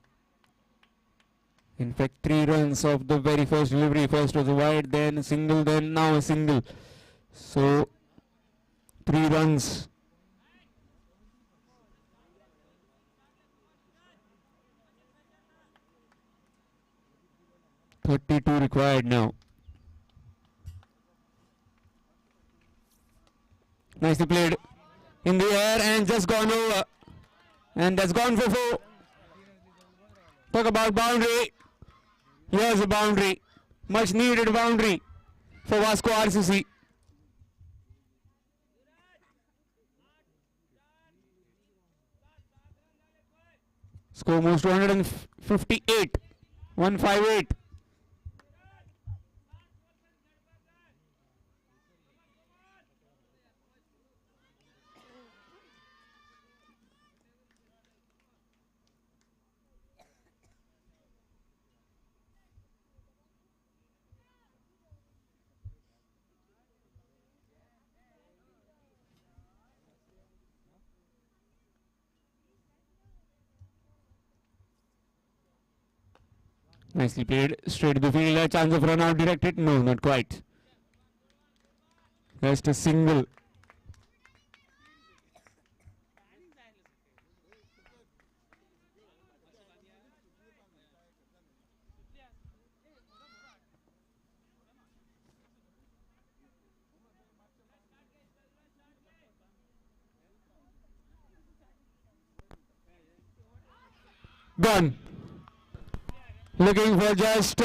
In fact, 3 runs of the very first delivery. First was a wide, then a single, then now a single. So 3 runs. .32 required now. Nicely played in the air and just gone over, and that's gone for 4. Talk about boundary. Here's a boundary, much needed boundary for Vasco RCC. Score moves to 158, 158. Nicely played. Straight to the fielder. Chance of run out directed. No, not quite. Just a single. Gone. Looking for just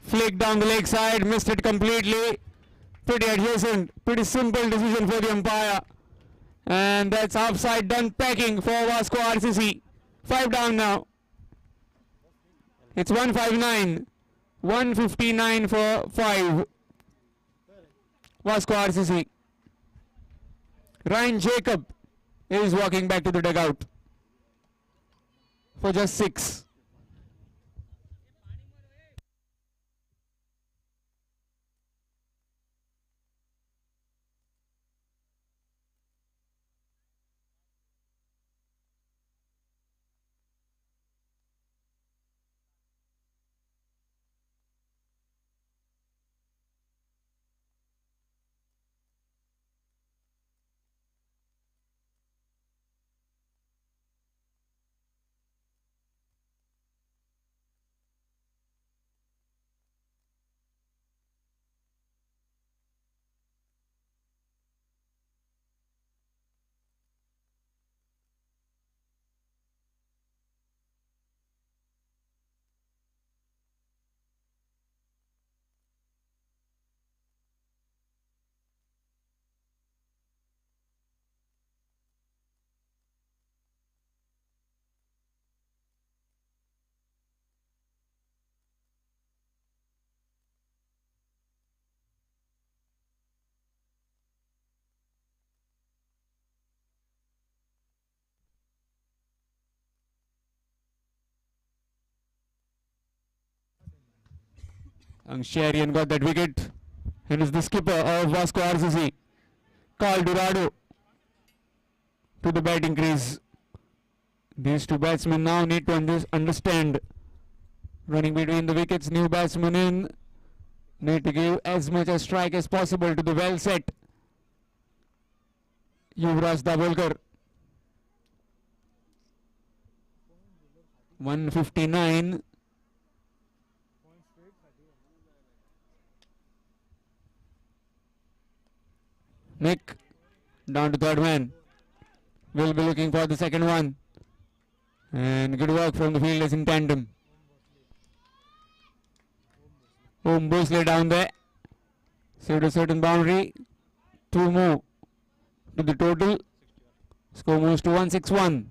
flick down the leg side, missed it completely. Pretty adjacent, pretty simple decision for the umpire. And that's offside, done packing for Vasco RCC. 5 down now. It's 159. 159 for 5. Vasco RCC. Ryan Jacob is walking back to the dugout for just 6. Angsharian got that wicket and is the skipper of Vasco RCC. Carl Dorado to the batting crease. These two batsmen now need to understand. Running between the wickets, new batsmen in. Need to give as much a strike as possible to the well set Yuvraj Dabholkar. 159. Nick down to third man. Will be looking for the second one. And good work from the fielders in tandem. Boosley down there. Saved a certain boundary. 2 more to the total. Score moves to 161.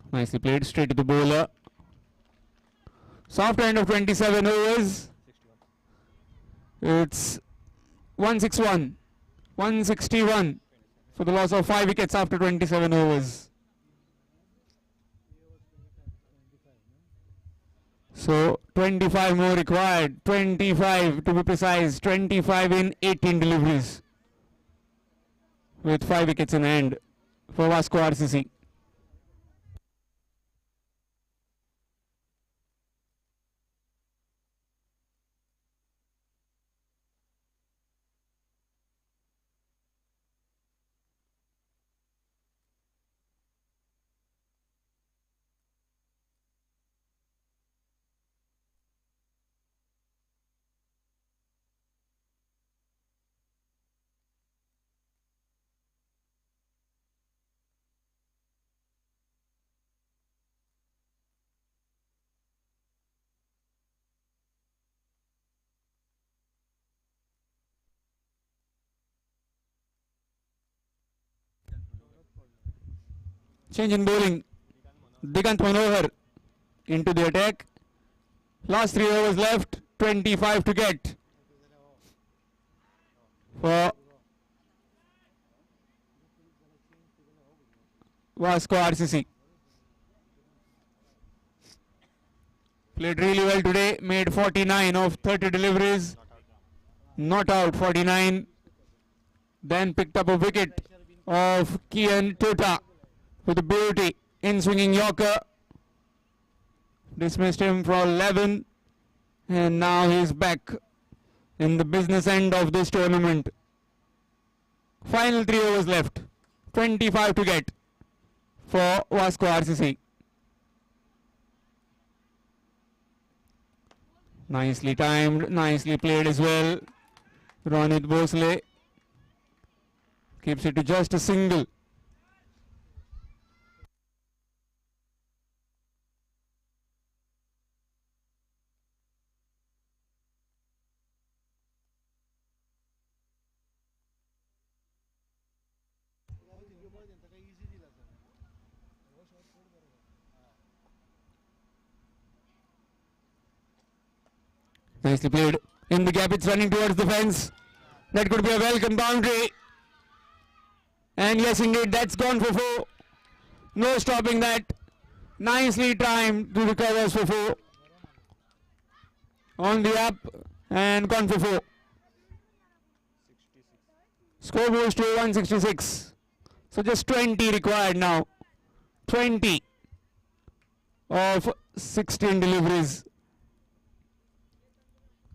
Nicely played, straight to the bowler. Soft end of 27 overs. It's 161. 161 for the loss of 5 wickets after 27 overs. So 25 more required. 25 to be precise. 25 in 18 deliveries. With 5 wickets in hand for Vasco RCC. Change in bowling. Digant Manohar into the attack. Last 3 overs left. 25 to get for Vasco RCC. Played really well today. Made 49 of 30 deliveries. Not out 49. Then picked up a wicket of Kian Tota with a beauty in swinging Yorker. Dismissed him for 11. And now he's back in the business end of this tournament. Final 3 overs left. 25 to get for Vasco RCC. Nicely timed, nicely played as well. Ronit Bhosle keeps it to just a single. Nicely played. In the gap, it's running towards the fence. That could be a welcome boundary. And yes, indeed, that's gone for 4. No stopping that. Nicely timed to the covers for 4. On the up and gone for 4. Score moves to 166. So just 20 required now. 20 of 16 deliveries.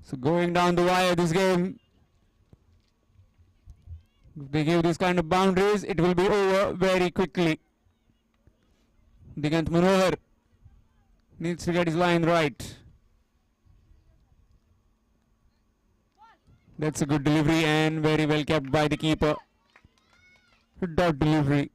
So going down the wire this game. If they give this kind of boundaries, it will be over very quickly. Digant Manohar needs to get his line right. That's a good delivery and very well kept by the keeper. Dot delivery.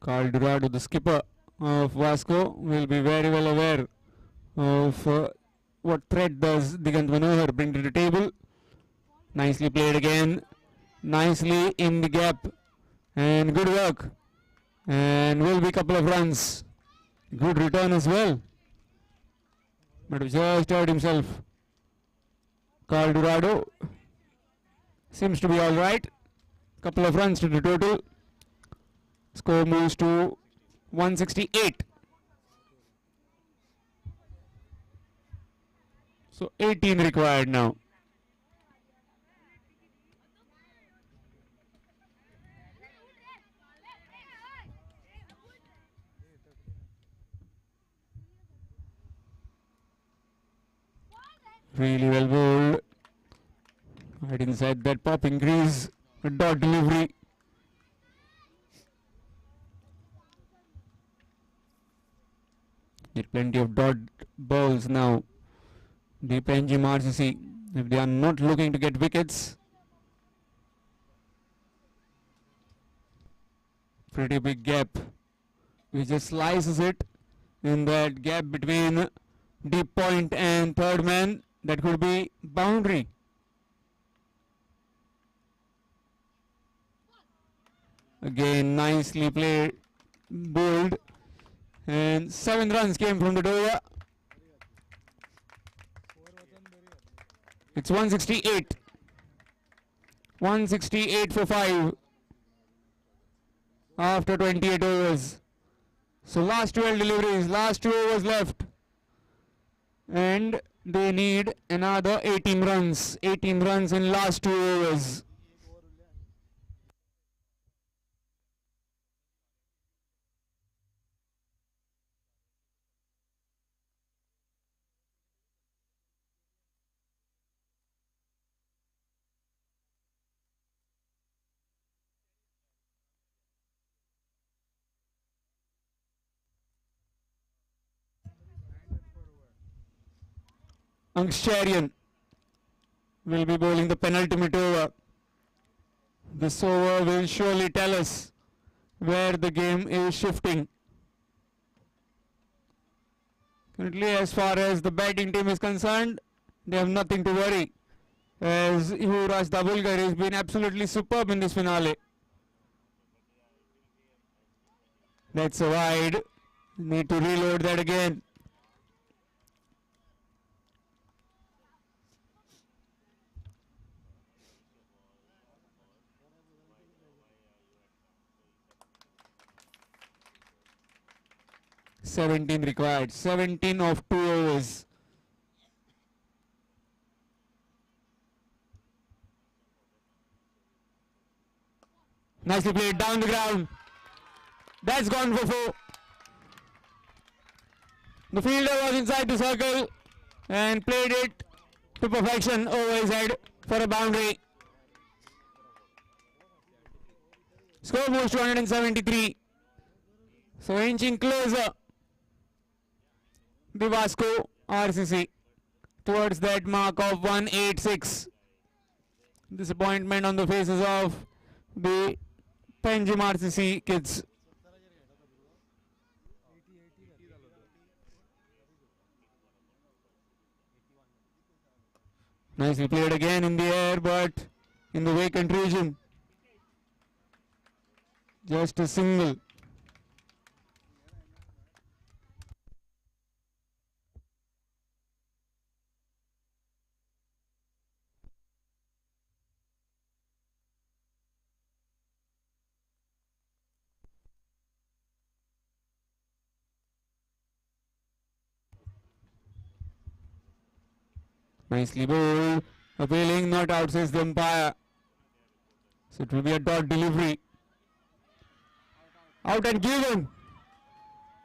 Carl Durado, the skipper of Vasco, will be very well aware of what threat does Digant Manohar bring to the table. Nicely played again. Nicely in the gap. And good work. And will be a couple of runs. Good return as well. But just hurt himself. Carl Durado seems to be alright. Couple of runs to the total. Score moves to 168. So 18 required now. Really well bowled. Right inside that popping crease. A dot delivery. There are plenty of dot balls now. Deep NG RCC, if they are not looking to get wickets. Pretty big gap. We just slices it in that gap between deep point and third man. That could be boundary. Again, nicely played, bowled, and 7 runs came from the over. It's 168. 168 for 5 after 28 overs. So last 12 deliveries, last 2 overs left. And they need another 18 runs. 18 runs in last 2 overs. Angsharian will be bowling the penultimate over. This over will surely tell us where the game is shifting. Currently, as far as the batting team is concerned, they have nothing to worry, as Yuvraj Dabulkar has been absolutely superb in this finale. That's a wide. Need to reload that again. Seventeen required. 17 of 2 overs. Nicely played down the ground. That's gone for 4. The fielder was inside the circle and played it to perfection over his head for a boundary. Score moves to 173. So inching closer, the Vasco RCC towards that mark of 186. Disappointment on the faces of the Panjim RCC kids. Nicely played again in the air, but in the vacant region. Just a single. Nicely bowled. Appealing, not out, says the umpire. So it will be a dot delivery. Out and given.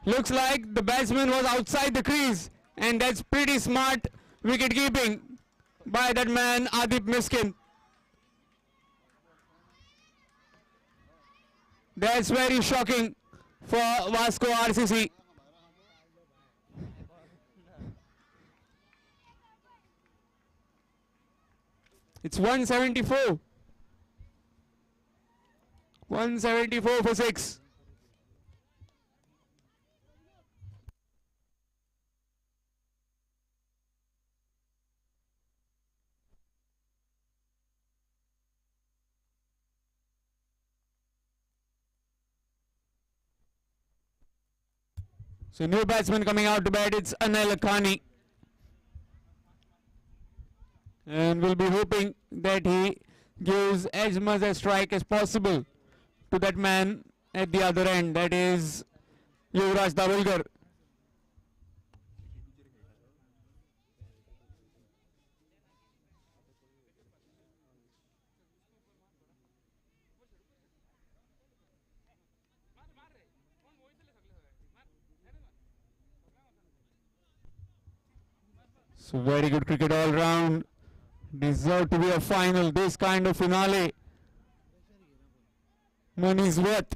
Looks like the batsman was outside the crease, and that's pretty smart wicket keeping by that man Adip Miskin. That's very shocking for Vasco RCC. It's 174. 174 for 6. So new batsman coming out to bat, it's Anil Akhani. And we'll be hoping that he gives as much a strike as possible to that man at the other end, that is Yuvraj Dabulkar. So very good cricket all round. Deserve to be a final, this kind of finale. Money's worth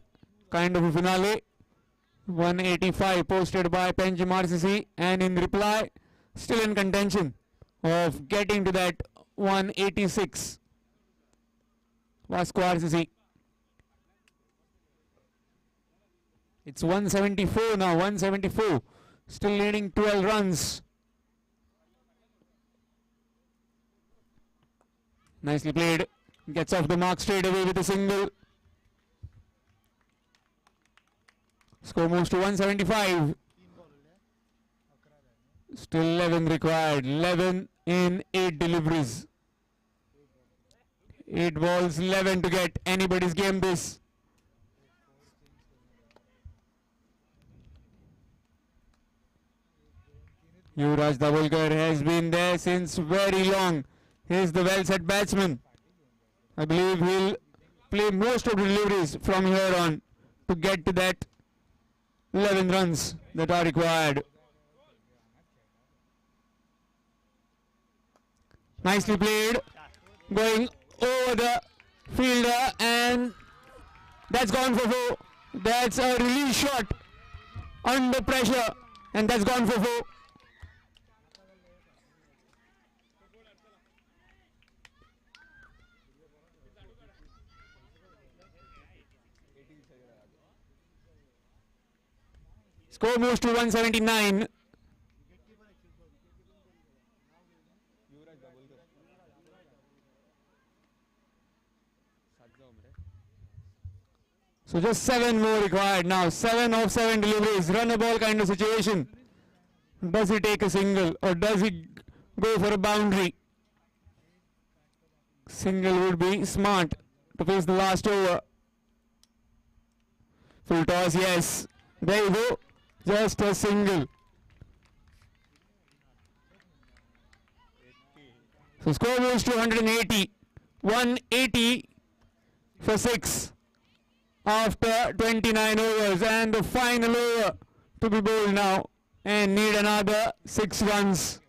kind of a finale. 185 posted by Panjim RCC, and in reply still in contention of getting to that 186. Vasco RCC. It's 174 now, 174. Still leading 12 runs. Nicely played. Gets off the mark straight away with a single. Score moves to 175. Still 11 required. 11 in 8 deliveries. 8 balls, 11 to get anybody's game this. Yuvraj Dabulkar has been there since very long. He is the well-set batsman. I believe he'll play most of the deliveries from here on to get to that 11 runs that are required. Nicely played. Going over the fielder, and that's gone for 4. That's a release shot under pressure, and that's gone for 4. Score moves to 179. So just 7 more required now. 7 of 7 deliveries. Run a ball kind of situation. Does he take a single or does he go for a boundary? Single would be smart to face the last over. Full toss, yes. There you go. Just a single. So score moves to 180. 180 for 6 after 29 overs, and the final over to be bowled now, and need another 6 runs.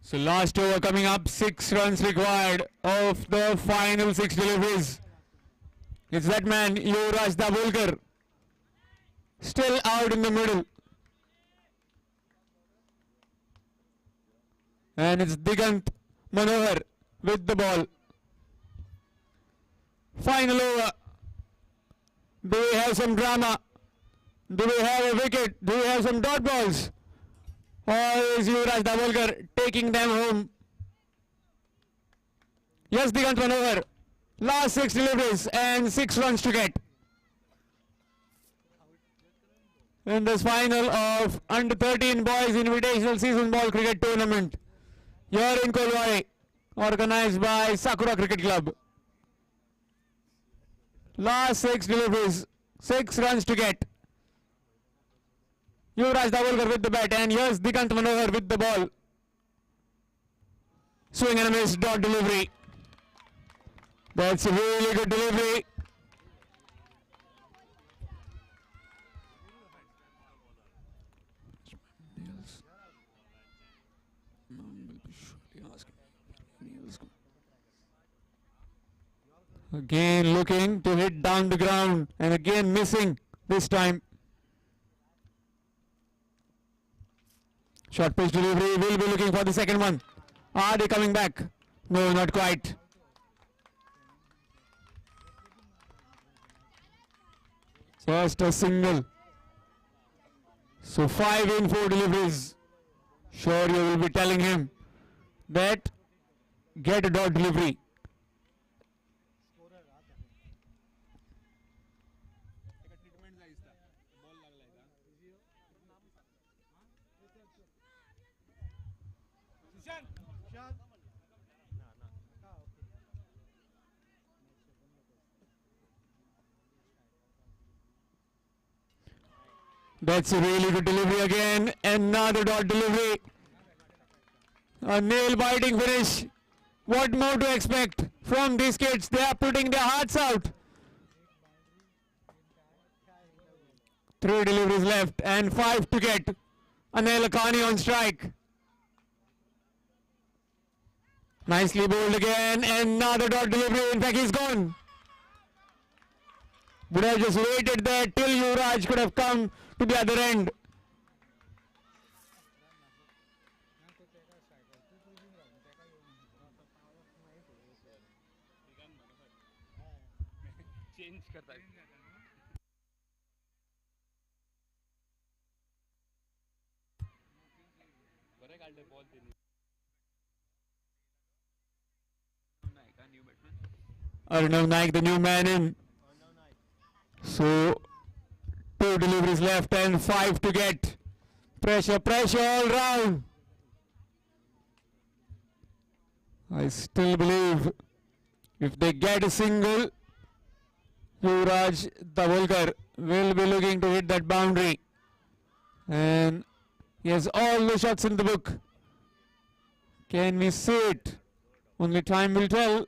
So last over coming up, 6 runs required of the final 6 deliveries. It's that man, Yuvraj Dabholkar, still out in the middle. And it's Digant Manohar with the ball. Final over. Do we have some drama? Do we have a wicket? Do we have some dot balls? Or is Yuvraj Dabholkar taking them home? Yes, Digant Manohar. Last 6 deliveries and 6 runs to get. In this final of Under-13 Boys Invitational Season Ball Cricket Tournament here in Kolwari, organized by Sakura Cricket Club. Last 6 deliveries, 6 runs to get. Yuvraj Dabholkar with the bat, and here's Digant Manohar with the ball. Swing and a miss, dot delivery. That's a really good delivery. Again looking to hit down the ground, and again missing this time. Short pitch delivery, will be looking for the second one. Are they coming back? No, not quite. Just a single. So 5 in 4 deliveries. Sure, you will be telling him that get a dot delivery. That's a really good delivery again. Another dot delivery. A nail-biting finish. What more to expect from these kids? They are putting their hearts out. 3 deliveries left and 5 to get. Anil Lakhani on strike. Nicely bowled again. Another dot delivery. In fact, he's gone. Would have just waited there till Yuvraj could have come to the other end. Arnav Naik, the new man in. So 2 deliveries left and 5 to get. Pressure, pressure all round. I still believe if they get a single, Yuvraj Dabholkar will be looking to hit that boundary. And he has all the shots in the book. Can we see it? Only time will tell.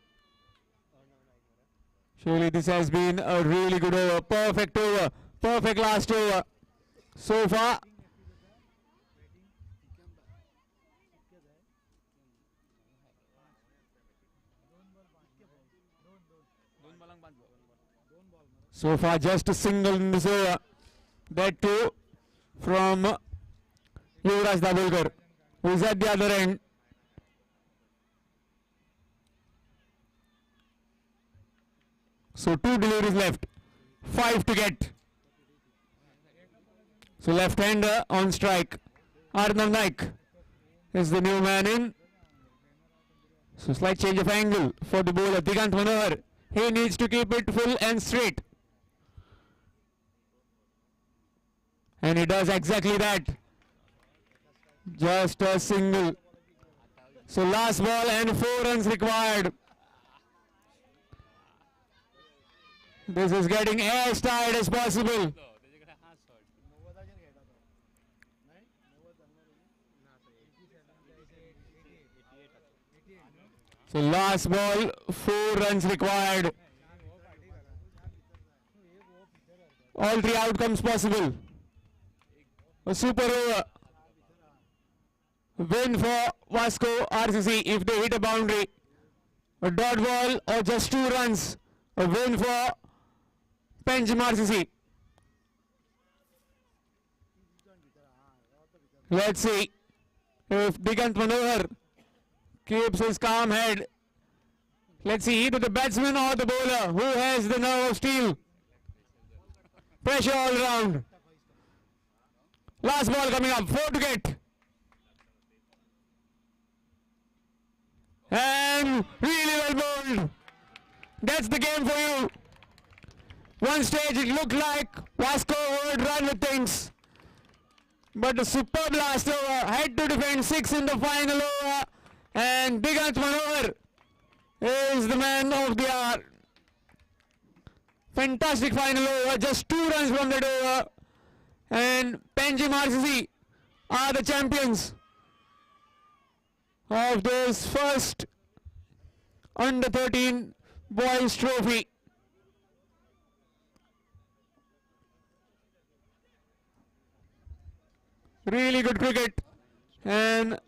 Surely this has been a really good over. Perfect over. Perfect last over. So far. So far just a single in this over. That too from Yuvraj Dabholkar, who is at the other end. So 2 deliveries left, 5 to get. So left-hander on strike. Arnav Naik is the new man in. So slight change of angle for the bowler Digant Manohar. He needs to keep it full and straight. And he does exactly that. Just a single. So last ball and 4 runs required. This is getting as tight as possible. So last ball, 4 runs required. All 3 outcomes possible. A super over. Win for Vasco RCC if they hit a boundary. A dot ball or just 2 runs. A win for Panjim RCC. Let's see if Digant Manohar keeps his calm head. Let's see either the batsman or the bowler who has the nerve of steel. Pressure all round. Last ball coming up, 4 to get. And really well bowled. That's the game for you. One stage it looked like Vasco would run with things. But the superb last over had to defend 6 in the final over. And Digant Manohar is the man of the hour. Fantastic final over, just 2 runs from that over. And Panjim RCC are the champions of this first under 13 boys trophy. Really good cricket, and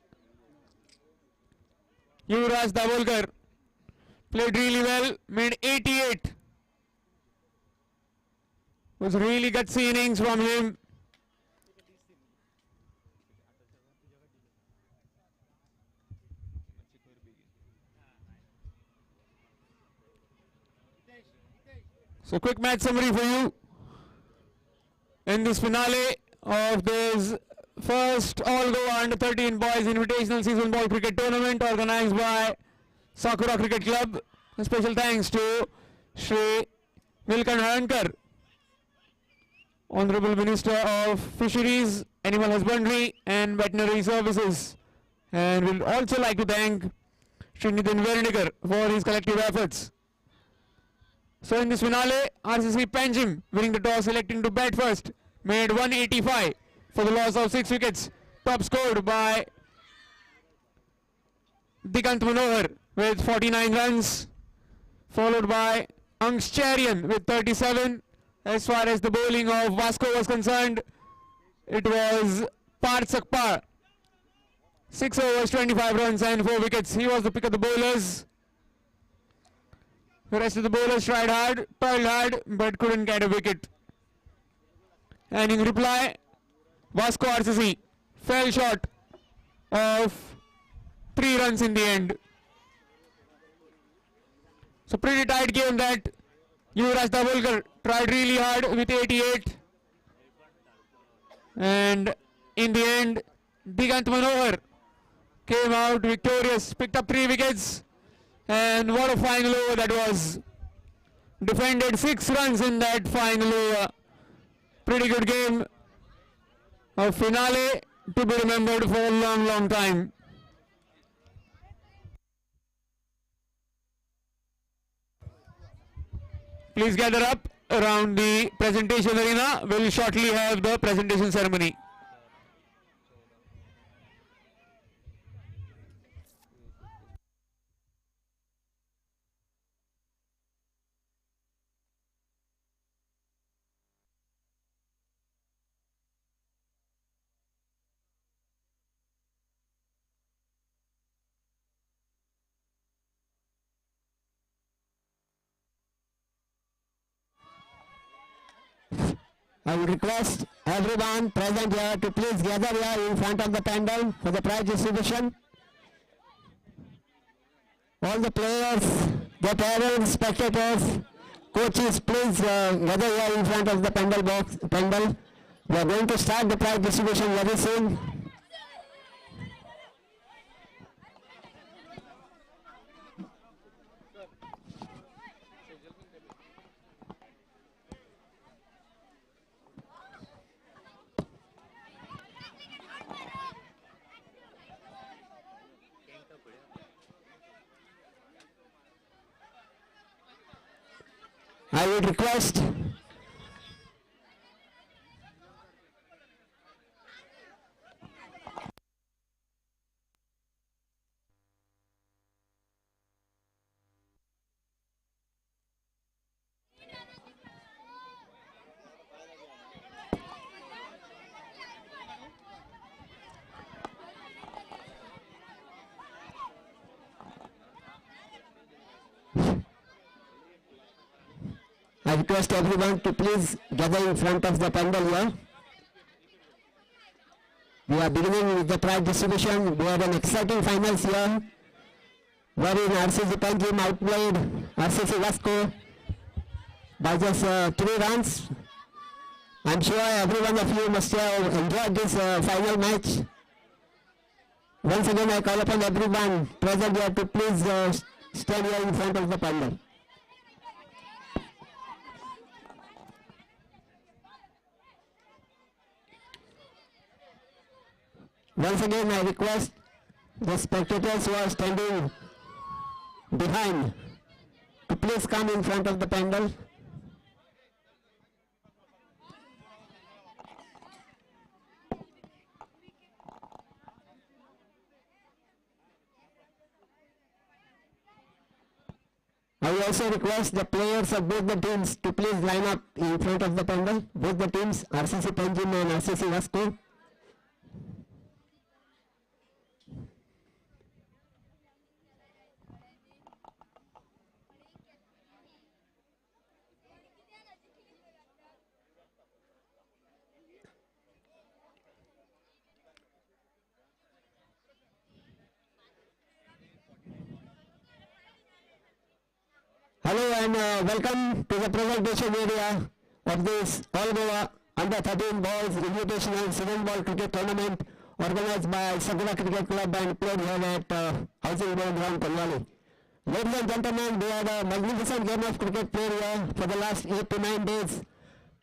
Yuvraj Davolkar played really well, made 88. Was really gutsy innings from him. So quick match summary for you in this finale of this first all-go under 13 boys invitational season ball cricket tournament organized by Sakura Cricket Club. A special thanks to Shri Nilkant Harankar, Honorable Minister of Fisheries, Animal Husbandry and Veterinary Services. And we'll also like to thank Shri Nitin Vernikar for his collective efforts. So in this finale, RCC Panjim winning the toss, electing to bat first, made 185 for the loss of 6 wickets. Top scored by Digant Manohar with 49 runs, followed by Ansh Charian with 37. As far as the bowling of Vasco was concerned, it was Parth Sakpar, 6 overs, 25 runs and 4 wickets. He was the pick of the bowlers. The rest of the bowlers tried hard, toiled hard, but couldn't get a wicket. And in reply, Vasco RCC fell short of 3 runs in the end. So pretty tight game that. Yuvraj Davolkar tried really hard with 88. And in the end, Digant Manohar came out victorious, picked up 3 wickets. And what a final over that was. Defended 6 runs in that final over. Pretty good game. A finale to be remembered for a long, long time. Please gather up around the presentation arena. We'll shortly have the presentation ceremony. I would request everyone present here to please gather here in front of the pandal for the prize distribution. All the players, the parents, spectators, coaches, please gather here in front of the pandal. We are going to start the prize distribution very soon. I would request I request everyone to please gather in front of the pandal here. We are beginning with the prize distribution. We have an exciting finals here, wherein RCC Panjim outplayed RCC Vasco by just 3 runs. I'm sure every one of you must have enjoyed this final match. Once again, I call upon everyone present here to please stand here in front of the pandal. Once again, I request the spectators who are standing behind to please come in front of the pandal. I also request the players of both the teams to please line up in front of the pandal. Both the teams, RCC Panjim and RCC Vasco. Hello and welcome to the presentation area of this All Goa Under-13 Balls Invitational 7 Ball Cricket Tournament organized by Sakura Cricket Club and played here at Housing Board Ground, Kolwali. Ladies and gentlemen, we had a magnificent game of cricket played here for the last 8 to 9 days,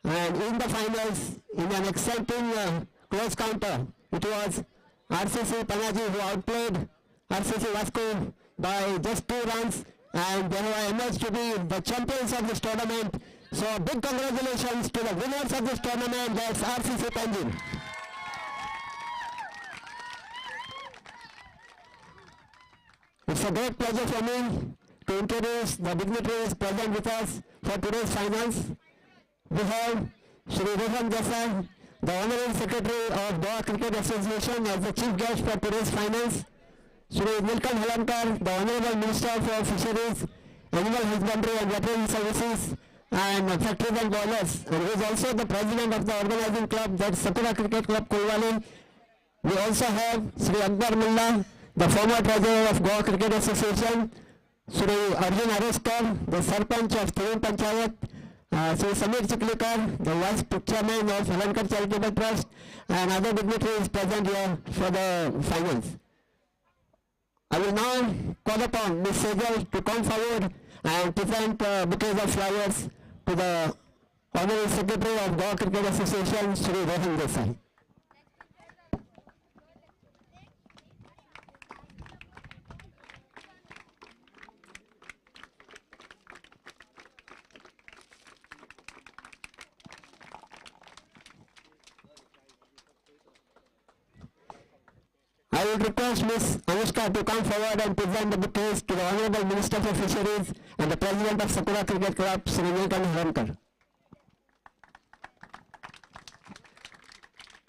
and in the finals, in an exciting close counter, it was RCC Panaji who outplayed RCC Vasco by just 2 runs, and they have emerged to be the champions of this tournament. So big congratulations to the winners of this tournament, that's RCC Panjim. It's a great pleasure for me to introduce the dignitaries present with us for today's finals. We have Shri Rohan Desai, the Honorary Secretary of Goa Cricket Association, as the chief guest for today's finals. Shri Nilkan Halankar, the Honorable Minister for Fisheries, Animal Husbandry and Veterinary Services and Factories and Boilers, and he is also the President of the organizing club, that's Sakura Cricket Club Kolwali. We also have Shri Akbar Mullah, the former Treasurer of Goa Cricket Association, Shri Arjun Araskar, the Sarpanch of Thirin Panchayat, Shri Samir Chiklikar, the Vice Chairman of Halankar Charitable Trust, and other dignitaries present here for the finals. I will now call upon Ms. Sejal to come forward and present bouquets of flowers to the Honorary Secretary of Goa Cricket Association, Shri Rohan Desai. I would request Ms. Anushka to come forward and present the bouquets to the Honorable Minister for Fisheries and the President of Sakura Cricket Club, Shri Nilkan Halankar.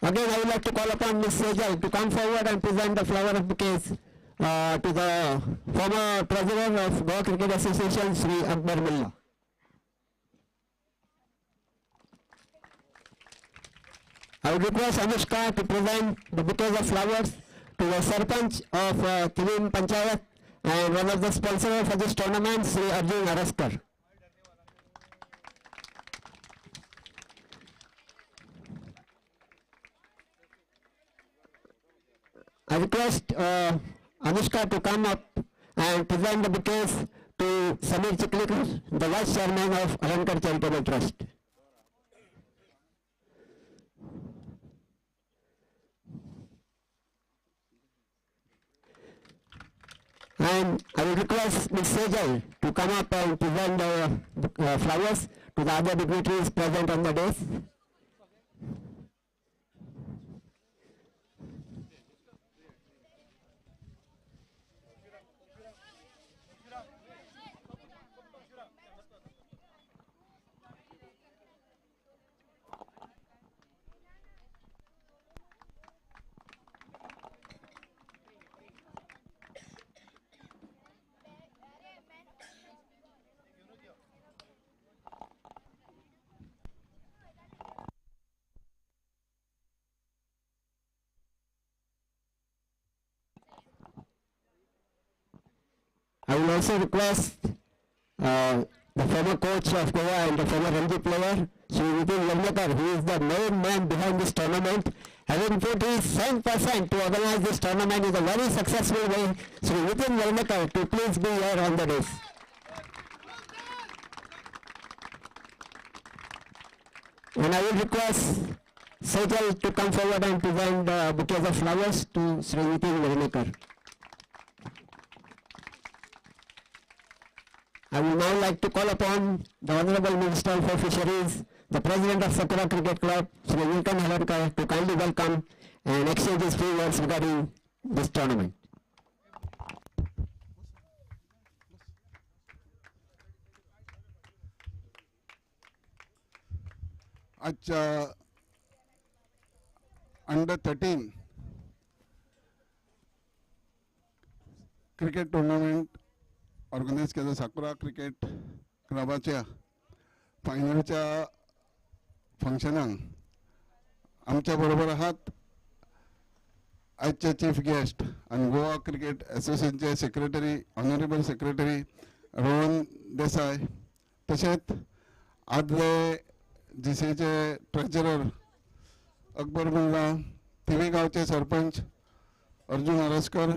Again, I would like to call upon Ms. Sejal to come forward and present the flower of bouquets to the former President of Goa Cricket Association, Shri Akbar Mullah. I would request Anushka to present the bouquets of flowers to the Sarpanch of Thirin Panchayat and one of the sponsors for this tournament, Shri Arjun Araskar. I request Anushka to come up and present the bouquets to Samir Chiklikar, the Vice Chairman of Halankar Charitable Trust. And I will request Ms. Sejal to come up and present the flowers to the other dignitaries present on the dais. will also request the former coach of Goa and the former Ranji player, Shri Nitin Yarmakar, who is the main man behind this tournament, having put his 100% to organize this tournament in a very successful way. Shri Nitin Yarmakar, to please be here on the dais. And I will request Sejal to come forward and present the bouquets of flowers to Shri Nitin Yarmakar. I would now like to call upon the Honorable Minister for Fisheries, the President of Sakura Cricket Club, Shri Wilton Halarkar, to kindly welcome and exchange his few words regarding this tournament. आजच्या अंडर-13 cricket tournament organise केलं साकुरा cricket क्लबाच्या फायनलच्या फंक्शनाक आमच्या बरोबर आहात आजचे chief guest आणि Goa cricket असोसिएशनचे secretary honourable secretary Rohan Desai, तसेच आदले जीसीचे ट्रेजरर अकबर मुल्ला, थिवी गावचे सरपंच अर्जुन आरसकर,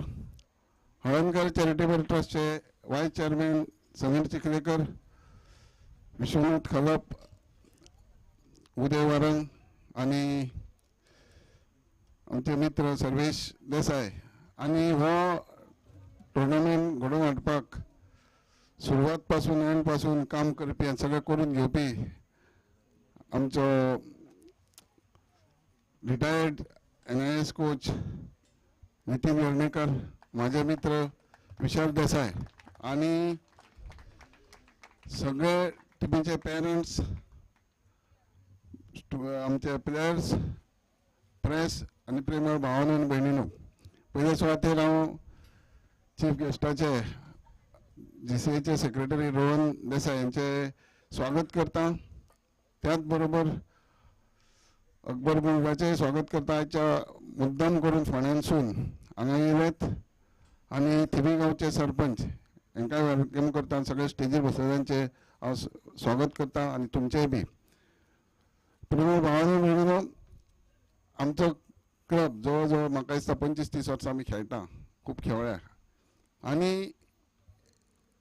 हळणकर चॅरिटेबल ट्रस्टचे वाईस चेअरमॅन समीर चिखलेकर, विश्वनाथ खलप, उदय वारंग आणि आमचे मित्र सर्वेश देसाई आणि हो टुर्नामेंट घडोवन हाडपाक सुरवात पासून एंड पासून काम करपी आनी सगळें करून घेवपी आमचो रिटायर्ड NIS कोच नितीन येळणेकर, माझे मित्र विशाल देसाई आणि सगळे टिमीचे पेरेंट्स, आमचे प्लेयर्स, प्रेस आणि प्रेमळ भावांनो आनी भयणींनो, पयले सुवातेर हांव चीफ गेस्टाचे GCAचे सेक्रेटरी रोहन देसाई यांचे स्वागत करता. त्याच बरोबर अकबर मुल्लाचे स्वागत करता. आजच्या मुद्दाम करून फोंड्यानसून हांगा येयलेत आणि थिवी गांवचे सरपंच हांकांय वेलकम करता. सगळे स्टेजीर बसलेल्यांचे हांव स्वागत करता आणि तुमचेय बी. प्रेमळ भावांनो भयणींनो, आमचो क्लब जवळ जवळ म्हाका दिसता 25-30 वर्सां आमी खेळटा, खूब खेळ्ळ्या आणि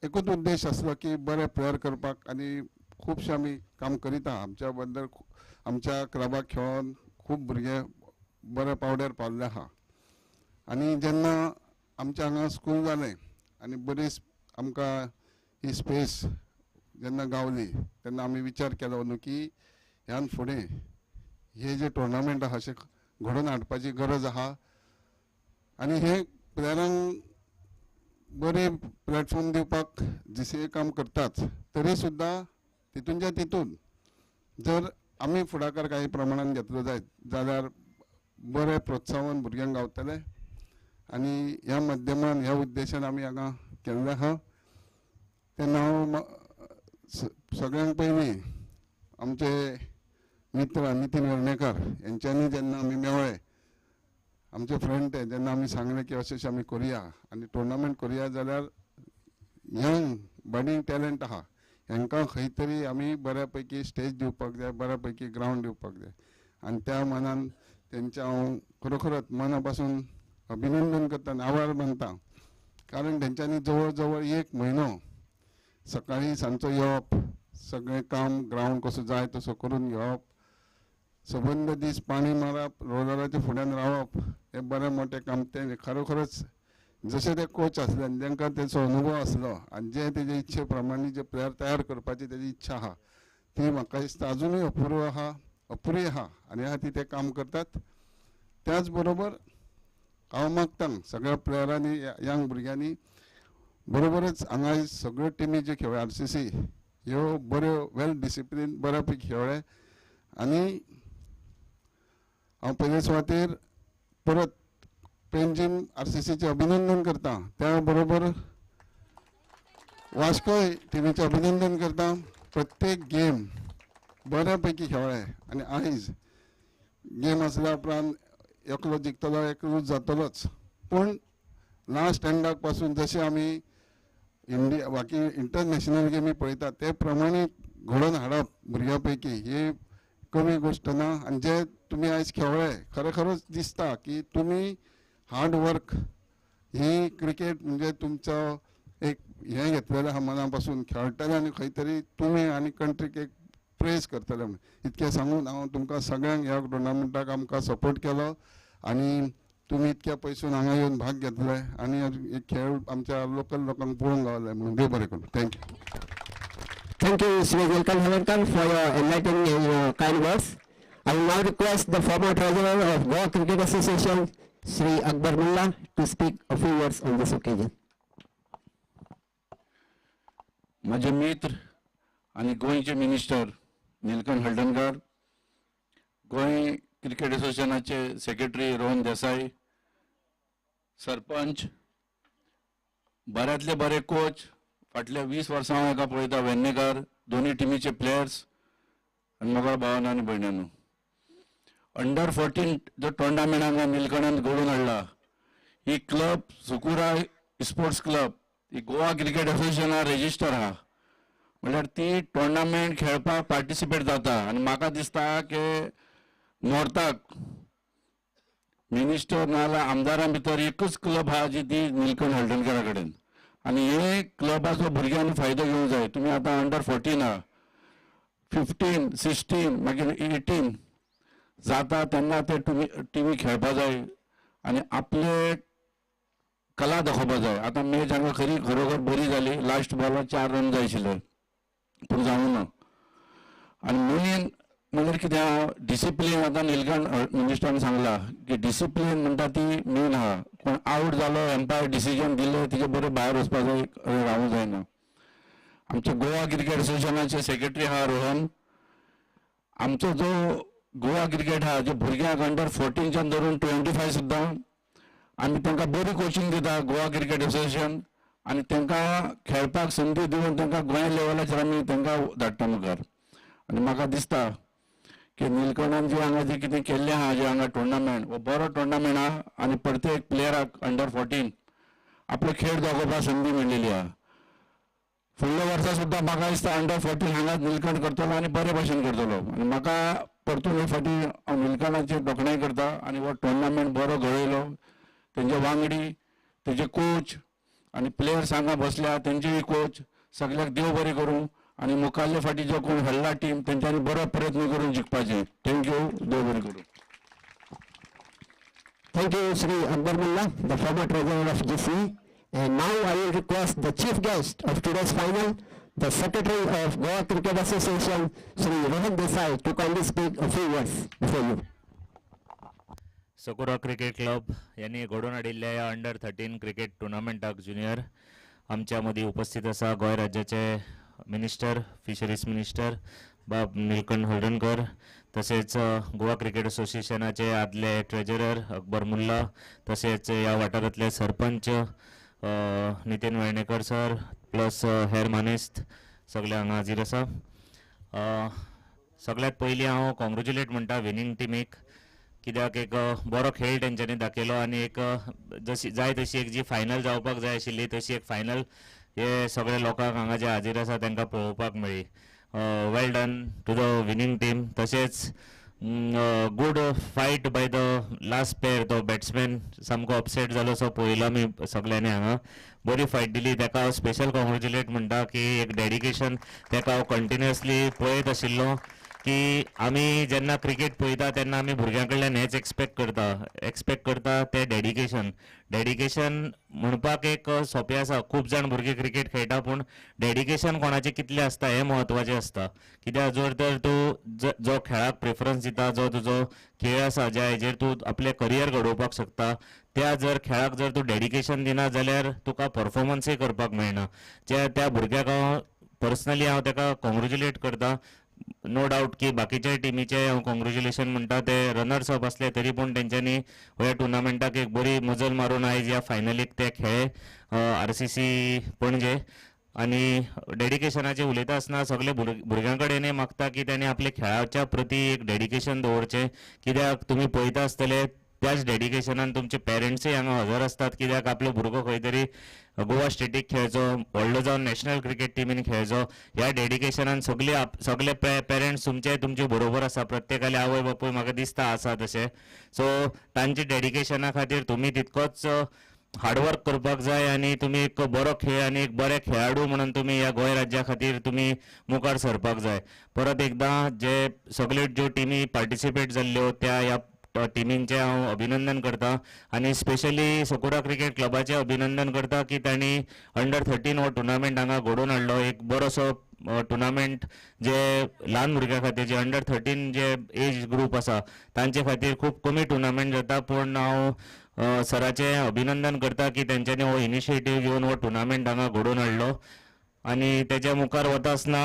एकूच उद्देश आसलो की बरे प्लेयर करपाक आणि खूबशे आमी काम करिता. आमच्या बद्दल आमच्या क्लबाक खेळोन खूब भुरगे बरे पावड्यार पावल्ले आहा आणि जेन्ना आमच्या हांगा स्कूल जालें आनी बरी आमकां ही स्पेस जेन्ना गावली तेन्ना आमी विचार केलो न्हू की ह्यान फुडें हे जे टुर्नामेंट आहा अशें घडोवन हाडपाची गरज आहा आणि हे प्लेयरांक बरे प्लॅटफॉर्म दिवपाक GCA काम करताच. तरी सुद्दां तितूनच्या तितून जर आमी फुडाकार काही प्रमाणात घेतलो जायत जाल्यार बरे प्रोत्साहन भुरग्यांक गावतले आणि ह्या माध्यमान ह्या उद्देशान आमी हांगा केल्ले आहा. तेन्ना हांव सगळ्यांक पयलीं आमचे मित्र नितीन येळणेकर यांच्यांनी जेन्ना आमी मेळ्ळे, आमचे फ्रेंड ते जेन्ना आमी सांगलें की अशें आमी करुया आनी टुर्नामेंट करुया जाल्यार यंग बडींग टॅलंट आहा हांकां खंय तरी आमी बऱ्या पैकी स्टेज दिवपाक जाय, बऱ्या पैकी ग्रावंड दिवपाक जाय आनी त्या मनान तेंचे हांव खरोखरच मना पासून अभिनंदन करता आनी आभार मानता. कारण तेंच्यांनी जवळ जवळ 1 म्हयनो सकाळी सांजचो येवप, सगळें काम ग्रावंड कसो जाय तसो करून घेवप, सबंद दीस पाणी मारप, रोलराच्या फुड्यान रावप, हे बरें मोठें काम. ते खरोखरच जशे ते कोच आसले आनी तांकां तेचो अनुभव आसलो आनी जे तेजे इच्छे प्रमाणे जे प्लेयर तयार करपाची तेजी इच्छा आहा ती म्हाका दिसता अजुनूय अपुरी आहा आनी ह्या खातीर ते काम करतात. त्याच बरोबर हांव मागता सगळ्या प्लेयरांनी यंग भुरग्यांनी बरोबरच हांगा सगळ्यो टिमी ज्यो खेळ्ळ्यो RCC ह्यो बऱ्यो वेल डिसिप्लीन बऱ्या पैकी खेळ्ळे आनी हांव पयले सुवातेर परत पेंजीम RCCचे अभिनंदन करता. त्या बरोबर वास्कोय टिमीचे अभिनंदन करता. प्रत्येक गेम बऱ्या पैकी खेळ्ळे आनी आयज गेम आसल्या उपरांत एकलो जिखतलो एक लूज जातलोच, पूण लास्ट एंडाक पासून जशें आमी इंडिया बाकी इंटरनॅशनल गेमी पळयता ते प्रमाणे घडोवन हाडप भुरग्यां पैकी ही कमी गोश्ट ना. आनी जे तुमी आयज खेळ्ळे खरोच दिसता की तुमी हार्ड वर्क ही क्रिकेट म्हणजे तुमचो एक हें घेतलेलें आहा मना पासून खेळटले आनी खंय तरी तुमी आनी कंट्रीक एक प्रेज करतले म्हणून इतकें सांगून हांव तुमकां सगळ्यांक ह्या टुर्नामेंटाक आमकां सपोर्ट केलो आनी तुमी इतक्या पयसून हांगा येवन भाग घेतले आनी एक खेळ आमच्या लोकल लोकांक पळोवंक गावले म्हणून देव बरें करूं. Thank you. Thank you, Sri Nilkan Halarkar, for your enlightening and your kind words. I will now request the former treasurer of Goa Cricket Association, Sri Akbar Mullah, to speak a few words on this occasion. माझे मित्र आणि गोंयचे minister Neelkanth Haldankar, Goa cricket असोसिएशनाचे secretary Rohan Desai, sarpanch, बऱ्यांतले बरे coach, फाटल्या 20 वर्सां हांव एका पळयता वेर्णेकार, दोन्ही टिमीचे प्लेयर्स आनी मोगाळ भावांनो आनी भयण्यांनो. अंडर-14 जो टोर्नामेंट हांगा नीलकंठान घडोवन हाडला ही क्लब सकुरा स्पोर्ट्स क्लब ही गोवा क्रिकेट असोसिएशना रेजिस्टर आहा. म्हळ्यार ती टोर्नामेंट खेळपाक पार्टिसिपेट जाता आनी म्हाका दिसता की नॉर्थाक मिनिस्टर नाजाल्यार आमदारां भितर एकच क्लब आहा जी ती नीलकंठ हळदणकरा कडेन आनी हे क्लबाचो भुरग्यांनी फायदो घेवंक जाय. तुमी आतां अंडर-14 आहा, 15, 16 मागीर 18 जाता तेन्ना ते टिमी खेळपा जाय आनी आपले कला दाखोवपा जाय. आतां मॅच हांगा खरोखर बरी जाली, लास्ट बॉलार 4 रन जाय आशिल्ले पूण जावूं ना. आनी मेन म्हणल्यार कितें आहा डिसिप्लीन. आतां नीलकंठ मिनिस्टरान सांगला की डिसिप्लीन म्हणटा ती मेन आहा. कोण आवट जालो एम्पायर डिसिजन दिले तिचे बरे भायर वचपा जाय, रावूंक जायना. आमचे गोवा क्रिकेट असोसिएशनाचे सेक्रेटरी आहा रोहन. आमचो जो गोवा क्रिकेट आहा जे भुरग्यांक अंडर-14च्यान धरून 25 सुद्दां आमी तांकां बरी कोचिंग दिता गोवा क्रिकेट असोसिएशन आनी तांकां खेळपाक संदी दिवन तांकां गोंय लेवलाचेर आमी तांकां धाडटा मुखार. आनी म्हाका दिसता की नीलकंठान जे हांगा जे कितें केल्लें आहा जे हांगा टोर्नामेंट हो बरो टोर्नामेंट आहा आनी प्रत्येक प्लेयराक अंडर-14 आपलो खेळ दाखोवपाक संदी मेळिल्ली आहा. फुडल्या वर्सा सुद्दां म्हाका दिसता अंडर-14 हांगा नीलकंठ करतलो आनी बरे भशेन करतलो. आनी म्हाका परतून हे फाटी हांव नीलकंठाची तोखणाय करता आनी हो टोर्नामेंट बरो घडयलो. तेंचे वांगडी, तेजे कोच आनी प्लेयर्स हांगा बसल्या तेंचेय कोच सगळ्याक देव बरें करूं आनी मुखाल्ले फाटी जो कोण हल्ला टीम तेंच्यांनी बरो प्रयत्न करून जिखपाचें. थँक्यू. देव बरें करूं. Thank you, Sri Akbar Mullah, the former treasurer of GC. And now I will request the chief guest of today's final, the secretary of Goa Cricket Association, Sri Rohan Desai, to kindly speak a few words before you. Sakura cricket club यांनी घडोवन हाडिल्ल्या ह्या अंडर-13 cricket टुर्नामेंटाक junior आमच्या मदीं उपस्थित आसा गोंय राज्याचे minister, fisheries minister बाब नीलकंठ हळदणकर, तसेच गोवा क्रिकेट असोसिएशनाचे आदले ट्रेजरर अकबर मुल्ला, तसेच ह्या वाठारांतले सरपंच नितीन वेर्णेकर सर प्लस हेर मानेस्त सगळे हांगा हाजीर आसा. सगळ्यात पयलीं हांव कॉंग्रेच्युलेट म्हणटा विनींग टिमीक, कित्याक एक बरो खेळ तेंच्यांनी दाखयलो आनी एक जशी जाय तशी एक जी फायनल जावपाक जाय आशिल्ली तशी एक फायनल हे सगळे लोकांक हांगा जे हाजीर आसा तांकां पळोवपाक मेळ्ळी. Well done to the winning team. तशेंच good fight by the last pair. तो बॅट्समॅन सामको अपसेट जालो सो पळयलो आमी सगळ्यांनी हांगा. बरी फायट दिली, ताका हांव स्पेशल कॉंग्रेच्युलेट म्हणटा की एक डेडिकेशन ताका हांव कंटिन्युअसली पळयत आशिल्लो की आमी जेन्ना क्रिकेट पळयता तेन्ना आमी भुरग्यां कडल्यान हेच एक्सपेक्ट करता ते डेडिकेशन म्हणपाक एक सोंपें आसा. खूब जाण भुरगे क्रिकेट खेळटा पूण डेडिकेशन कोणाचें कितलें आसता हें म्हत्वाचें आसता. कित्याक जर तर तूं जो खेळाक प्रेफरन्स दिता, जो तुजो खेळ आसा ज्या हेजेर तूं आपलें करियर घडोवपाक शकता, त्या जर खेळाक जर तूं डेडिकेशन दिना जाल्यार तुका परफॉर्मन्सय करपाक मेळना. त्या भुरग्याक हांव पर्सनली हांव ताका कॉंग्रेच्युलेट करता. नो डावट की बाकीच्या टिमीचे हांव कॉंग्रेच्युलेशन म्हणटा, ते रनर्स अप आसले तरी पूण तेंच्यांनी ह्या टुर्नामेंटाक एक बरी मजल मारून आयज ह्या फायनलीक ते खेळ्ळे RCC पणजे. आनी डेडिकेशनाचें उलयता आसतना सगळे भुरग्यां कडेन मागता की तेणी आपले खेळाच्या प्रती एक डेडिकेशन दवरचें. कित्याक तुमी पळयता आसतले त्याच डेडिकेशनान तुमचे पेरंट्सय हांगा हजर असतात, कित्याक आपलो भुरगो खंय तरी गोवा स्टेटीक खेळचो, व्हडलो जावन नॅशनल क्रिकेट टिमीन खेळचो. ह्या डेडिकेशनान सगळे पेरंट्स तुमचे बरोबर आसा. प्रत्येकाले आवय बापूय म्हाका दिसता आसा तशें. सो तांचे डेडिकेशना खातीर तुमी तितकोच हार्डवर्क करपाक जाय आनी तुमी एक बरो खेळ आनी एक बरे खेळाडू म्हणून तुमी ह्या गोंय राज्या खातीर तुमी मुखार सरपाक जाय. परत एकदां जे सगल्यो ज्यो टिमी पार्टिसिपेट जाल्ल्यो त्या ह्या टिमींचे हांव अभिनंदन करता आनी स्पेशली सकुरा क्रिकेट क्लबाचें अभिनंदन करता की तांणी अंडर-13 हो टुर्नामेंट हांगा घडोवन हाडलो. एक बरोसो टुर्नामेंट जे ल्हान भुरग्यां खातीर जे अंडर-13 जे एज ग्रूप आसा तांचे खातीर खूब कमी टुर्नामेंट जाता. पूण हांव सराचें अभिनंदन करता की तेंच्यांनी हो इनिशिएटीव घेवन हो टुर्नामेंट हांगा घडोवन हाडलो. आनी तेच्या मुखार वता आसतना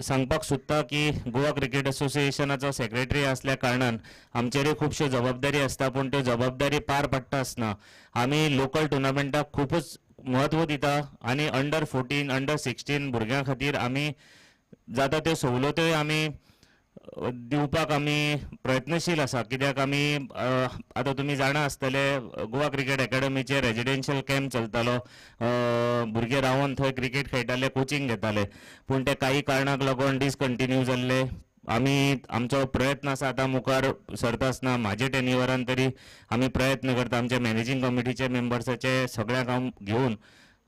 सांगपाक सोदता की गोवा क्रिकेट असोसिएशनाचो सेक्रेटरी आसल्या कारणान आमचेरूय खुबश्यो जबाबदारी आसता. पूण त्यो जबाबदारी पार पडटा आसतना आमी लोकल टुर्नामेंटाक खूबच म्हत्व दिता आनी अंडर-14 अंडर-16 भुरग्यां खातीर आमी जाता त्यो सवलत्योय आमी दिवपाक आमी प्रयत्नशील आसा. कित्याक आमी आतां तुमी जाणा आसतले गोवा क्रिकेट एकाडमीचे रेजिडेन्शियल कॅम्प चलतालो. भुरगे रावन थंय क्रिकेट खेळटाले, कोचिंग घेताले. पूण ते काही कारणाक लागून डिसकंटिन्यू जाल्ले. आमी आमचो प्रयत्न आसा आतां मुखार सरता आसतना म्हाजे टेन्युअरान तरी आमी प्रयत्न करता आमच्या मॅनेजींग कमिटीचे मेंबर्साचे सगळ्यांक हांव घेवन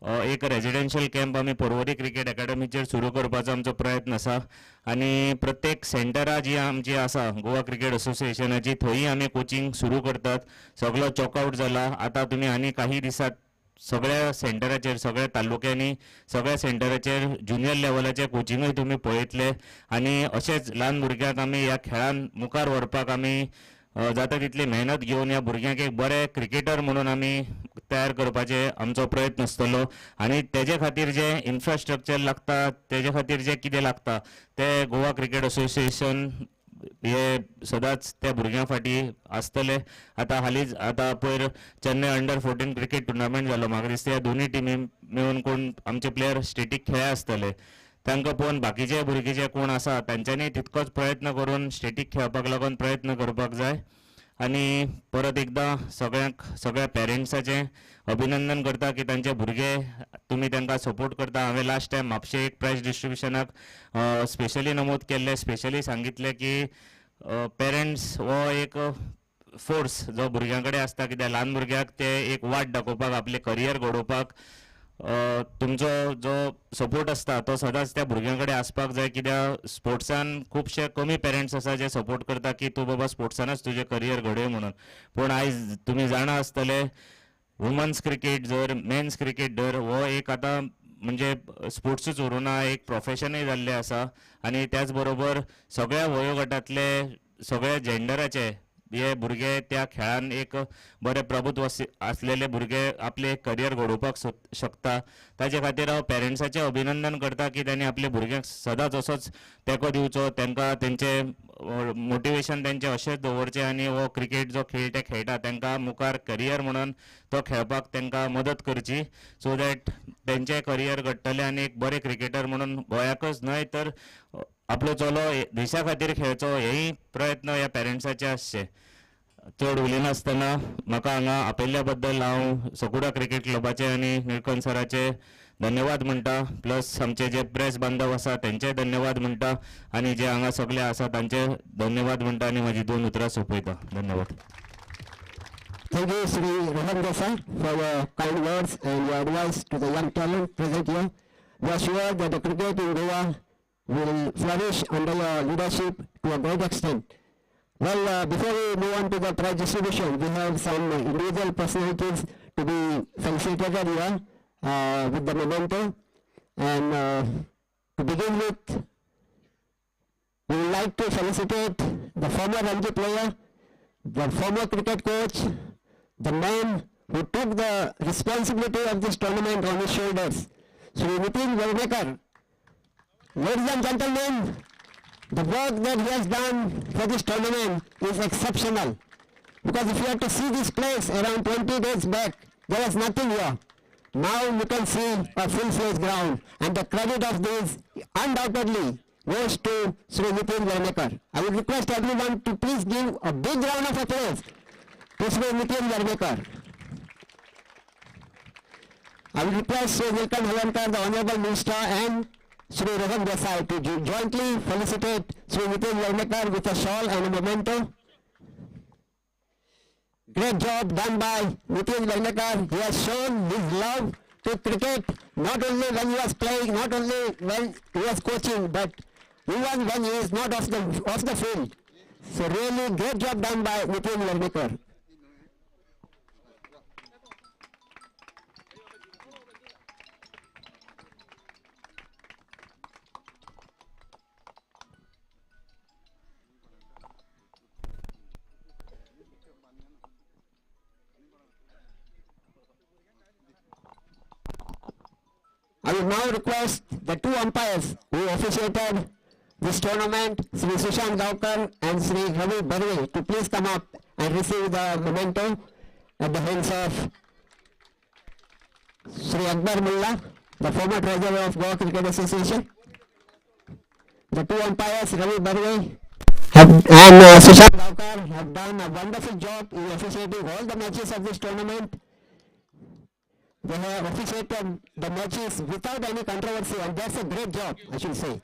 एक रेजिडेन्शियल कॅम्प आमी पर्वरी क्रिकेट एकाडमीचेर सुरू करपाचो आमचो प्रयत्न आसा. आनी प्रत्येक सेंटरां जी आमची आसा गोवा क्रिकेट असोसिएशनाची थंय आमी कोचिंग सुरू करतात. सगळो चॉकआउट जाला. आतां तुमी आनी काही दिसात सगळ्या सेंटराचेर सगळ्या तालुक्यांनी सगळ्या सेंटराचेर ज्युनियर लेवलाचे कोचिंगूय तुमी पळयतले. आनी अशेंच ल्हान भुरग्यांक आमी ह्या खेळान मुखार व्हरपाक आमी जाता तितली मेहनत घेवन ह्या भुरग्यांक एक बरे क्रिकेटर म्हणून आमी तयार करपाचे आमचो प्रयत्न आसतलो. आनी तेजे खातीर जे इन्फ्रास्ट्रक्चर लागता, तेजे खातीर जे कितें लागता ते गोवा क्रिकेट असोसिएशन हे सदांच त्या भुरग्यां फाटीं आसतले. आतां हालींच आतां पयर चेन्नय अंडर-14 क्रिकेट टुर्नामेंट जालो. म्हाका दिसता ह्या दोनूय टिमी मेळून कोण आमचे प्लेयर स्टेटीक खेळ्ळे आसतले. तांकां पळोवन बाकीचे भुरगे जे कोण आसा तांच्यांनी तितकोच प्रयत्न करून स्टेटीक खेळपाक लागून प्रयत्न करपाक जाय. आनी परत एकदां सगळ्या पेरंट्साचें अभिनंदन करता की तांचे भुरगे तुमी तांकां सपोर्ट करता. हांवें लास्ट टायम म्हापशे एक प्रायज डिस्ट्रिब्युशनाक स्पेशली नमूद केल्लें, स्पेशली सांगितलें की पेरंट्स हो एक फोर्स जो भुरग्यां कडेन आसता. कित्याक ल्हान भुरग्याक ते एक वाट दाखोवपाक, आपलें करियर घडोवपाक तुमचो जो सपोर्ट आसता तो सदांच त्या भुरग्यां कडेन आसपाक जाय. कित्याक स्पोर्ट्सान खुबशे कमी पेरंट्स आसा जे सपोर्ट करता की तूं बाबा स्पोर्ट्सानच तुजें करियर घडय म्हणून. पूण आयज तुमी जाणा आसतले वुमन्स क्रिकेट जर मेन्स क्रिकेट धर हो एक आतां म्हणजे स्पोर्ट्सूच उरूना, एक प्रोफेशनूय जाल्लें आसा. आनी त्याच बरोबर सगळ्या वयोगटांतले सगळ्या जेंडराचे हे भुरगे त्या खेळान एक बरे प्रभुत्व आसलेले भुरगे आपले करियर घडोवपाक शकता. ताचे खातीर हांव पेरंट्साचें अभिनंदन करता की तांणी आपल्या भुरग्यांक सदांच असोच तेंको दिवचो, तांकां तेंचें मोटिवेशन तेंचें अशेंच दवरचें आनी हो क्रिकेट जो खेळ ते खेळटा तांकां मुखार करियर म्हणून तो खेळपाक तांकां मदत करची. सो दॅट तेंचें करियर घडटलें आनी एक बरे क्रिकेटर म्हणून गोंयाकच न्हय तर आपलो चलो देशा खातीर खेळचो हेय प्रयत्न ह्या पेरंट्साचे आसचे. चड उलिनासतना म्हाका हांगा आपयल्ल्या बद्दल हांव सकुरा क्रिकेट क्लबाचे आनी निळकंठ सराचे धन्यवाद म्हणटा. प्लस आमचे जे प्रेस बांधव आसा तेंचे धन्यवाद म्हणटा आनी जे हांगा सगळे आसा तांचे धन्यवाद म्हणटा आनी म्हजी 2 उतरां सोंपयता. धन्यवाद. Thank you, Sri Rohan Desai, for your kind words and your advice to the young talent present here. We are sure that the cricket in Goa will flourish under your leadership to a great extent. Well, before we move on to the prize distribution, we have some individual personalities to be felicitated here with the memento. And to begin with, we would like to felicitate the former Ranji player, the former cricket coach, the man who took the responsibility of this tournament on his shoulders, Sri Nitin Valvekar. Ladies and gentlemen, the work that he has done for this tournament is exceptional. Because if you have to see this place around 20 days back, there was nothing here. Now you can see a full-fledged ground, and the credit of this undoubtedly goes to Sri Nitin Valvekar. I would request everyone to please give a big round of applause to Sri Nitin Yarvekar. I will request Sri Nilkan Halankar, the Honorable Minister, and Sri Rohan Desai to jointly felicitate Sri Nitin Yarvekar with a shawl and a memento. Great job done by Nitin Yarvekar. He has shown his love to cricket not only when he was playing, not only when he was coaching, but even when he is not off the field. So really great job done by Nitin Yarvekar. I will now request the two umpires who officiated this tournament, Sri Sushant Gaukar and Sri Ravi Barve, to please come up and receive the memento at the hands of Sri Akbar Mullah, the former treasurer of Goa Cricket Association. The two umpires, Ravi Barve and Sushant Gaukar, have done a wonderful job in officiating all the matches of this tournament. They have officiated the matches without any controversy, and that's a great job, I should say.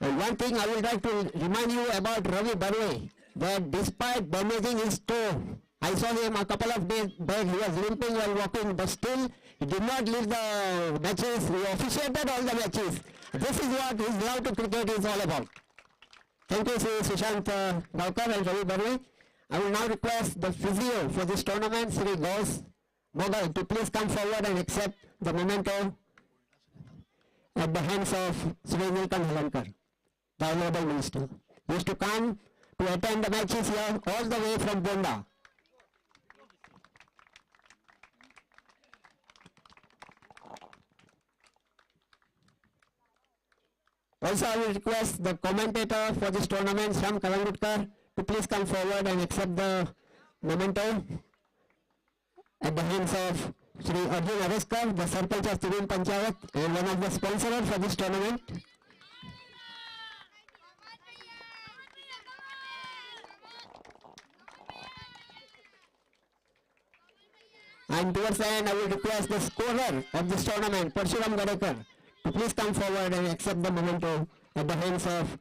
And one thing I would like to remind you about Ravi Barve, that despite damaging his toe, I saw him a couple of days back, he was limping while walking, but still he did not leave the matches, he officiated all the matches. This is what his love to cricket is all about. Thank you, Sri Sushant Gaukar and Ravi Barve. I will now request the physio for this tournament, Sri Ghosh Mogal, to please come forward and accept the memento at the hands of Sri Nilkan Halankar, the Honorable Minister. He used to come to attend the matches here all the way from Bonda. Also, I will request the commentator for this tournament, Sham Kalangutkar, to please come forward and accept the memento at the hands of Sri Arjun Areskar, the Sarpanch of Tirun Panchayat and one of the sponsors for this tournament. And towards the end, I will request the scorer of this tournament, Parshuram Gadekar, to please come forward and accept the memento at the hands of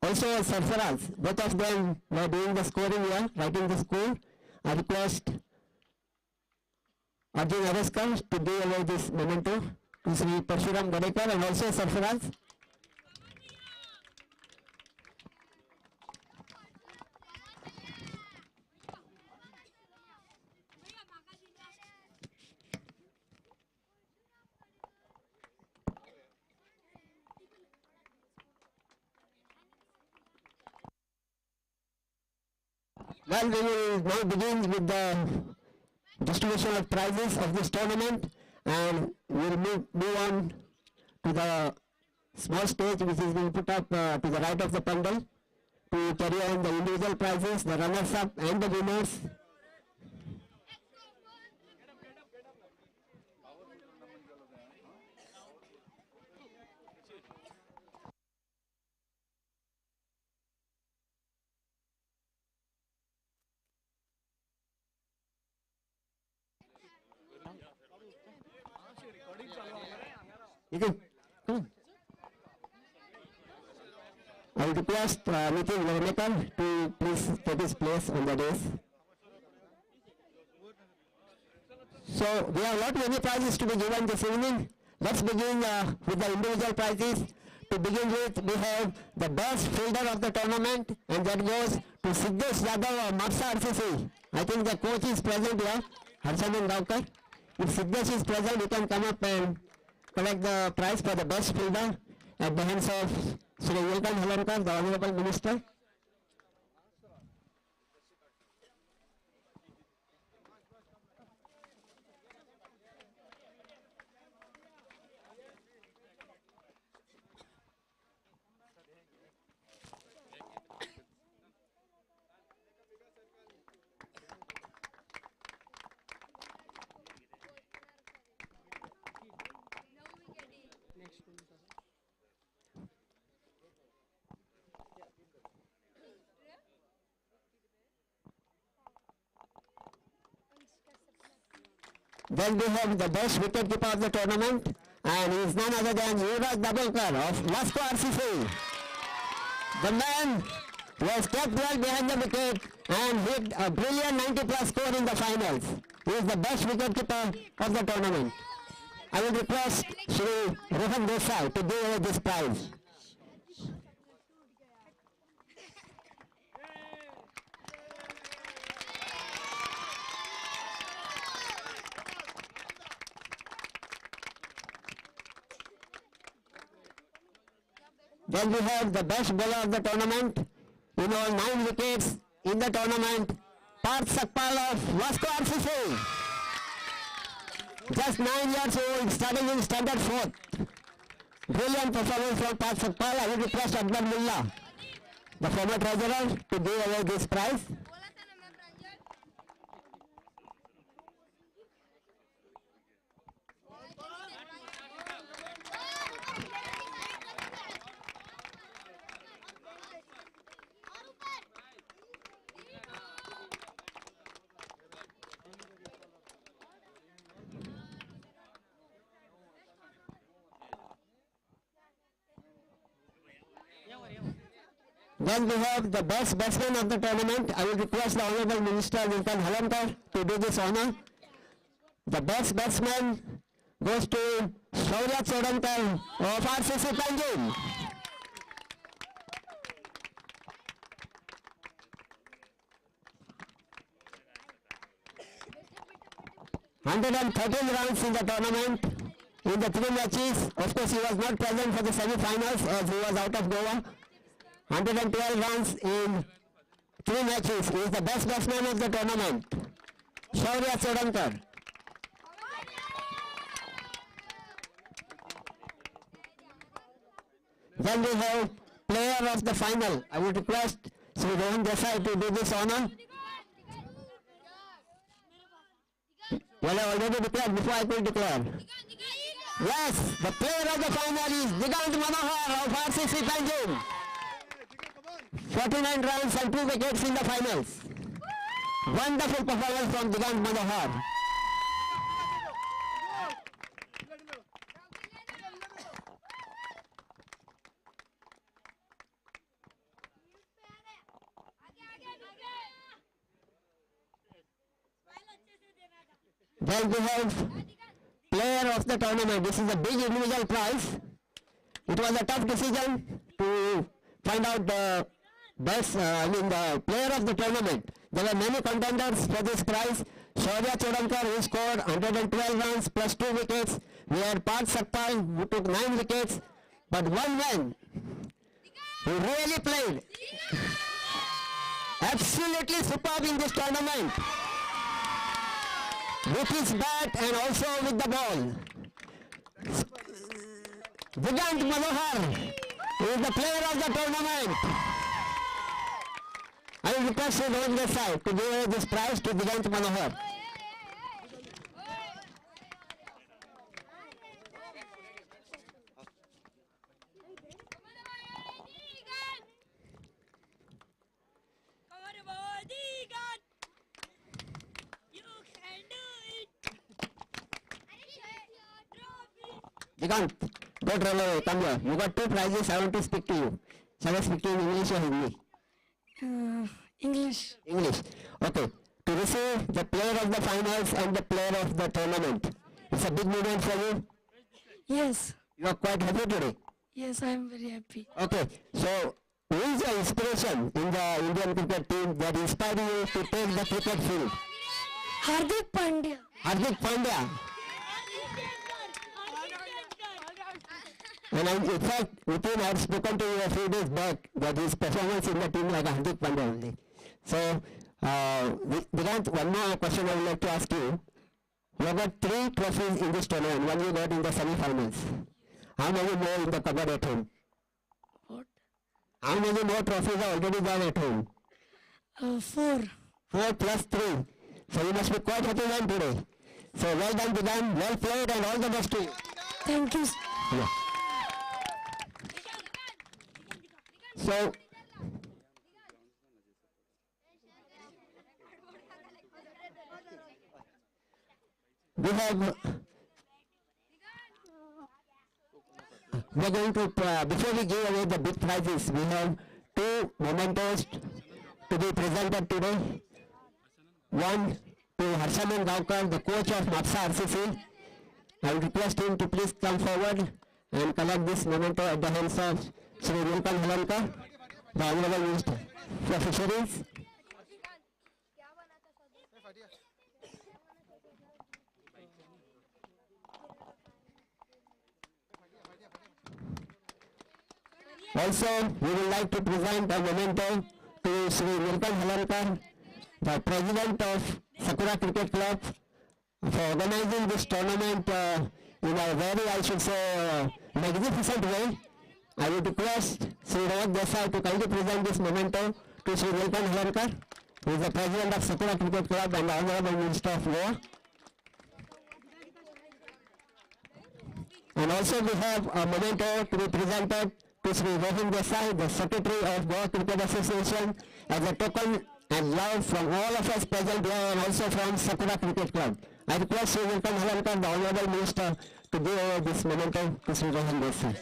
also Sarfaraz. Both of them were doing the scoring here, writing the score. I request Arjun Areskar to give away this memento to Sri Parshuram Gadekar and also Sarfaraz. Well, we will now begin with the distribution of prizes of this tournament, and we will move on to the small stage which is being put up to the right of the pandal to carry on the individual prizes, the runners-up and the winners. You can come on. I will request Nitin Yarvekar to please take his place on the dais. So we have not many prizes to be given this evening. Let's begin with the individual prizes. To begin with, we have the best fielder of the tournament, and that goes to Siddesh Yadav of Marsa RCC. I think the coach is present here, Harshanan Gaukar. If Siddesh is present, he can come up and collect the prize for the best fielder at the hands of Sri Nilkan Halankar, the Honorable Minister. Then we have the best wicketkeeper of the tournament, and he is none other than Yuvraj Dabholkar of Moscow RCC. The man was kept well behind the wicket and hit a brilliant 90+ score in the finals. He is the best wicketkeeper of the tournament. I will request Shri Rohan Desai to give away this prize. Then we have the best bowler of the tournament, in all 9 wickets in the tournament, Parth Sakpal of Moscow RCC. Just 9 years old, starting in standard 4th. Brilliant performance from Parth Sakpal. I will request Akbar Mullah, the former treasurer, to give away this prize. Then we have the best batsman of the tournament. I will request the Honorable Minister Nilkan Halankar to do this honor. The best batsman goes to Shaurya Chodankar of RCC Panjim. $113 runs in the tournament in the 3 matches. Of course, he was not present for the semi-finals as he was out of Goa. 112 runs in 3 matches. He is the best batsman of the tournament, Shaurya Chodankar. Then we have player of the final. I would request Sri Rohan Desai to do this honor. Well, I already declared before I could declare. Yes, the player of the final is Digant Manohar of RCC Panjim. 49 runs and 2 wickets in the finals. Wonderful performance from Digant Manohar. Then we have player of the tournament. This is a big individual prize. It was a tough decision to find out the the player of the tournament. There were many contenders for this prize. Shaurya Chodankar, who scored 112 runs plus 2 wickets. We had Parth Sakpal, who took 9 wickets. But one man who really played absolutely superb in this tournament, with his bat and also with the ball. Digant Manohar is the player of the tournament. I will request Sri Rohan Desai to give away this prize to Digant Manohar. Digant, don't roll away, come here. You got 2 prizes, I want to speak to you. Shall I speak to you in English or Hindi? English. English. Okay. To receive the player of the finals and the player of the tournament. It's a big moment for you. Yes. You are quite happy today. Yes, I am very happy. Okay. So, who is your inspiration in the Indian cricket team that inspired you to take the cricket field? Hardik Pandya. Hardik Pandya. And in fact, Nitin had spoken to you a few days back that his performance in the team like Hardik Pandya only. So, Digant, one more question I would like to ask you. You have got 3 trophies in this tournament. One you got in the semi-finals. How many more in the cupboard at home? What? How many more trophies are already there at home? 4. 4 plus 3. So you must be quite happy man today. So well done, Digant. Well played and all the best to you. Thank you. Yeah. So, we have we are going to before we give away the big prizes, we have two mementos to be presented today. One to Harshaman Gaukar, the coach of Mapsa RCC. I will request him to please come forward and collect this memento at the hands of Sri Nilkan Halankar, the Honorable Minister for Fisheries. Also, we would like to present a memento to Sri Nilkan Halankar, the President of Sakura Cricket Club, for organizing this tournament in a very, I should say, magnificent way. I would request Sri Rawat Desai to kindly present this memento to Sri Nilkan Halankar, who is the President of Sakura Cricket Club and the Honorable Minister of Goa. And also we have a memento to be presented to Sri Rohan Desai, the Secretary of Goa Cricket Association, as a token and love from all of us present here and also from Sakura Cricket Club. I request Sri Nilkan Halankar, the Honorable Minister, to give over this memento to Sri Rohan Desai.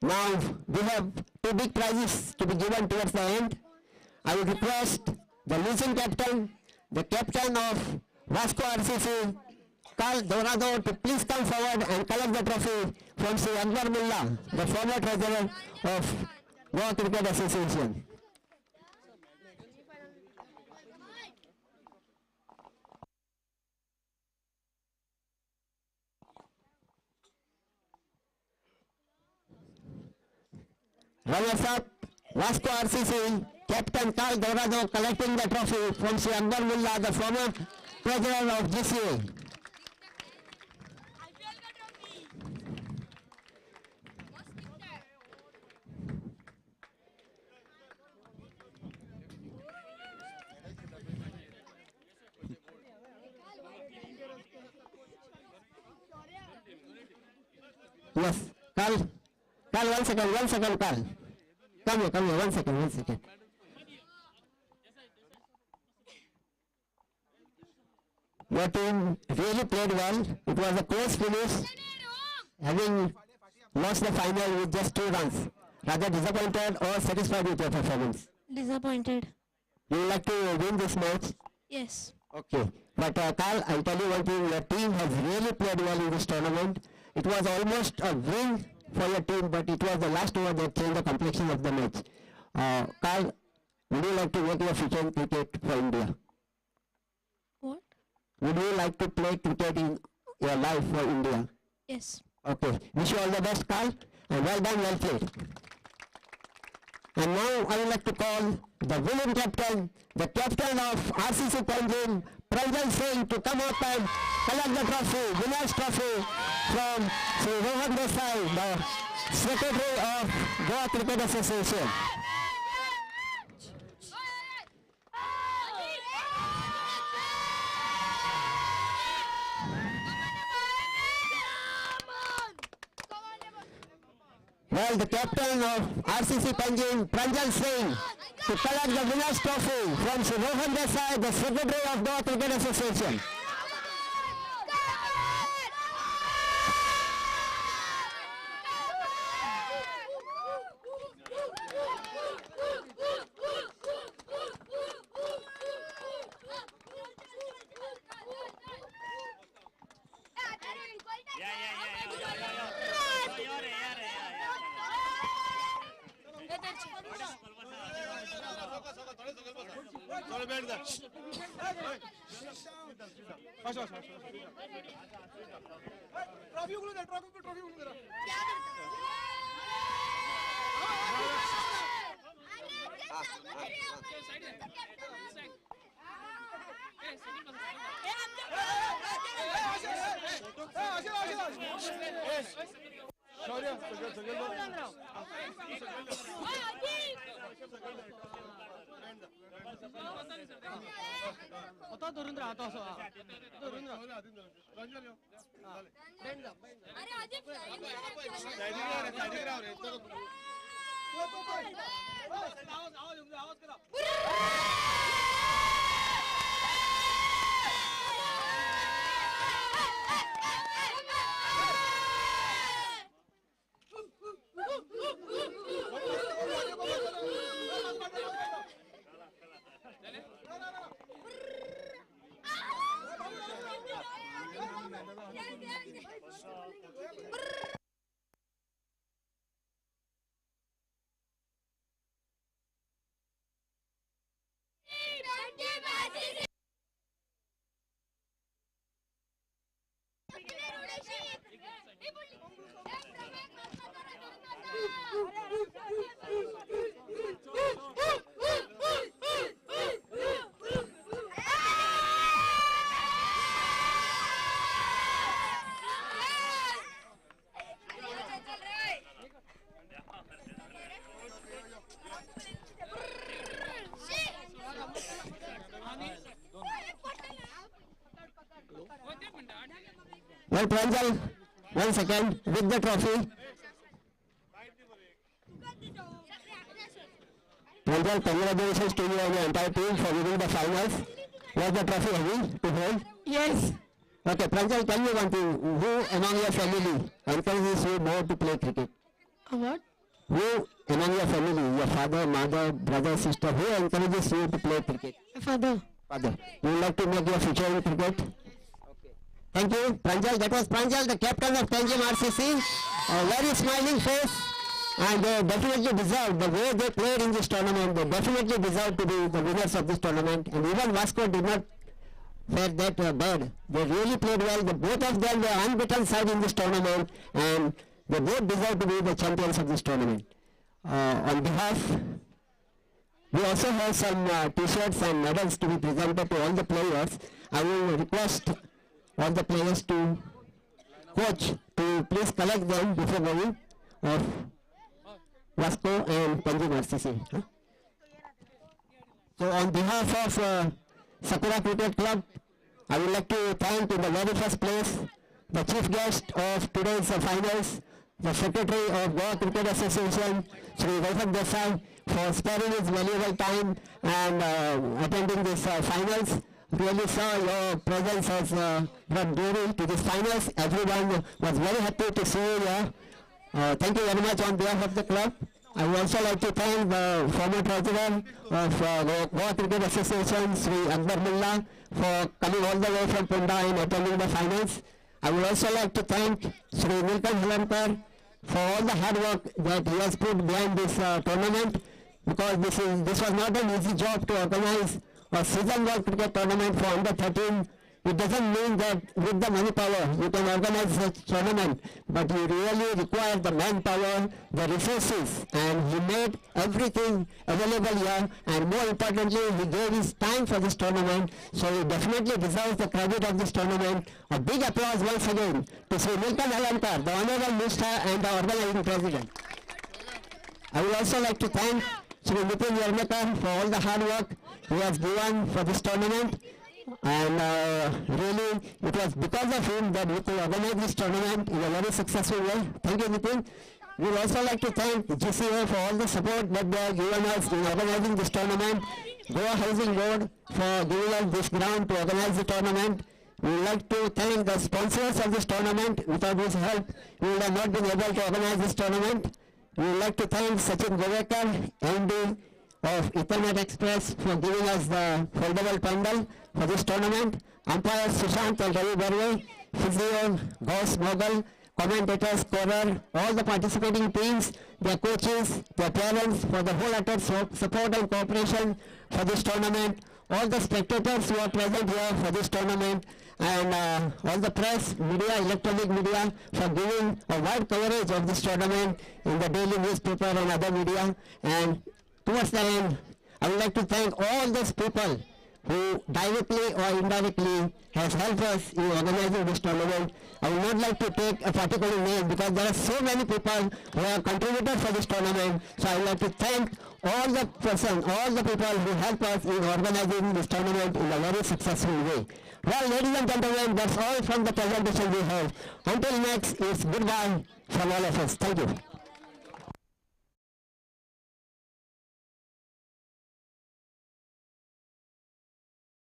Now we have two big prizes to be given towards the end. I would request the losing captain, the captain of Vasco RCC, Carl Dorado, to please come forward and collect the trophy from Sri Akbar Mullah, the former treasurer of Goa Cricket Association. Runners up, Vasco RCC, Captain Carl Dorado collecting the trophy from Sri Akbar Mullah, the former treasurer of GCA. Yes, Carl, one second, Carl. Come here, one second. Your team really played well. It was a close finish, having lost the final with just 2 runs. Rather disappointed or satisfied with your performance? Disappointed. You would like to win this match? Yes. Okay. But Carl, I'll tell you one thing, your team has really played well in this tournament. It was almost a win for your team, but it was the last over that changed the complexion of the match. Carl, would you like to make your future in cricket for India? What? Would you like to play cricket in your life for India? Yes. Okay. Wish you all the best, Carl, and well done, well played. And now I would like to call the winning captain, the captain of RCC Panjim, Pranjal Singh, to come up and collect the trophy, winner's trophy from Sri Rohan Desai, the Secretary of Goa Cricket Association. Well, the captain of RCC Panjim, Pranjal Singh, to collect the winner's trophy from Sri Rohan Desai, the Secretary of Goa Cricket Association. Well, Pranjal, 1 second, with the trophy. Pranjal, congratulations to you and your entire team for winning the finals. Was the trophy heavy to hold? Yes. Okay, Pranjal, tell me one thing. Who among your family encourages you more to play cricket? What? Who among your family, your father, mother, brother, sister, who encourages you to play cricket? Father. Father. You would like to make your future in cricket? Thank you, Pranjal. That was Pranjal, the captain of Tanjim RCC. A very smiling face, and they definitely deserve the way they played in this tournament. They definitely deserve to be the winners of this tournament. And even Vasco did not fare that bad. They really played well. Both of them were unbeaten side in this tournament, and they both deserve to be the champions of this tournament. On behalf, we also have some t-shirts and medals to be presented to all the players. I will request all the players to coach to please collect them before going of Vasco and Tanjim RCC. So on behalf of Sakura Cricket Club, I would like to thank in the very first place the chief guest of today's finals, the secretary of Goa Cricket Association, Shri Vaibhav Desai, for sparing his valuable time and attending these finals. Really saw your presence as brought glory to these finals. Everyone was very happy to see you here. Thank you very much on behalf of the club. I would also like to thank the former president of the Goa Cricket Association, Sri UNDER13, for coming all the way from Punda and attending the finals. I would also like to thank Sri Nilkan Halankar for all the hard work that he has put behind this tournament, because this was not an easy job to organize a season-wide cricket tournament for under 13. It doesn't mean that with the money power you can organize such tournament, but you really require the manpower, the resources, and he made everything available here, and more importantly he gave his time for this tournament, so he definitely deserves the credit of this tournament. A big applause once again to Sri Nilkan Halankar, the Honorable Minister and the Organizing President. I would also like to thank Sri Nitin Yarmakar for all the hard work he has given for this tournament, and really it was because of him that we could organize this tournament in a very successful way. Thank you, Nitin. We would also like to thank GCA for all the support that they have given us in organizing this tournament, Goa Housing Board for giving us this ground to organize the tournament. We would like to thank the sponsors of this tournament. Without whose help we would have not been able to organize this tournament. We would like to thank Sachin Govekar, MD of Ethernet Express, for giving us the foldable pandal for this tournament. Umpires Sushant and Ravi Barve, Physio, Gauss Mogul, commentators, scorer, all the participating teams, their coaches, their parents, for the whole utter support and cooperation for this tournament, all the spectators who are present here for this tournament, and all the press, media, electronic media, for giving a wide coverage of this tournament in the daily newspaper and other media. And towards the end, I would like to thank all those people who directly or indirectly has helped us in organizing this tournament. I would not like to take a particular name because there are so many people who have contributed for this tournament. So I would like to thank all the people who helped us in organizing this tournament in a very successful way. Well, ladies and gentlemen, that's all from the presentation we have. Until next, it's goodbye from all of us. Thank you.